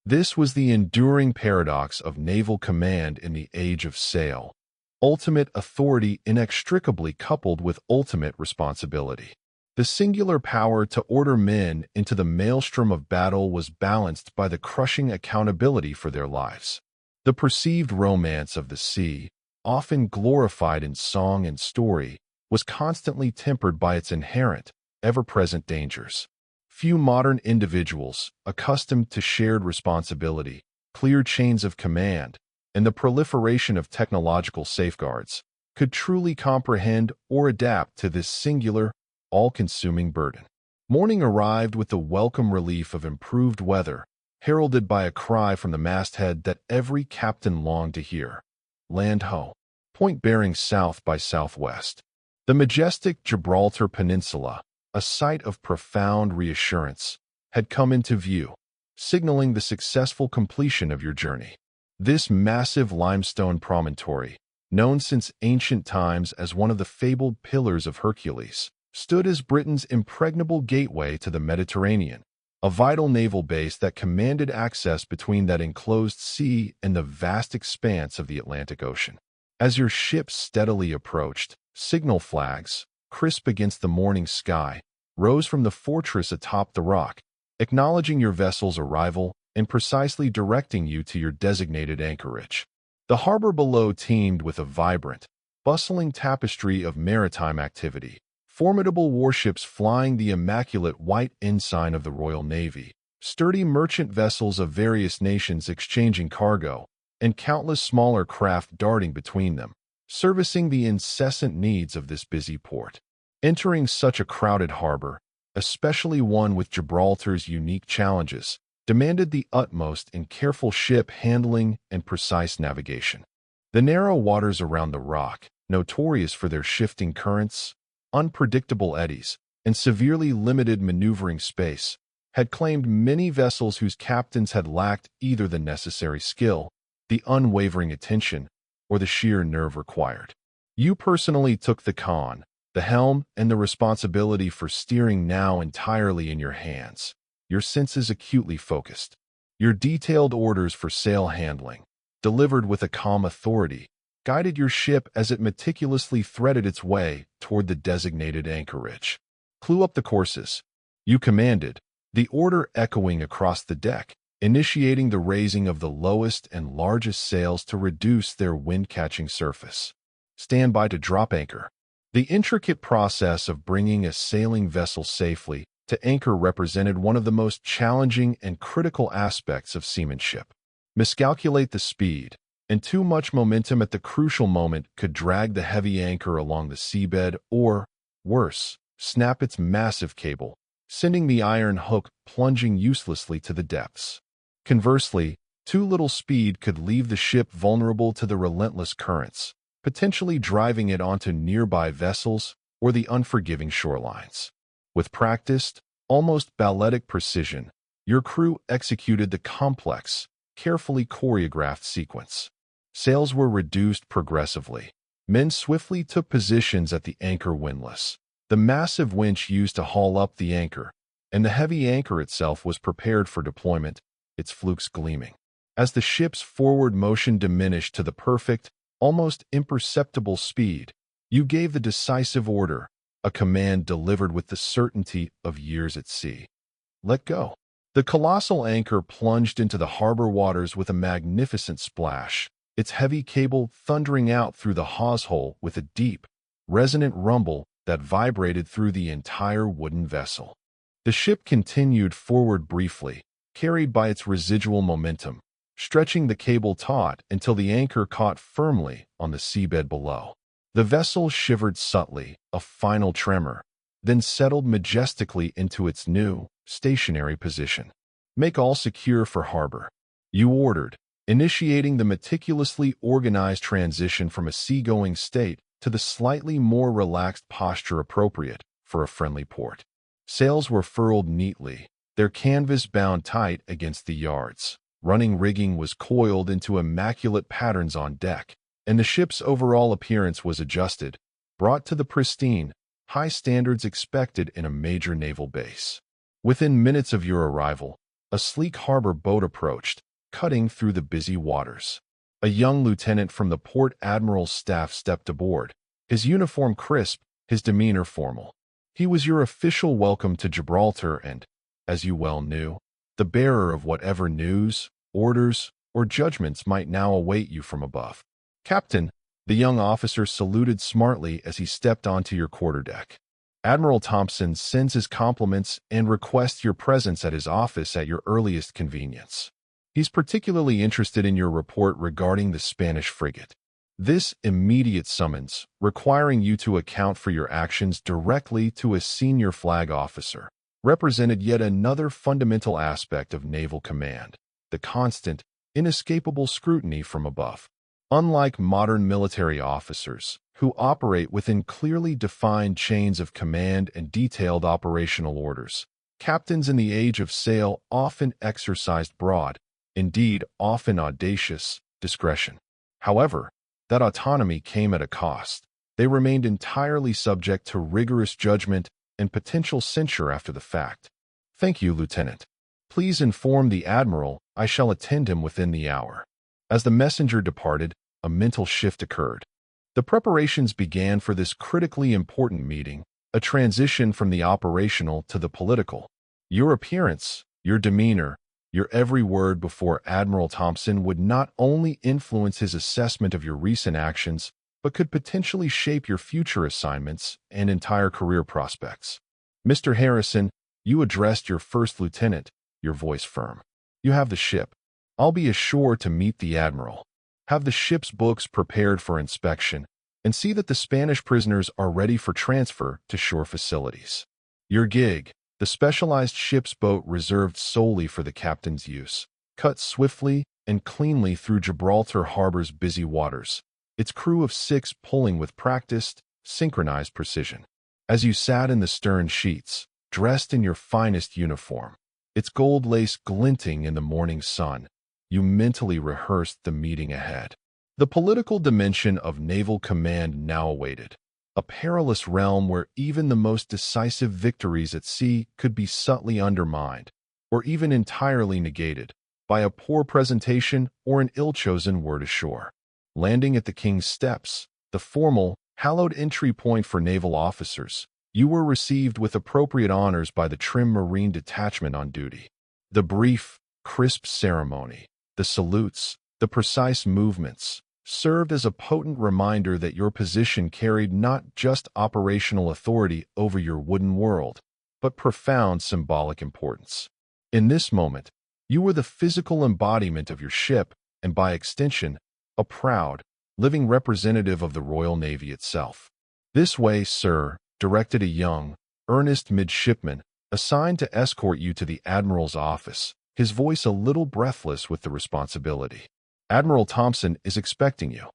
This was the enduring paradox of naval command in the age of sail. Ultimate authority inextricably coupled with ultimate responsibility. The singular power to order men into the maelstrom of battle was balanced by the crushing accountability for their lives. The perceived romance of the sea, often glorified in song and story, was constantly tempered by its inherent, ever-present dangers. Few modern individuals, accustomed to shared responsibility, clear chains of command, and the proliferation of technological safeguards, could truly comprehend or adapt to this singular, all-consuming burden. Morning arrived with the welcome relief of improved weather, heralded by a cry from the masthead that every captain longed to hear. Land ho! Point bearing south by southwest. The majestic Gibraltar Peninsula, a sight of profound reassurance, had come into view, signaling the successful completion of your journey. This massive limestone promontory, known since ancient times as one of the fabled Pillars of Hercules, stood as Britain's impregnable gateway to the Mediterranean, a vital naval base that commanded access between that enclosed sea and the vast expanse of the Atlantic Ocean. As your ship steadily approached, signal flags, crisp against the morning sky, rose from the fortress atop the rock, acknowledging your vessel's arrival and precisely directing you to your designated anchorage. The harbor below teemed with a vibrant, bustling tapestry of maritime activity, formidable warships flying the immaculate white ensign of the Royal Navy, sturdy merchant vessels of various nations exchanging cargo, and countless smaller craft darting between them, servicing the incessant needs of this busy port. Entering such a crowded harbor, especially one with Gibraltar's unique challenges, demanded the utmost in careful ship handling and precise navigation. The narrow waters around the rock, notorious for their shifting currents, unpredictable eddies, and severely limited maneuvering space, had claimed many vessels whose captains had lacked either the necessary skill, the unwavering attention, or the sheer nerve required. You personally took the helm, and the responsibility for steering now entirely in your hands, your senses acutely focused. Your detailed orders for sail handling, delivered with a calm authority, guided your ship as it meticulously threaded its way toward the designated anchorage. "Clew up the courses," you commanded, the order echoing across the deck, initiating the raising of the lowest and largest sails to reduce their wind-catching surface. "Stand by to drop anchor." The intricate process of bringing a sailing vessel safely to anchor represented one of the most challenging and critical aspects of seamanship. Miscalculate the speed, and too much momentum at the crucial moment could drag the heavy anchor along the seabed or, worse, snap its massive cable, sending the iron hook plunging uselessly to the depths. Conversely, too little speed could leave the ship vulnerable to the relentless currents, potentially driving it onto nearby vessels or the unforgiving shorelines. With practiced, almost balletic precision, your crew executed the complex, carefully choreographed sequence. Sails were reduced progressively. Men swiftly took positions at the anchor windlass, the massive winch used to haul up the anchor, and the heavy anchor itself was prepared for deployment, its flukes gleaming. As the ship's forward motion diminished to the perfect, almost imperceptible speed, you gave the decisive order, a command delivered with the certainty of years at sea. "Let go." The colossal anchor plunged into the harbor waters with a magnificent splash, its heavy cable thundering out through the hawse hole with a deep, resonant rumble that vibrated through the entire wooden vessel. The ship continued forward briefly, carried by its residual momentum, stretching the cable taut until the anchor caught firmly on the seabed below. The vessel shivered subtly, a final tremor, then settled majestically into its new, stationary position. "Make all secure for harbor," you ordered, initiating the meticulously organized transition from a seagoing state to the slightly more relaxed posture appropriate for a friendly port. Sails were furled neatly, their canvas bound tight against the yards. Running rigging was coiled into immaculate patterns on deck, and the ship's overall appearance was adjusted, brought to the pristine, high standards expected in a major naval base. Within minutes of your arrival, a sleek harbor boat approached, cutting through the busy waters. A young lieutenant from the port admiral's staff stepped aboard, his uniform crisp, his demeanor formal. He was your official welcome to Gibraltar and, as you well knew, the bearer of whatever news, orders, or judgments might now await you from above. "Captain," the young officer saluted smartly as he stepped onto your quarterdeck. "Admiral Thompson sends his compliments and requests your presence at his office at your earliest convenience. He's particularly interested in your report regarding the Spanish frigate. This immediate summons, requiring you to account for your actions directly to a senior flag officer, represented yet another fundamental aspect of naval command, the constant, inescapable scrutiny from above. Unlike modern military officers, who operate within clearly defined chains of command and detailed operational orders, captains in the age of sail often exercised broad, indeed often audacious, discretion. However, that autonomy came at a cost. They remained entirely subject to rigorous judgment and potential censure after the fact. "Thank you, Lieutenant. Please inform the Admiral I shall attend him within the hour." As the messenger departed, a mental shift occurred. The preparations began for this critically important meeting, a transition from the operational to the political. Your appearance, your demeanor, your every word before Admiral Thompson would not only influence his assessment of your recent actions, but could potentially shape your future assignments and entire career prospects. "Mr. Harrison," you addressed your first lieutenant, your voice firm. "You have the ship. I'll be ashore to meet the Admiral. Have the ship's books prepared for inspection, and see that the Spanish prisoners are ready for transfer to shore facilities. Your gig, the specialized ship's boat reserved solely for the captain's use, cut swiftly and cleanly through Gibraltar Harbor's busy waters, its crew of 6 pulling with practiced, synchronized precision. As you sat in the stern sheets, dressed in your finest uniform, its gold lace glinting in the morning sun, you mentally rehearsed the meeting ahead. The political dimension of naval command now awaited, a perilous realm where even the most decisive victories at sea could be subtly undermined, or even entirely negated, by a poor presentation or an ill-chosen word ashore. Landing at the King's Steps, the formal, hallowed entry point for naval officers, you were received with appropriate honors by the trim Marine detachment on duty. The brief, crisp ceremony, the salutes, the precise movements, served as a potent reminder that your position carried not just operational authority over your wooden world, but profound symbolic importance. In this moment, you were the physical embodiment of your ship and, by extension, a proud, living representative of the Royal Navy itself. "This way, sir," directed a young, earnest midshipman assigned to escort you to the Admiral's office, his voice a little breathless with the responsibility. "Admiral Thompson is expecting you."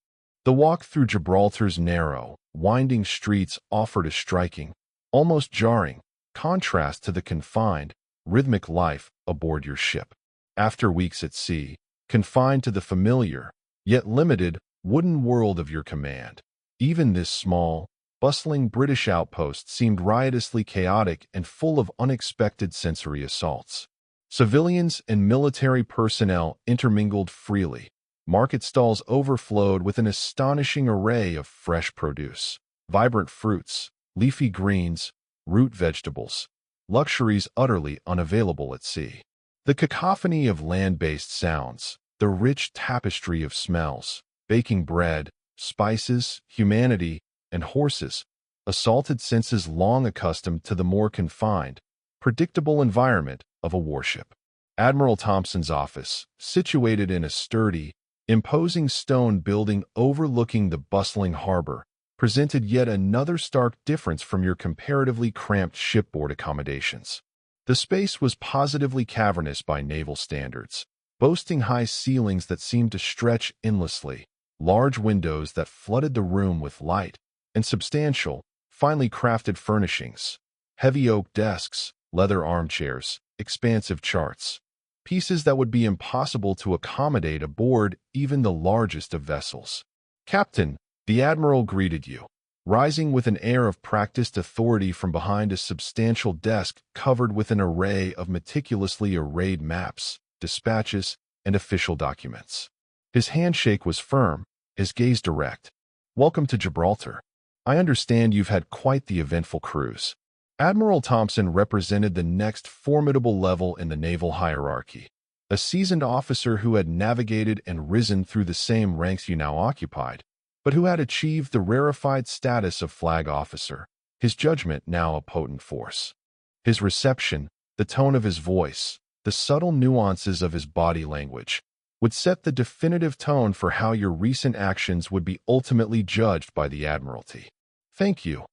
The walk through Gibraltar's narrow, winding streets offered a striking, almost jarring, contrast to the confined, rhythmic life aboard your ship. After weeks at sea, confined to the familiar, yet limited, wooden world of your command, even this small, bustling British outpost seemed riotously chaotic and full of unexpected sensory assaults. Civilians and military personnel intermingled freely. Market stalls overflowed with an astonishing array of fresh produce, vibrant fruits, leafy greens, root vegetables, luxuries utterly unavailable at sea. The cacophony of land-based sounds, the rich tapestry of smells, baking bread, spices, humanity, and horses, assaulted senses long accustomed to the more confined, predictable environment of a warship. Admiral Thompson's office, situated in a sturdy, imposing stone building overlooking the bustling harbor, presented yet another stark difference from your comparatively cramped shipboard accommodations. The space was positively cavernous by naval standards, boasting high ceilings that seemed to stretch endlessly, large windows that flooded the room with light, and substantial, finely crafted furnishings, heavy oak desks, leather armchairs, expansive charts, pieces that would be impossible to accommodate aboard even the largest of vessels. "Captain," the Admiral greeted you, rising with an air of practiced authority from behind a substantial desk covered with an array of meticulously arrayed maps, dispatches, and official documents. His handshake was firm, his gaze direct. "Welcome to Gibraltar. I understand you've had quite the eventful cruise." Admiral Thompson represented the next formidable level in the naval hierarchy, a seasoned officer who had navigated and risen through the same ranks you now occupied, but who had achieved the rarefied status of flag officer, his judgment now a potent force. His reception, the tone of his voice, the subtle nuances of his body language, would set the definitive tone for how your recent actions would be ultimately judged by the Admiralty. "Thank you,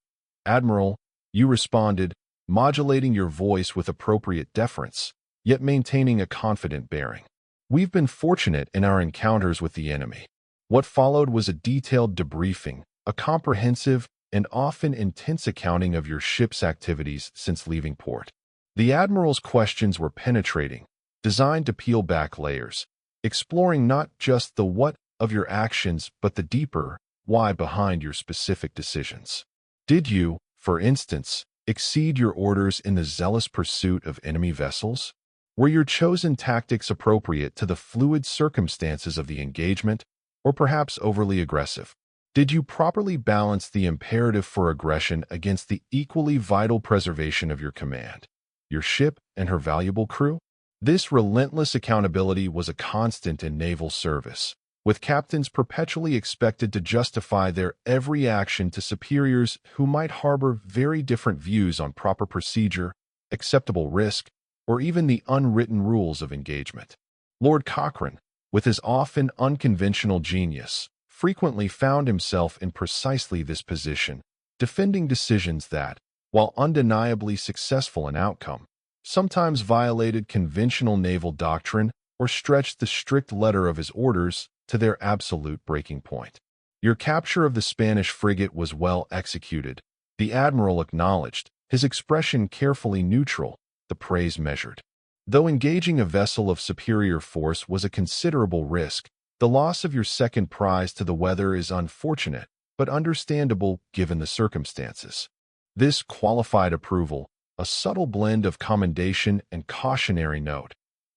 Admiral," you responded, modulating your voice with appropriate deference, yet maintaining a confident bearing. "We've been fortunate in our encounters with the enemy." What followed was a detailed debriefing, a comprehensive and often intense accounting of your ship's activities since leaving port. The Admiral's questions were penetrating, designed to peel back layers, exploring not just the what of your actions but the deeper why behind your specific decisions. Did you, for instance, exceed your orders in the zealous pursuit of enemy vessels? Were your chosen tactics appropriate to the fluid circumstances of the engagement, or perhaps overly aggressive? Did you properly balance the imperative for aggression against the equally vital preservation of your command, your ship and her valuable crew? This relentless accountability was a constant in naval service, with captains perpetually expected to justify their every action to superiors who might harbor very different views on proper procedure, acceptable risk, or even the unwritten rules of engagement. Lord Cochrane, with his often unconventional genius, frequently found himself in precisely this position, defending decisions that, while undeniably successful in outcome, sometimes violated conventional naval doctrine or stretched the strict letter of his orders to their absolute breaking point. Your capture of the Spanish frigate was well executed, the Admiral acknowledged, his expression carefully neutral, the praise measured. Though engaging a vessel of superior force was a considerable risk, the loss of your second prize to the weather is unfortunate, but understandable given the circumstances. This qualified approval, a subtle blend of commendation and cautionary note,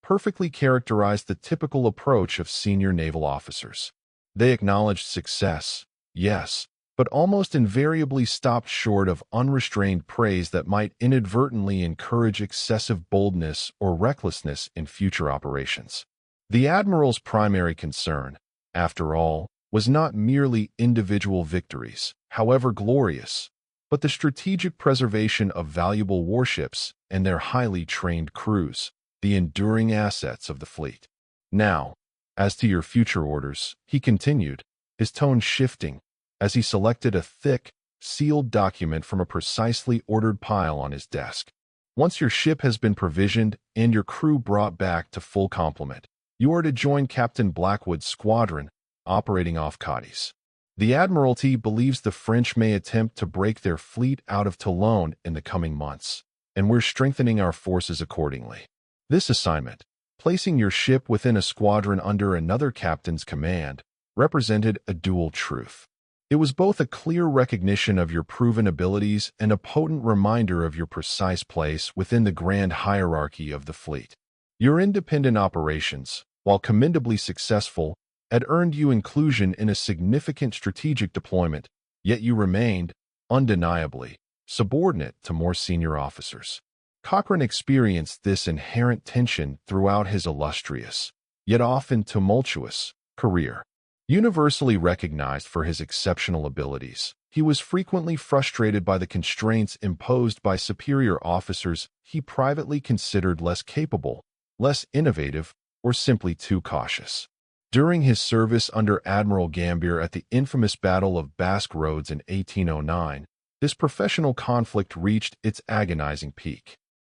perfectly characterized the typical approach of senior naval officers. They acknowledged success, yes, but almost invariably stopped short of unrestrained praise that might inadvertently encourage excessive boldness or recklessness in future operations. The admiral's primary concern, after all, was not merely individual victories, however glorious, but the strategic preservation of valuable warships and their highly trained crews, the enduring assets of the fleet. Now, as to your future orders, he continued, his tone shifting as he selected a thick, sealed document from a precisely ordered pile on his desk. Once your ship has been provisioned and your crew brought back to full complement, you are to join Captain Blackwood's squadron operating off Cadiz. The Admiralty believes the French may attempt to break their fleet out of Toulon in the coming months, and we're strengthening our forces accordingly. This assignment, placing your ship within a squadron under another captain's command, represented a dual truth. It was both a clear recognition of your proven abilities and a potent reminder of your precise place within the grand hierarchy of the fleet. Your independent operations, while commendably successful, had earned you inclusion in a significant strategic deployment, yet you remained, undeniably, subordinate to more senior officers. Cochrane experienced this inherent tension throughout his illustrious, yet often tumultuous, career. Universally recognized for his exceptional abilities, he was frequently frustrated by the constraints imposed by superior officers he privately considered less capable, less innovative, or simply too cautious. During his service under Admiral Gambier at the infamous Battle of Basque Roads in 1809, this professional conflict reached its agonizing peak.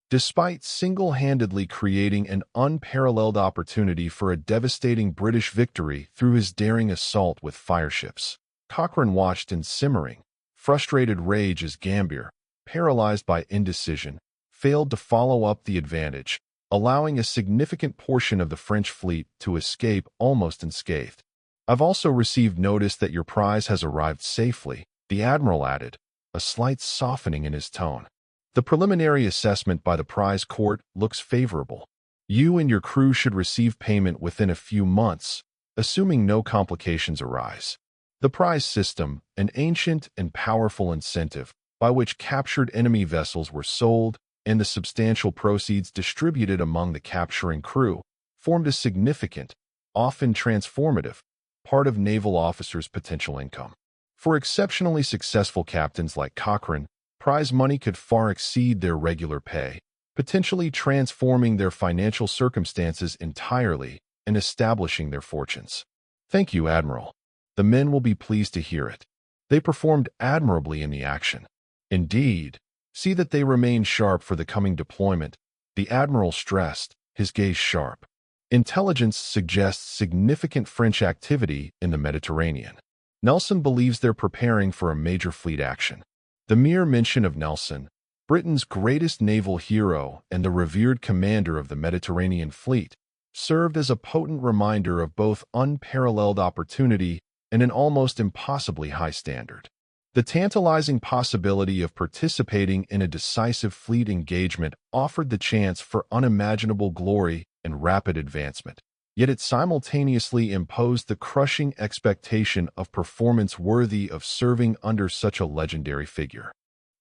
Despite single-handedly creating an unparalleled opportunity for a devastating British victory through his daring assault with fireships, Cochrane watched in simmering, frustrated rage as Gambier, paralyzed by indecision, failed to follow up the advantage, allowing a significant portion of the French fleet to escape almost unscathed. "I've also received notice that your prize has arrived safely," the admiral added, a slight softening in his tone. "The preliminary assessment by the prize court looks favorable. You and your crew should receive payment within a few months, assuming no complications arise." The prize system, an ancient and powerful incentive by which captured enemy vessels were sold and the substantial proceeds distributed among the capturing crew, formed a significant, often transformative, part of naval officers' potential income. For exceptionally successful captains like Cochrane, prize money could far exceed their regular pay, potentially transforming their financial circumstances entirely and establishing their fortunes. "Thank you, Admiral. The men will be pleased to hear it. They performed admirably in the action. Indeed, see that they remain sharp for the coming deployment," the Admiral stressed, his gaze sharp. "Intelligence suggests significant French activity in the Mediterranean. Nelson believes they're preparing for a major fleet action." The mere mention of Nelson, Britain's greatest naval hero and the revered commander of the Mediterranean fleet, served as a potent reminder of both unparalleled opportunity and an almost impossibly high standard. The tantalizing possibility of participating in a decisive fleet engagement offered the chance for unimaginable glory and rapid advancement, yet it simultaneously imposed the crushing expectation of performance worthy of serving under such a legendary figure.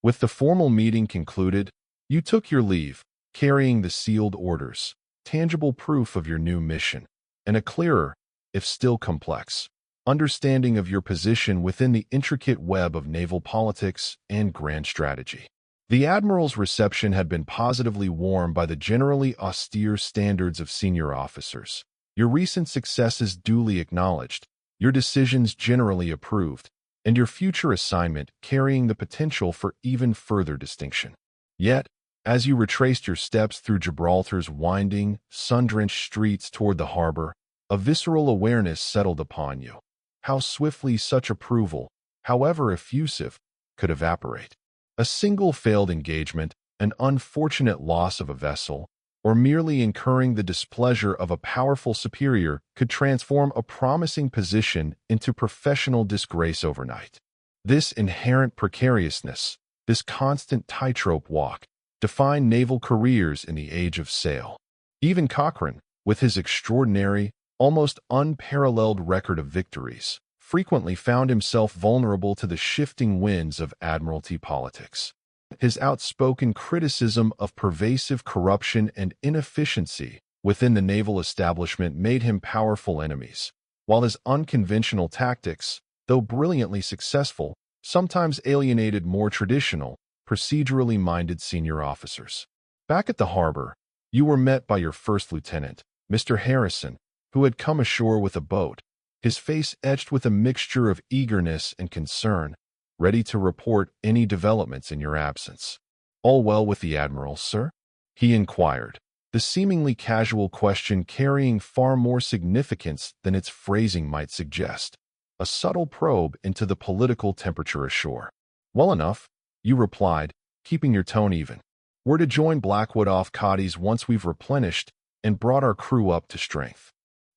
With the formal meeting concluded, you took your leave, carrying the sealed orders, tangible proof of your new mission, and a clearer, if still complex, understanding of your position within the intricate web of naval politics and grand strategy. The Admiral's reception had been positively warmed by the generally austere standards of senior officers. Your recent successes duly acknowledged, your decisions generally approved, and your future assignment carrying the potential for even further distinction. Yet, as you retraced your steps through Gibraltar's winding, sun-drenched streets toward the harbor, a visceral awareness settled upon you. How swiftly such approval, however effusive, could evaporate. A single failed engagement, an unfortunate loss of a vessel, or merely incurring the displeasure of a powerful superior could transform a promising position into professional disgrace overnight. This inherent precariousness, this constant tightrope walk, defined naval careers in the age of sail. Even Cochrane, with his extraordinary, almost unparalleled record of victories, frequently found himself vulnerable to the shifting winds of admiralty politics. His outspoken criticism of pervasive corruption and inefficiency within the naval establishment made him powerful enemies, while his unconventional tactics, though brilliantly successful, sometimes alienated more traditional, procedurally minded senior officers. Back at the harbor, you were met by your first lieutenant, Mr. Harrison, who had come ashore with a boat, his face etched with a mixture of eagerness and concern, ready to report any developments in your absence. "All well with the Admiral, sir?" he inquired, the seemingly casual question carrying far more significance than its phrasing might suggest, a subtle probe into the political temperature ashore. "Well enough," you replied, keeping your tone even. "We're to join Blackwood off Cadiz once we've replenished and brought our crew up to strength."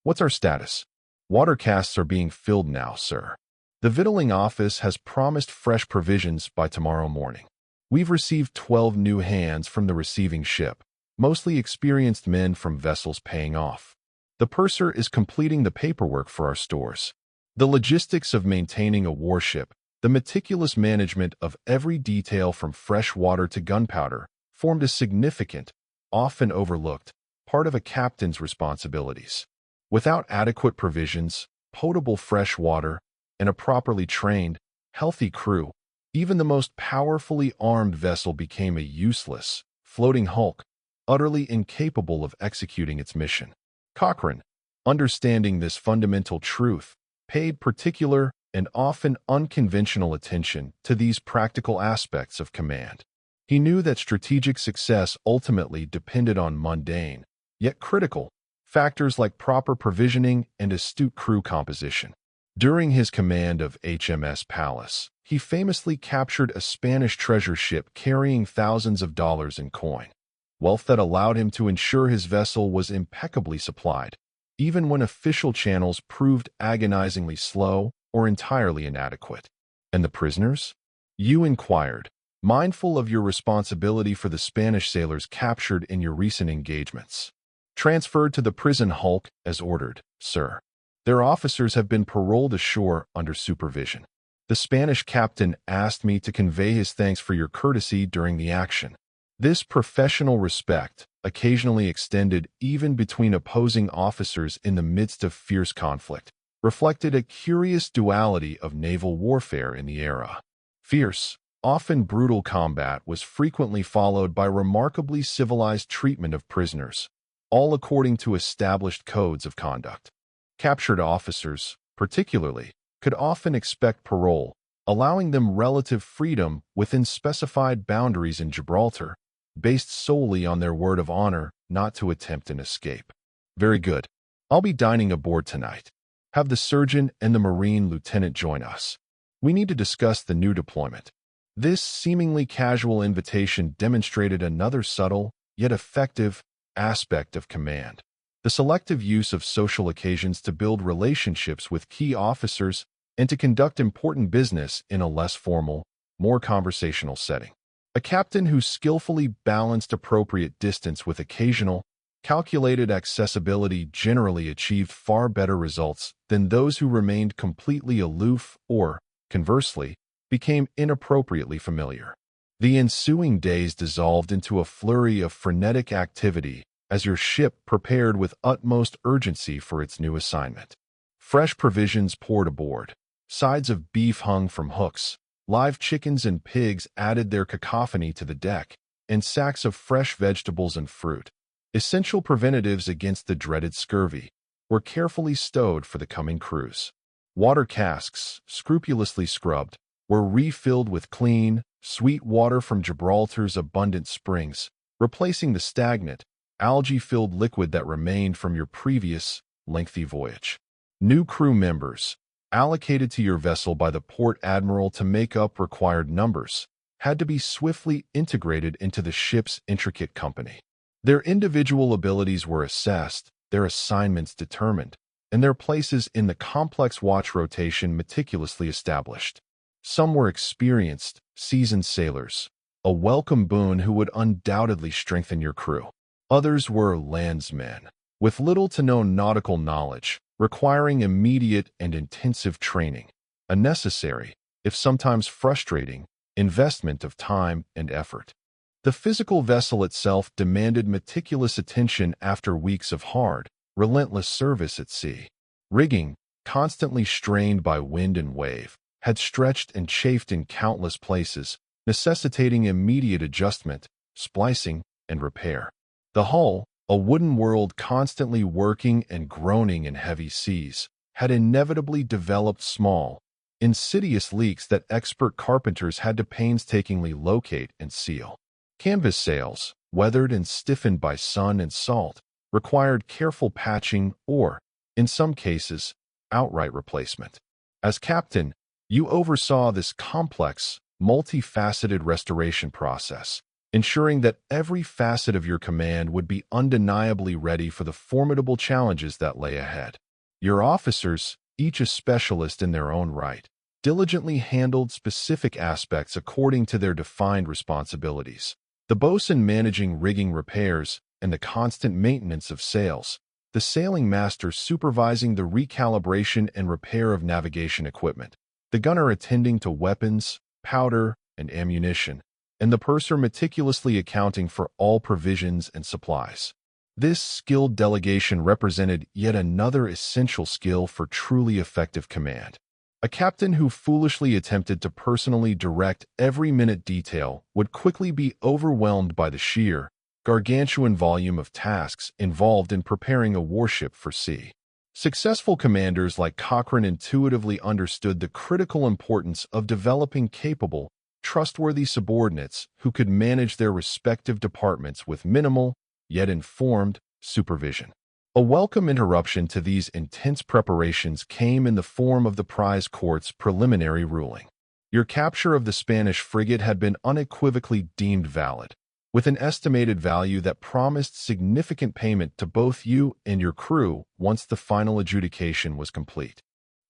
"What's our status?" "Water casks are being filled now, sir. The victualling office has promised fresh provisions by tomorrow morning. We've received 12 new hands from the receiving ship, mostly experienced men from vessels paying off. The purser is completing the paperwork for our stores. The logistics of maintaining a warship, the meticulous management of every detail from fresh water to gunpowder, formed a significant, often overlooked, part of a captain's responsibilities. Without adequate provisions, potable fresh water, and a properly trained, healthy crew, even the most powerfully armed vessel became a useless, floating hulk, utterly incapable of executing its mission. Cochrane, understanding this fundamental truth, paid particular and often unconventional attention to these practical aspects of command. He knew that strategic success ultimately depended on mundane, yet critical, factors like proper provisioning and astute crew composition. During his command of HMS Pallas, he famously captured a Spanish treasure ship carrying thousands of dollars in coin, wealth that allowed him to ensure his vessel was impeccably supplied, even when official channels proved agonizingly slow or entirely inadequate. "And the prisoners?" you inquired, mindful of your responsibility for the Spanish sailors captured in your recent engagements. "Transferred to the prison hulk as ordered, sir. Their officers have been paroled ashore under supervision. The Spanish captain asked me to convey his thanks for your courtesy during the action." This professional respect, occasionally extended even between opposing officers in the midst of fierce conflict, reflected a curious duality of naval warfare in the era. Fierce, often brutal combat was frequently followed by remarkably civilized treatment of prisoners, all according to established codes of conduct. Captured officers, particularly, could often expect parole, allowing them relative freedom within specified boundaries in Gibraltar, based solely on their word of honor not to attempt an escape. "Very good. I'll be dining aboard tonight. Have the surgeon and the Marine lieutenant join us. We need to discuss the new deployment." This seemingly casual invitation demonstrated another subtle, yet effective, aspect of command: the selective use of social occasions to build relationships with key officers and to conduct important business in a less formal, more conversational setting. A captain who skillfully balanced appropriate distance with occasional, calculated accessibility generally achieved far better results than those who remained completely aloof or, conversely, became inappropriately familiar. The ensuing days dissolved into a flurry of frenetic activity as your ship prepared with utmost urgency for its new assignment. Fresh provisions poured aboard. Sides of beef hung from hooks. Live chickens and pigs added their cacophony to the deck, and sacks of fresh vegetables and fruit, essential preventatives against the dreaded scurvy, were carefully stowed for the coming cruise. Water casks, scrupulously scrubbed, were refilled with clean, sweet water from Gibraltar's abundant springs, replacing the stagnant, algae-filled liquid that remained from your previous, lengthy voyage. New crew members, allocated to your vessel by the port admiral to make up required numbers, had to be swiftly integrated into the ship's intricate company. Their individual abilities were assessed, their assignments determined, and their places in the complex watch rotation meticulously established. Some were experienced, seasoned sailors, a welcome boon who would undoubtedly strengthen your crew. Others were landsmen, with little to no nautical knowledge, requiring immediate and intensive training, a necessary, if sometimes frustrating, investment of time and effort. The physical vessel itself demanded meticulous attention after weeks of hard, relentless service at sea. Rigging, constantly strained by wind and wave, had stretched and chafed in countless places, necessitating immediate adjustment, splicing, and repair. The hull, a wooden world constantly working and groaning in heavy seas, had inevitably developed small, insidious leaks that expert carpenters had to painstakingly locate and seal. Canvas sails, weathered and stiffened by sun and salt, required careful patching or, in some cases, outright replacement. As captain, you oversaw this complex, multifaceted restoration process, ensuring that every facet of your command would be undeniably ready for the formidable challenges that lay ahead. Your officers, each a specialist in their own right, diligently handled specific aspects according to their defined responsibilities. The boatswain managing rigging repairs and the constant maintenance of sails, the sailing master supervising the recalibration and repair of navigation equipment, the gunner attending to weapons, powder, and ammunition, and the purser meticulously accounting for all provisions and supplies. This skilled delegation represented yet another essential skill for truly effective command. A captain who foolishly attempted to personally direct every minute detail would quickly be overwhelmed by the sheer, gargantuan volume of tasks involved in preparing a warship for sea. Successful commanders like Cochrane intuitively understood the critical importance of developing capable, trustworthy subordinates who could manage their respective departments with minimal, yet informed, supervision. A welcome interruption to these intense preparations came in the form of the prize court's preliminary ruling. Your capture of the Spanish frigate had been unequivocally deemed valid, with an estimated value that promised significant payment to both you and your crew once the final adjudication was complete.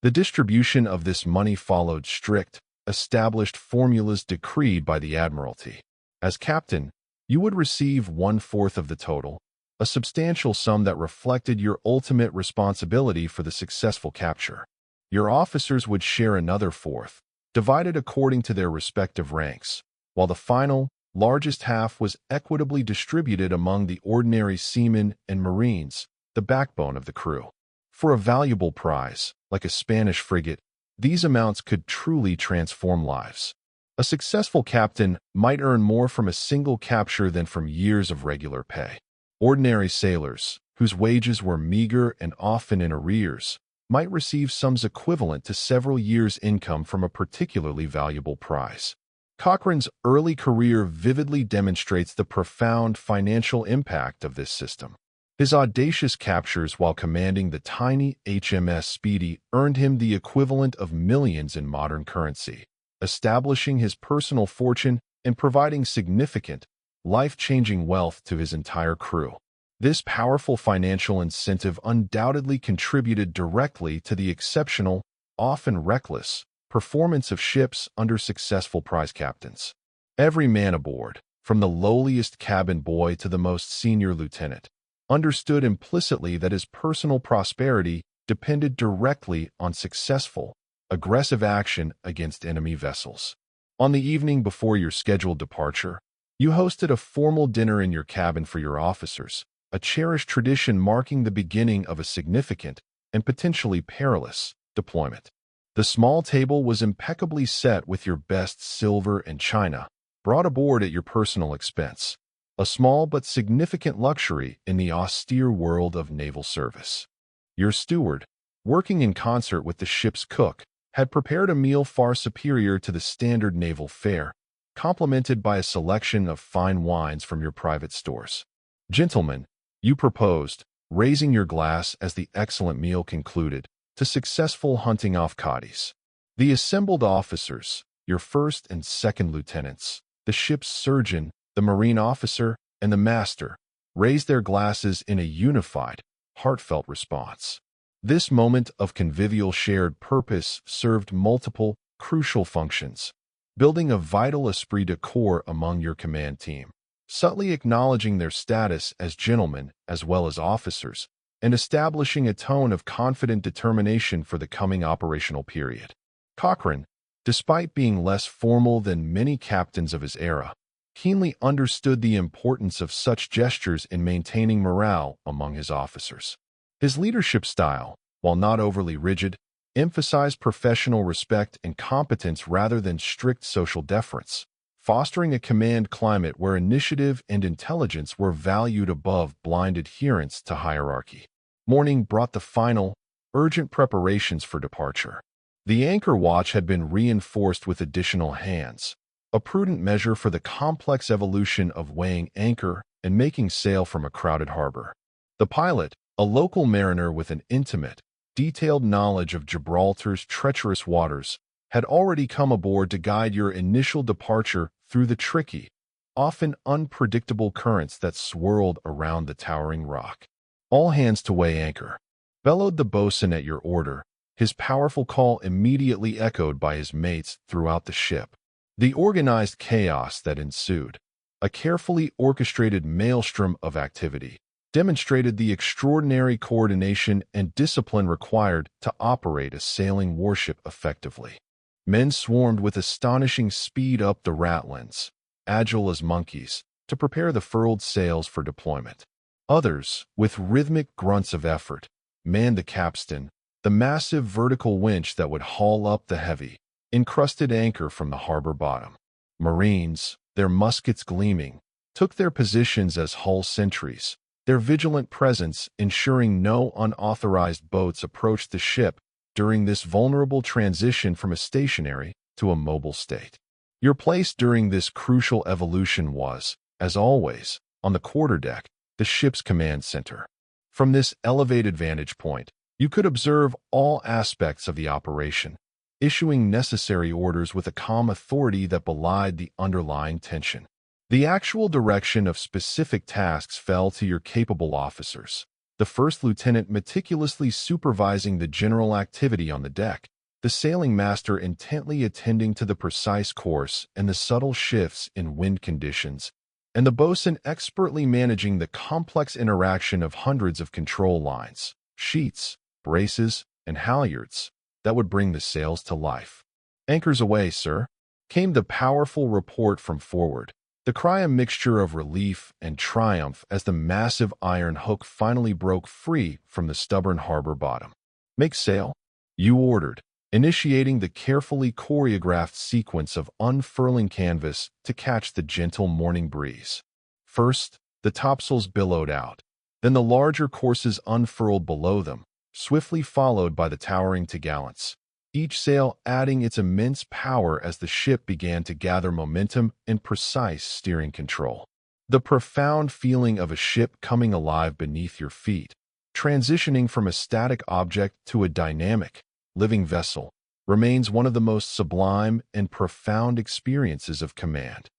The distribution of this money followed strict, established formulas decreed by the Admiralty. As captain, you would receive 1/4 of the total, a substantial sum that reflected your ultimate responsibility for the successful capture. Your officers would share another 1/4, divided according to their respective ranks, while the final, largest half was equitably distributed among the ordinary seamen and marines, the backbone of the crew. For a valuable prize, like a Spanish frigate, these amounts could truly transform lives. A successful captain might earn more from a single capture than from years of regular pay. Ordinary sailors, whose wages were meager and often in arrears, might receive sums equivalent to several years' income from a particularly valuable prize. Cochrane's early career vividly demonstrates the profound financial impact of this system. His audacious captures while commanding the tiny HMS Speedy earned him the equivalent of millions in modern currency, establishing his personal fortune and providing significant, life-changing wealth to his entire crew. This powerful financial incentive undoubtedly contributed directly to the exceptional, often reckless, performance of ships under successful prize captains. Every man aboard, from the lowliest cabin boy to the most senior lieutenant, understood implicitly that his personal prosperity depended directly on successful, aggressive action against enemy vessels. On the evening before your scheduled departure, you hosted a formal dinner in your cabin for your officers, a cherished tradition marking the beginning of a significant and potentially perilous deployment. The small table was impeccably set with your best silver and china, brought aboard at your personal expense, a small but significant luxury in the austere world of naval service. Your steward, working in concert with the ship's cook, had prepared a meal far superior to the standard naval fare, complemented by a selection of fine wines from your private stores. Gentlemen, you proposed, raising your glass as the excellent meal concluded, to successful hunting off coddies. The assembled officers, your first and second lieutenants, the ship's surgeon, the marine officer, and the master, raised their glasses in a unified, heartfelt response. This moment of convivial shared purpose served multiple, crucial functions, building a vital esprit de corps among your command team, subtly acknowledging their status as gentlemen as well as officers, and establishing a tone of confident determination for the coming operational period. Cochrane, despite being less formal than many captains of his era, keenly understood the importance of such gestures in maintaining morale among his officers. His leadership style, while not overly rigid, emphasized professional respect and competence rather than strict social deference, fostering a command climate where initiative and intelligence were valued above blind adherence to hierarchy. Morning brought the final, urgent preparations for departure. The anchor watch had been reinforced with additional hands, a prudent measure for the complex evolution of weighing anchor and making sail from a crowded harbor. The pilot, a local mariner with an intimate, detailed knowledge of Gibraltar's treacherous waters, had already come aboard to guide your initial departure through the tricky, often unpredictable currents that swirled around the towering rock. "All hands to weigh anchor," bellowed the boatswain at your order, his powerful call immediately echoed by his mates throughout the ship. The organized chaos that ensued, a carefully orchestrated maelstrom of activity, demonstrated the extraordinary coordination and discipline required to operate a sailing warship effectively. Men swarmed with astonishing speed up the ratlins, agile as monkeys, to prepare the furled sails for deployment. Others, with rhythmic grunts of effort, manned the capstan, the massive vertical winch that would haul up the heavy, encrusted anchor from the harbor bottom. Marines, their muskets gleaming, took their positions as hull sentries, their vigilant presence ensuring no unauthorized boats approached the ship during this vulnerable transition from a stationary to a mobile state. Your place during this crucial evolution was, as always, on the quarterdeck, the ship's command center. From this elevated vantage point, you could observe all aspects of the operation, issuing necessary orders with a calm authority that belied the underlying tension. The actual direction of specific tasks fell to your capable officers, the first lieutenant meticulously supervising the general activity on the deck, the sailing master intently attending to the precise course and the subtle shifts in wind conditions, and the boatswain expertly managing the complex interaction of hundreds of control lines, sheets, braces, and halyards that would bring the sails to life. "Anchors away, sir," came the powerful report from forward, the cry a mixture of relief and triumph as the massive iron hook finally broke free from the stubborn harbor bottom. "Make sail," you ordered, initiating the carefully choreographed sequence of unfurling canvas to catch the gentle morning breeze. First, the topsails billowed out, then the larger courses unfurled below them, swiftly followed by the towering topgallants, each sail adding its immense power as the ship began to gather momentum and precise steering control. The profound feeling of a ship coming alive beneath your feet, transitioning from a static object to a dynamic, living vessel, remains one of the most sublime and profound experiences of command.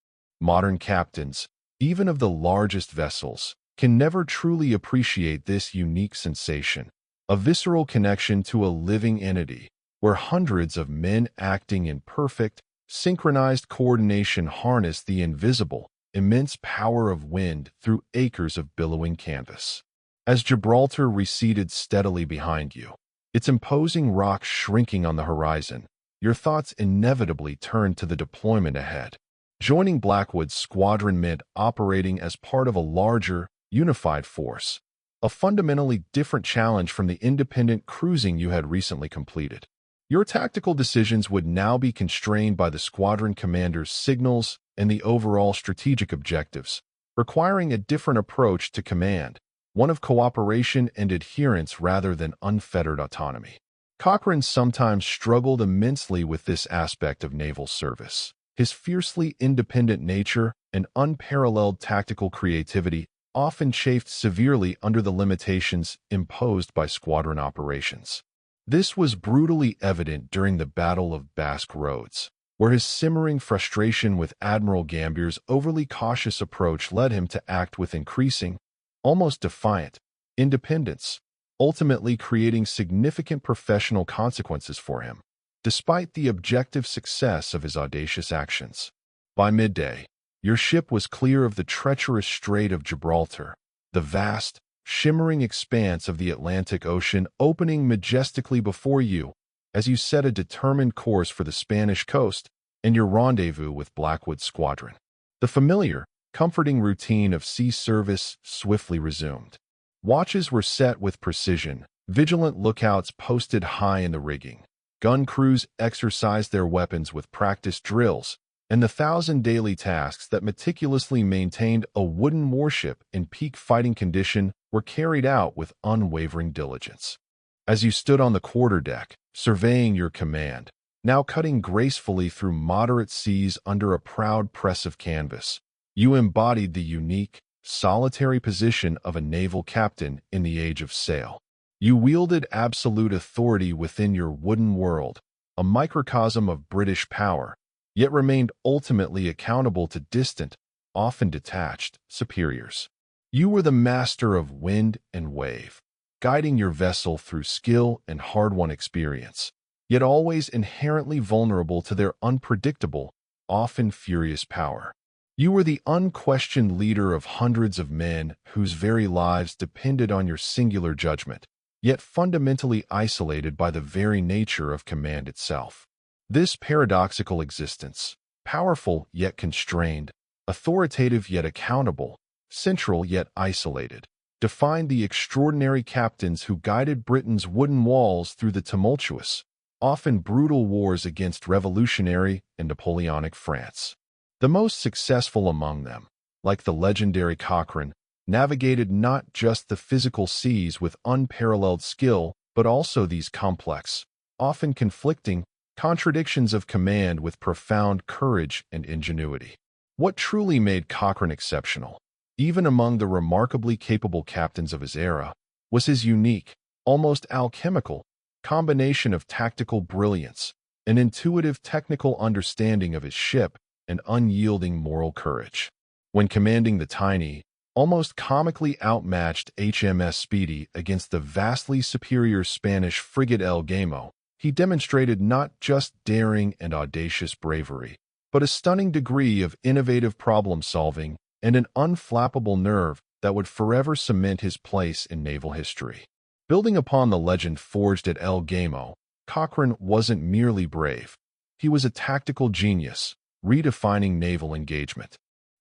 Modern captains, even of the largest vessels, can never truly appreciate this unique sensation, a visceral connection to a living entity, where hundreds of men acting in perfect, synchronized coordination harness the invisible, immense power of wind through acres of billowing canvas. As Gibraltar receded steadily behind you, its imposing rocks shrinking on the horizon, your thoughts inevitably turned to the deployment ahead. Joining Blackwood's squadron meant operating as part of a larger, unified force, a fundamentally different challenge from the independent cruising you had recently completed. Your tactical decisions would now be constrained by the squadron commander's signals and the overall strategic objectives, requiring a different approach to command, one of cooperation and adherence rather than unfettered autonomy. Cochrane sometimes struggled immensely with this aspect of naval service. His fiercely independent nature and unparalleled tactical creativity often chafed severely under the limitations imposed by squadron operations. This was brutally evident during the Battle of Basque Roads, where his simmering frustration with Admiral Gambier's overly cautious approach led him to act with increasing, almost defiant, independence, ultimately creating significant professional consequences for him, despite the objective success of his audacious actions. By midday, Your ship was clear of the treacherous Strait of Gibraltar, the vast, shimmering expanse of the Atlantic Ocean opening majestically before you as you set a determined course for the Spanish coast and your rendezvous with Blackwood's squadron. The familiar, comforting routine of sea service swiftly resumed. Watches were set with precision, vigilant lookouts posted high in the rigging. Gun crews exercised their weapons with practiced drills, and the 1,000 daily tasks that meticulously maintained a wooden warship in peak fighting condition were carried out with unwavering diligence. As you stood on the quarterdeck, surveying your command, now cutting gracefully through moderate seas under a proud press of canvas, you embodied the unique, solitary position of a naval captain in the age of sail. You wielded absolute authority within your wooden world, a microcosm of British power, yet remained ultimately accountable to distant, often detached, superiors. You were the master of wind and wave, guiding your vessel through skill and hard-won experience, yet always inherently vulnerable to their unpredictable, often furious power. You were the unquestioned leader of hundreds of men whose very lives depended on your singular judgment, yet fundamentally isolated by the very nature of command itself. This paradoxical existence, powerful yet constrained, authoritative yet accountable, central yet isolated, defined the extraordinary captains who guided Britain's wooden walls through the tumultuous, often brutal wars against revolutionary and Napoleonic France. The most successful among them, like the legendary Cochrane, navigated not just the physical seas with unparalleled skill, but also these complex, often conflicting, contradictions of command with profound courage and ingenuity. What truly made Cochrane exceptional, even among the remarkably capable captains of his era, was his unique, almost alchemical, combination of tactical brilliance, an intuitive technical understanding of his ship, and unyielding moral courage. When commanding the tiny, almost comically outmatched HMS Speedy against the vastly superior Spanish frigate El Gamo, he demonstrated not just daring and audacious bravery, but a stunning degree of innovative problem-solving and an unflappable nerve that would forever cement his place in naval history. Building upon the legend forged at El Gamo, Cochrane wasn't merely brave. He was a tactical genius, redefining naval engagement.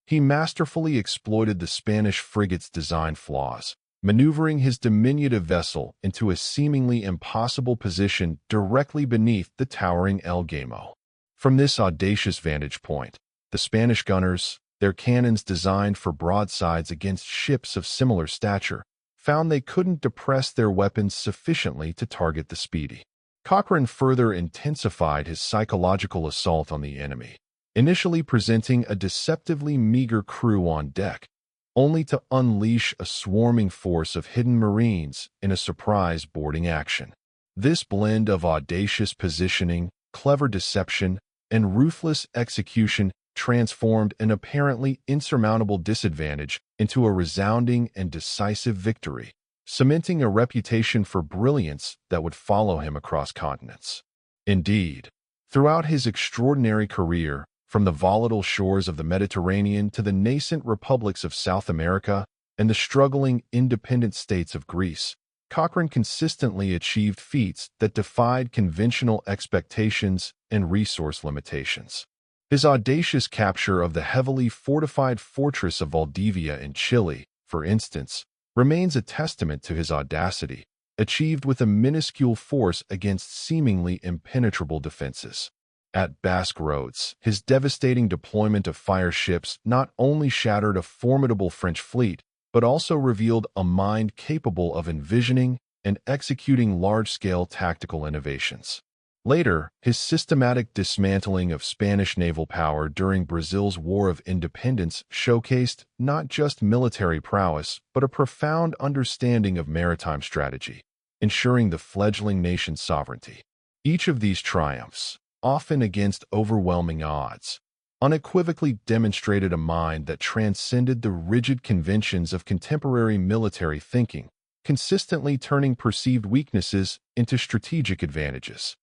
He masterfully exploited the Spanish frigate's design flaws, maneuvering his diminutive vessel into a seemingly impossible position directly beneath the towering El Gamo. From this audacious vantage point, the Spanish gunners, their cannons designed for broadsides against ships of similar stature, found they couldn't depress their weapons sufficiently to target the Speedy. Cochrane further intensified his psychological assault on the enemy, initially presenting a deceptively meager crew on deck, only to unleash a swarming force of hidden Marines in a surprise boarding action. This blend of audacious positioning, clever deception, and ruthless execution transformed an apparently insurmountable disadvantage into a resounding and decisive victory, cementing a reputation for brilliance that would follow him across continents. Indeed, throughout his extraordinary career, from the volatile shores of the Mediterranean to the nascent republics of South America and the struggling independent states of Greece, Cochrane consistently achieved feats that defied conventional expectations and resource limitations. His audacious capture of the heavily fortified fortress of Valdivia in Chile, for instance, remains a testament to his audacity, achieved with a minuscule force against seemingly impenetrable defenses. At Basque Roads, his devastating deployment of fire ships not only shattered a formidable French fleet, but also revealed a mind capable of envisioning and executing large-scale tactical innovations. Later, his systematic dismantling of Spanish naval power during Brazil's War of Independence showcased not just military prowess, but a profound understanding of maritime strategy, ensuring the fledgling nation's sovereignty. Each of these triumphs, often against overwhelming odds, unequivocally demonstrated a mind that transcended the rigid conventions of contemporary military thinking, consistently turning perceived weaknesses into strategic advantages.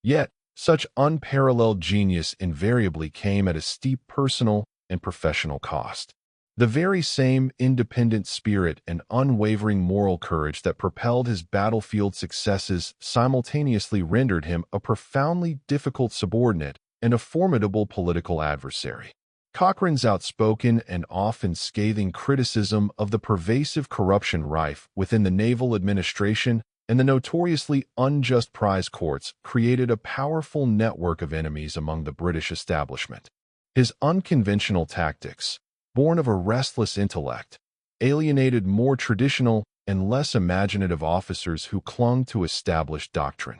Yet, such unparalleled genius invariably came at a steep personal and professional cost. The very same independent spirit and unwavering moral courage that propelled his battlefield successes simultaneously rendered him a profoundly difficult subordinate and a formidable political adversary. Cochrane's outspoken and often scathing criticism of the pervasive corruption rife within the naval administration and the notoriously unjust prize courts created a powerful network of enemies among the British establishment. His unconventional tactics, born of a restless intellect, alienated more traditional and less imaginative officers who clung to established doctrine.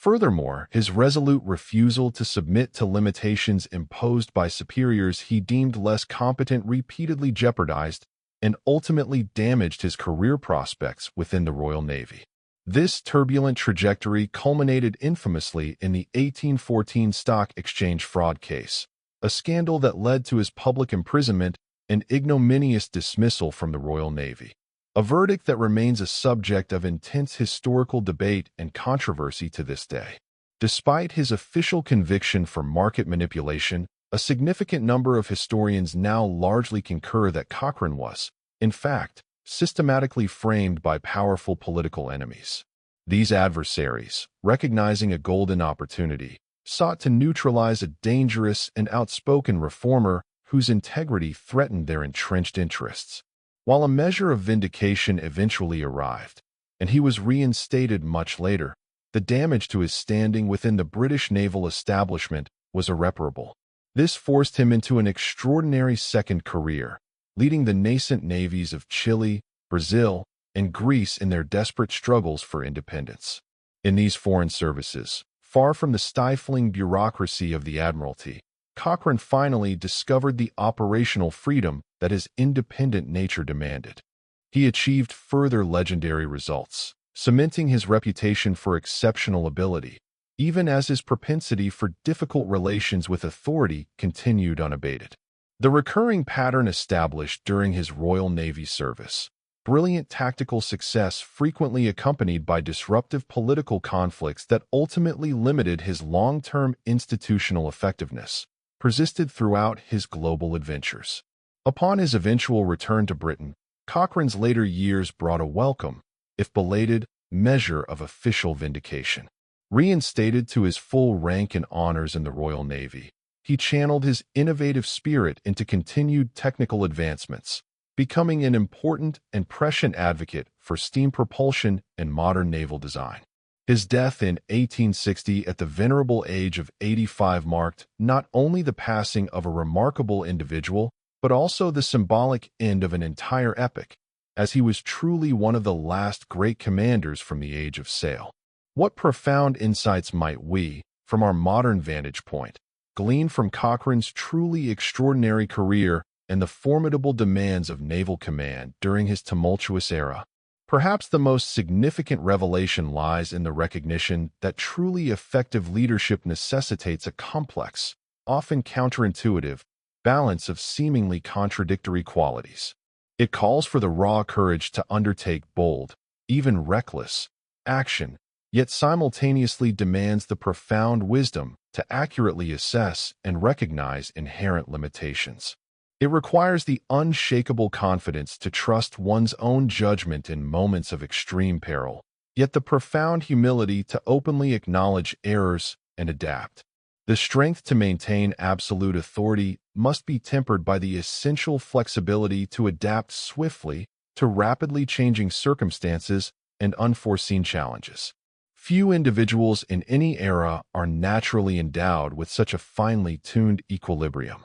Furthermore, his resolute refusal to submit to limitations imposed by superiors he deemed less competent repeatedly jeopardized and ultimately damaged his career prospects within the Royal Navy. This turbulent trajectory culminated infamously in the 1814 stock exchange fraud case, a scandal that led to his public imprisonment and ignominious dismissal from the Royal Navy. A verdict that remains a subject of intense historical debate and controversy to this day. Despite his official conviction for market manipulation, a significant number of historians now largely concur that Cochrane was, in fact, systematically framed by powerful political enemies. These adversaries, recognizing a golden opportunity, sought to neutralize a dangerous and outspoken reformer whose integrity threatened their entrenched interests. While a measure of vindication eventually arrived, and he was reinstated much later, the damage to his standing within the British naval establishment was irreparable. This forced him into an extraordinary second career, leading the nascent navies of Chile, Brazil, and Greece in their desperate struggles for independence. In these foreign services, far from the stifling bureaucracy of the Admiralty, Cochrane finally discovered the operational freedom that his independent nature demanded. He achieved further legendary results, cementing his reputation for exceptional ability, even as his propensity for difficult relations with authority continued unabated. The recurring pattern established during his Royal Navy service, brilliant tactical success frequently accompanied by disruptive political conflicts that ultimately limited his long-term institutional effectiveness, persisted throughout his global adventures. Upon his eventual return to Britain, Cochrane's later years brought a welcome, if belated, measure of official vindication. Reinstated to his full rank and honors in the Royal Navy, he channeled his innovative spirit into continued technical advancements, becoming an important and prescient advocate for steam propulsion and modern naval design. His death in 1860 at the venerable age of 85 marked not only the passing of a remarkable individual, but also the symbolic end of an entire epoch, as he was truly one of the last great commanders from the age of sail. What profound insights might we, from our modern vantage point, glean from Cochrane's truly extraordinary career and the formidable demands of naval command during his tumultuous era? Perhaps the most significant revelation lies in the recognition that truly effective leadership necessitates a complex, often counterintuitive, balance of seemingly contradictory qualities. It calls for the raw courage to undertake bold, even reckless, action, yet simultaneously demands the profound wisdom to accurately assess and recognize inherent limitations. It requires the unshakable confidence to trust one's own judgment in moments of extreme peril, yet the profound humility to openly acknowledge errors and adapt. The strength to maintain absolute authority must be tempered by the essential flexibility to adapt swiftly to rapidly changing circumstances and unforeseen challenges. Few individuals in any era are naturally endowed with such a finely tuned equilibrium.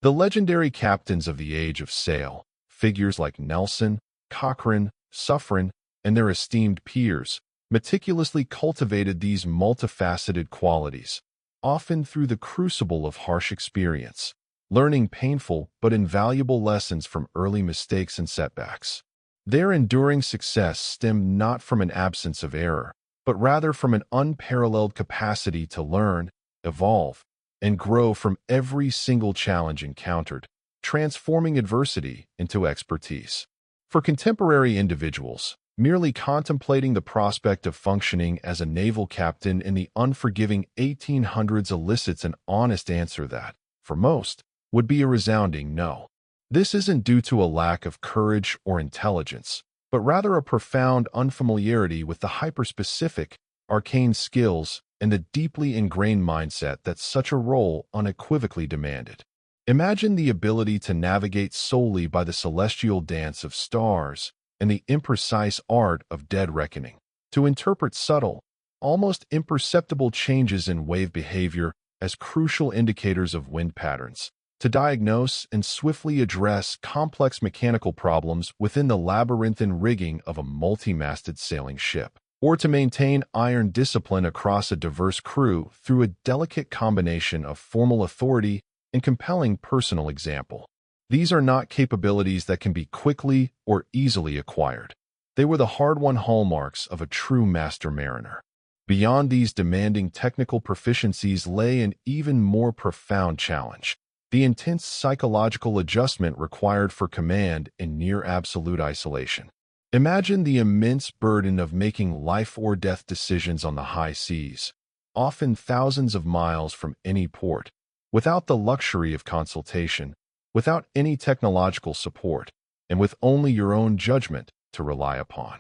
The legendary captains of the age of sail, figures like Nelson, Cochrane, Suffren, and their esteemed peers, meticulously cultivated these multifaceted qualities, often through the crucible of harsh experience, learning painful but invaluable lessons from early mistakes and setbacks. Their enduring success stemmed not from an absence of error, but rather from an unparalleled capacity to learn, evolve, and grow from every single challenge encountered, transforming adversity into expertise. For contemporary individuals, merely contemplating the prospect of functioning as a naval captain in the unforgiving 1800s elicits an honest answer that, for most, would be a resounding no. This isn't due to a lack of courage or intelligence, but rather a profound unfamiliarity with the hyperspecific, arcane skills and the deeply ingrained mindset that such a role unequivocally demanded. Imagine the ability to navigate solely by the celestial dance of stars and the imprecise art of dead reckoning, to interpret subtle, almost imperceptible changes in wave behavior as crucial indicators of wind patterns, to diagnose and swiftly address complex mechanical problems within the labyrinthine rigging of a multi-masted sailing ship, or to maintain iron discipline across a diverse crew through a delicate combination of formal authority and compelling personal example. These are not capabilities that can be quickly or easily acquired. They were the hard-won hallmarks of a true master mariner. Beyond these demanding technical proficiencies lay an even more profound challenge: the intense psychological adjustment required for command in near-absolute isolation. Imagine the immense burden of making life-or-death decisions on the high seas, often thousands of miles from any port, without the luxury of consultation, without any technological support, and with only your own judgment to rely upon.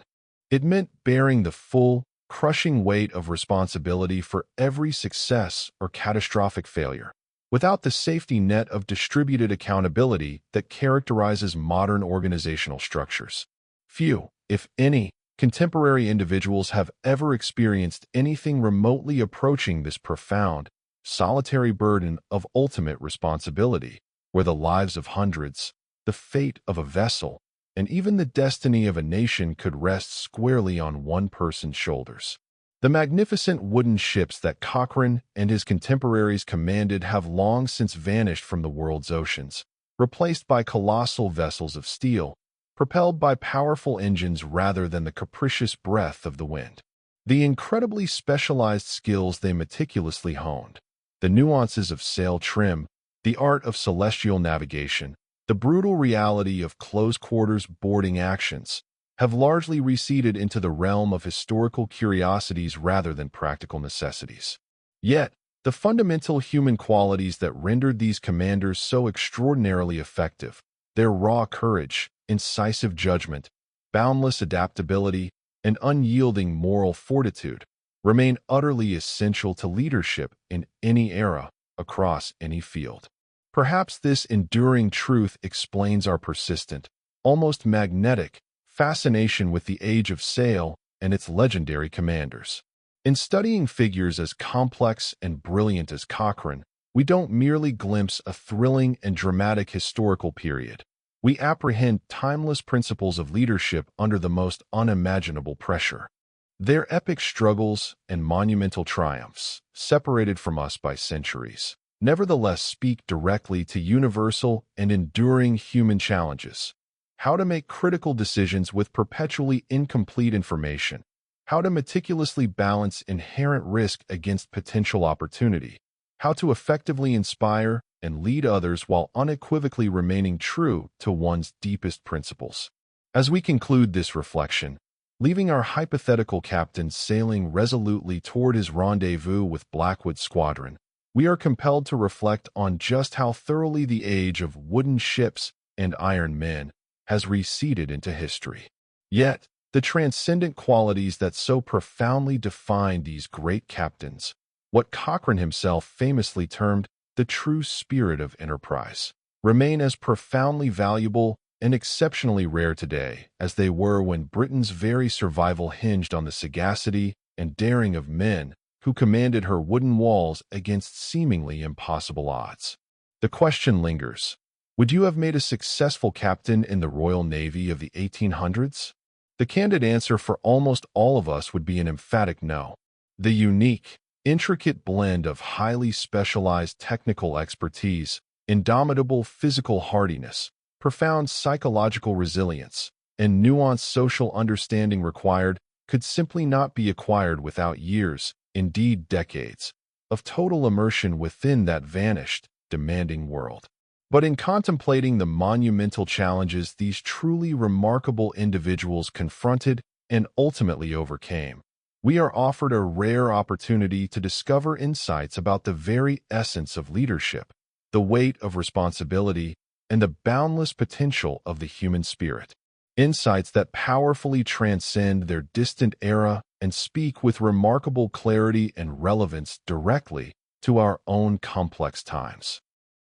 It meant bearing the full, crushing weight of responsibility for every success or catastrophic failure, without the safety net of distributed accountability that characterizes modern organizational structures. Few, if any, contemporary individuals have ever experienced anything remotely approaching this profound, solitary burden of ultimate responsibility, where the lives of hundreds, the fate of a vessel, and even the destiny of a nation could rest squarely on one person's shoulders. The magnificent wooden ships that Cochrane and his contemporaries commanded have long since vanished from the world's oceans, replaced by colossal vessels of steel, propelled by powerful engines rather than the capricious breath of the wind. The incredibly specialized skills they meticulously honed, the nuances of sail trim, the art of celestial navigation, the brutal reality of close-quarters boarding actions, have largely receded into the realm of historical curiosities rather than practical necessities. Yet, the fundamental human qualities that rendered these commanders so extraordinarily effective, their raw courage, incisive judgment, boundless adaptability, and unyielding moral fortitude, remain utterly essential to leadership in any era, across any field. Perhaps this enduring truth explains our persistent, almost magnetic, fascination with the age of sail and its legendary commanders. In studying figures as complex and brilliant as Cochrane, we don't merely glimpse a thrilling and dramatic historical period. We apprehend timeless principles of leadership under the most unimaginable pressure. Their epic struggles and monumental triumphs, separated from us by centuries, nevertheless speak directly to universal and enduring human challenges. How to make critical decisions with perpetually incomplete information. How to meticulously balance inherent risk against potential opportunity. How to effectively inspire and lead others while unequivocally remaining true to one's deepest principles. As we conclude this reflection, leaving our hypothetical captain sailing resolutely toward his rendezvous with Blackwood's squadron, we are compelled to reflect on just how thoroughly the age of wooden ships and iron men has receded into history. Yet, the transcendent qualities that so profoundly define these great captains, what Cochrane himself famously termed the true spirit of enterprise, remain as profoundly valuable and exceptionally rare today as they were when Britain's very survival hinged on the sagacity and daring of men who commanded her wooden walls against seemingly impossible odds. The question lingers: would you have made a successful captain in the Royal Navy of the 1800s? The candid answer for almost all of us would be an emphatic no. The unique, intricate blend of highly specialized technical expertise, indomitable physical hardiness, profound psychological resilience, and nuanced social understanding required could simply not be acquired without years, indeed decades, of total immersion within that vanished, demanding world. But in contemplating the monumental challenges these truly remarkable individuals confronted and ultimately overcame, we are offered a rare opportunity to discover insights about the very essence of leadership, the weight of responsibility, and the boundless potential of the human spirit. Insights that powerfully transcend their distant era and speak with remarkable clarity and relevance directly to our own complex times.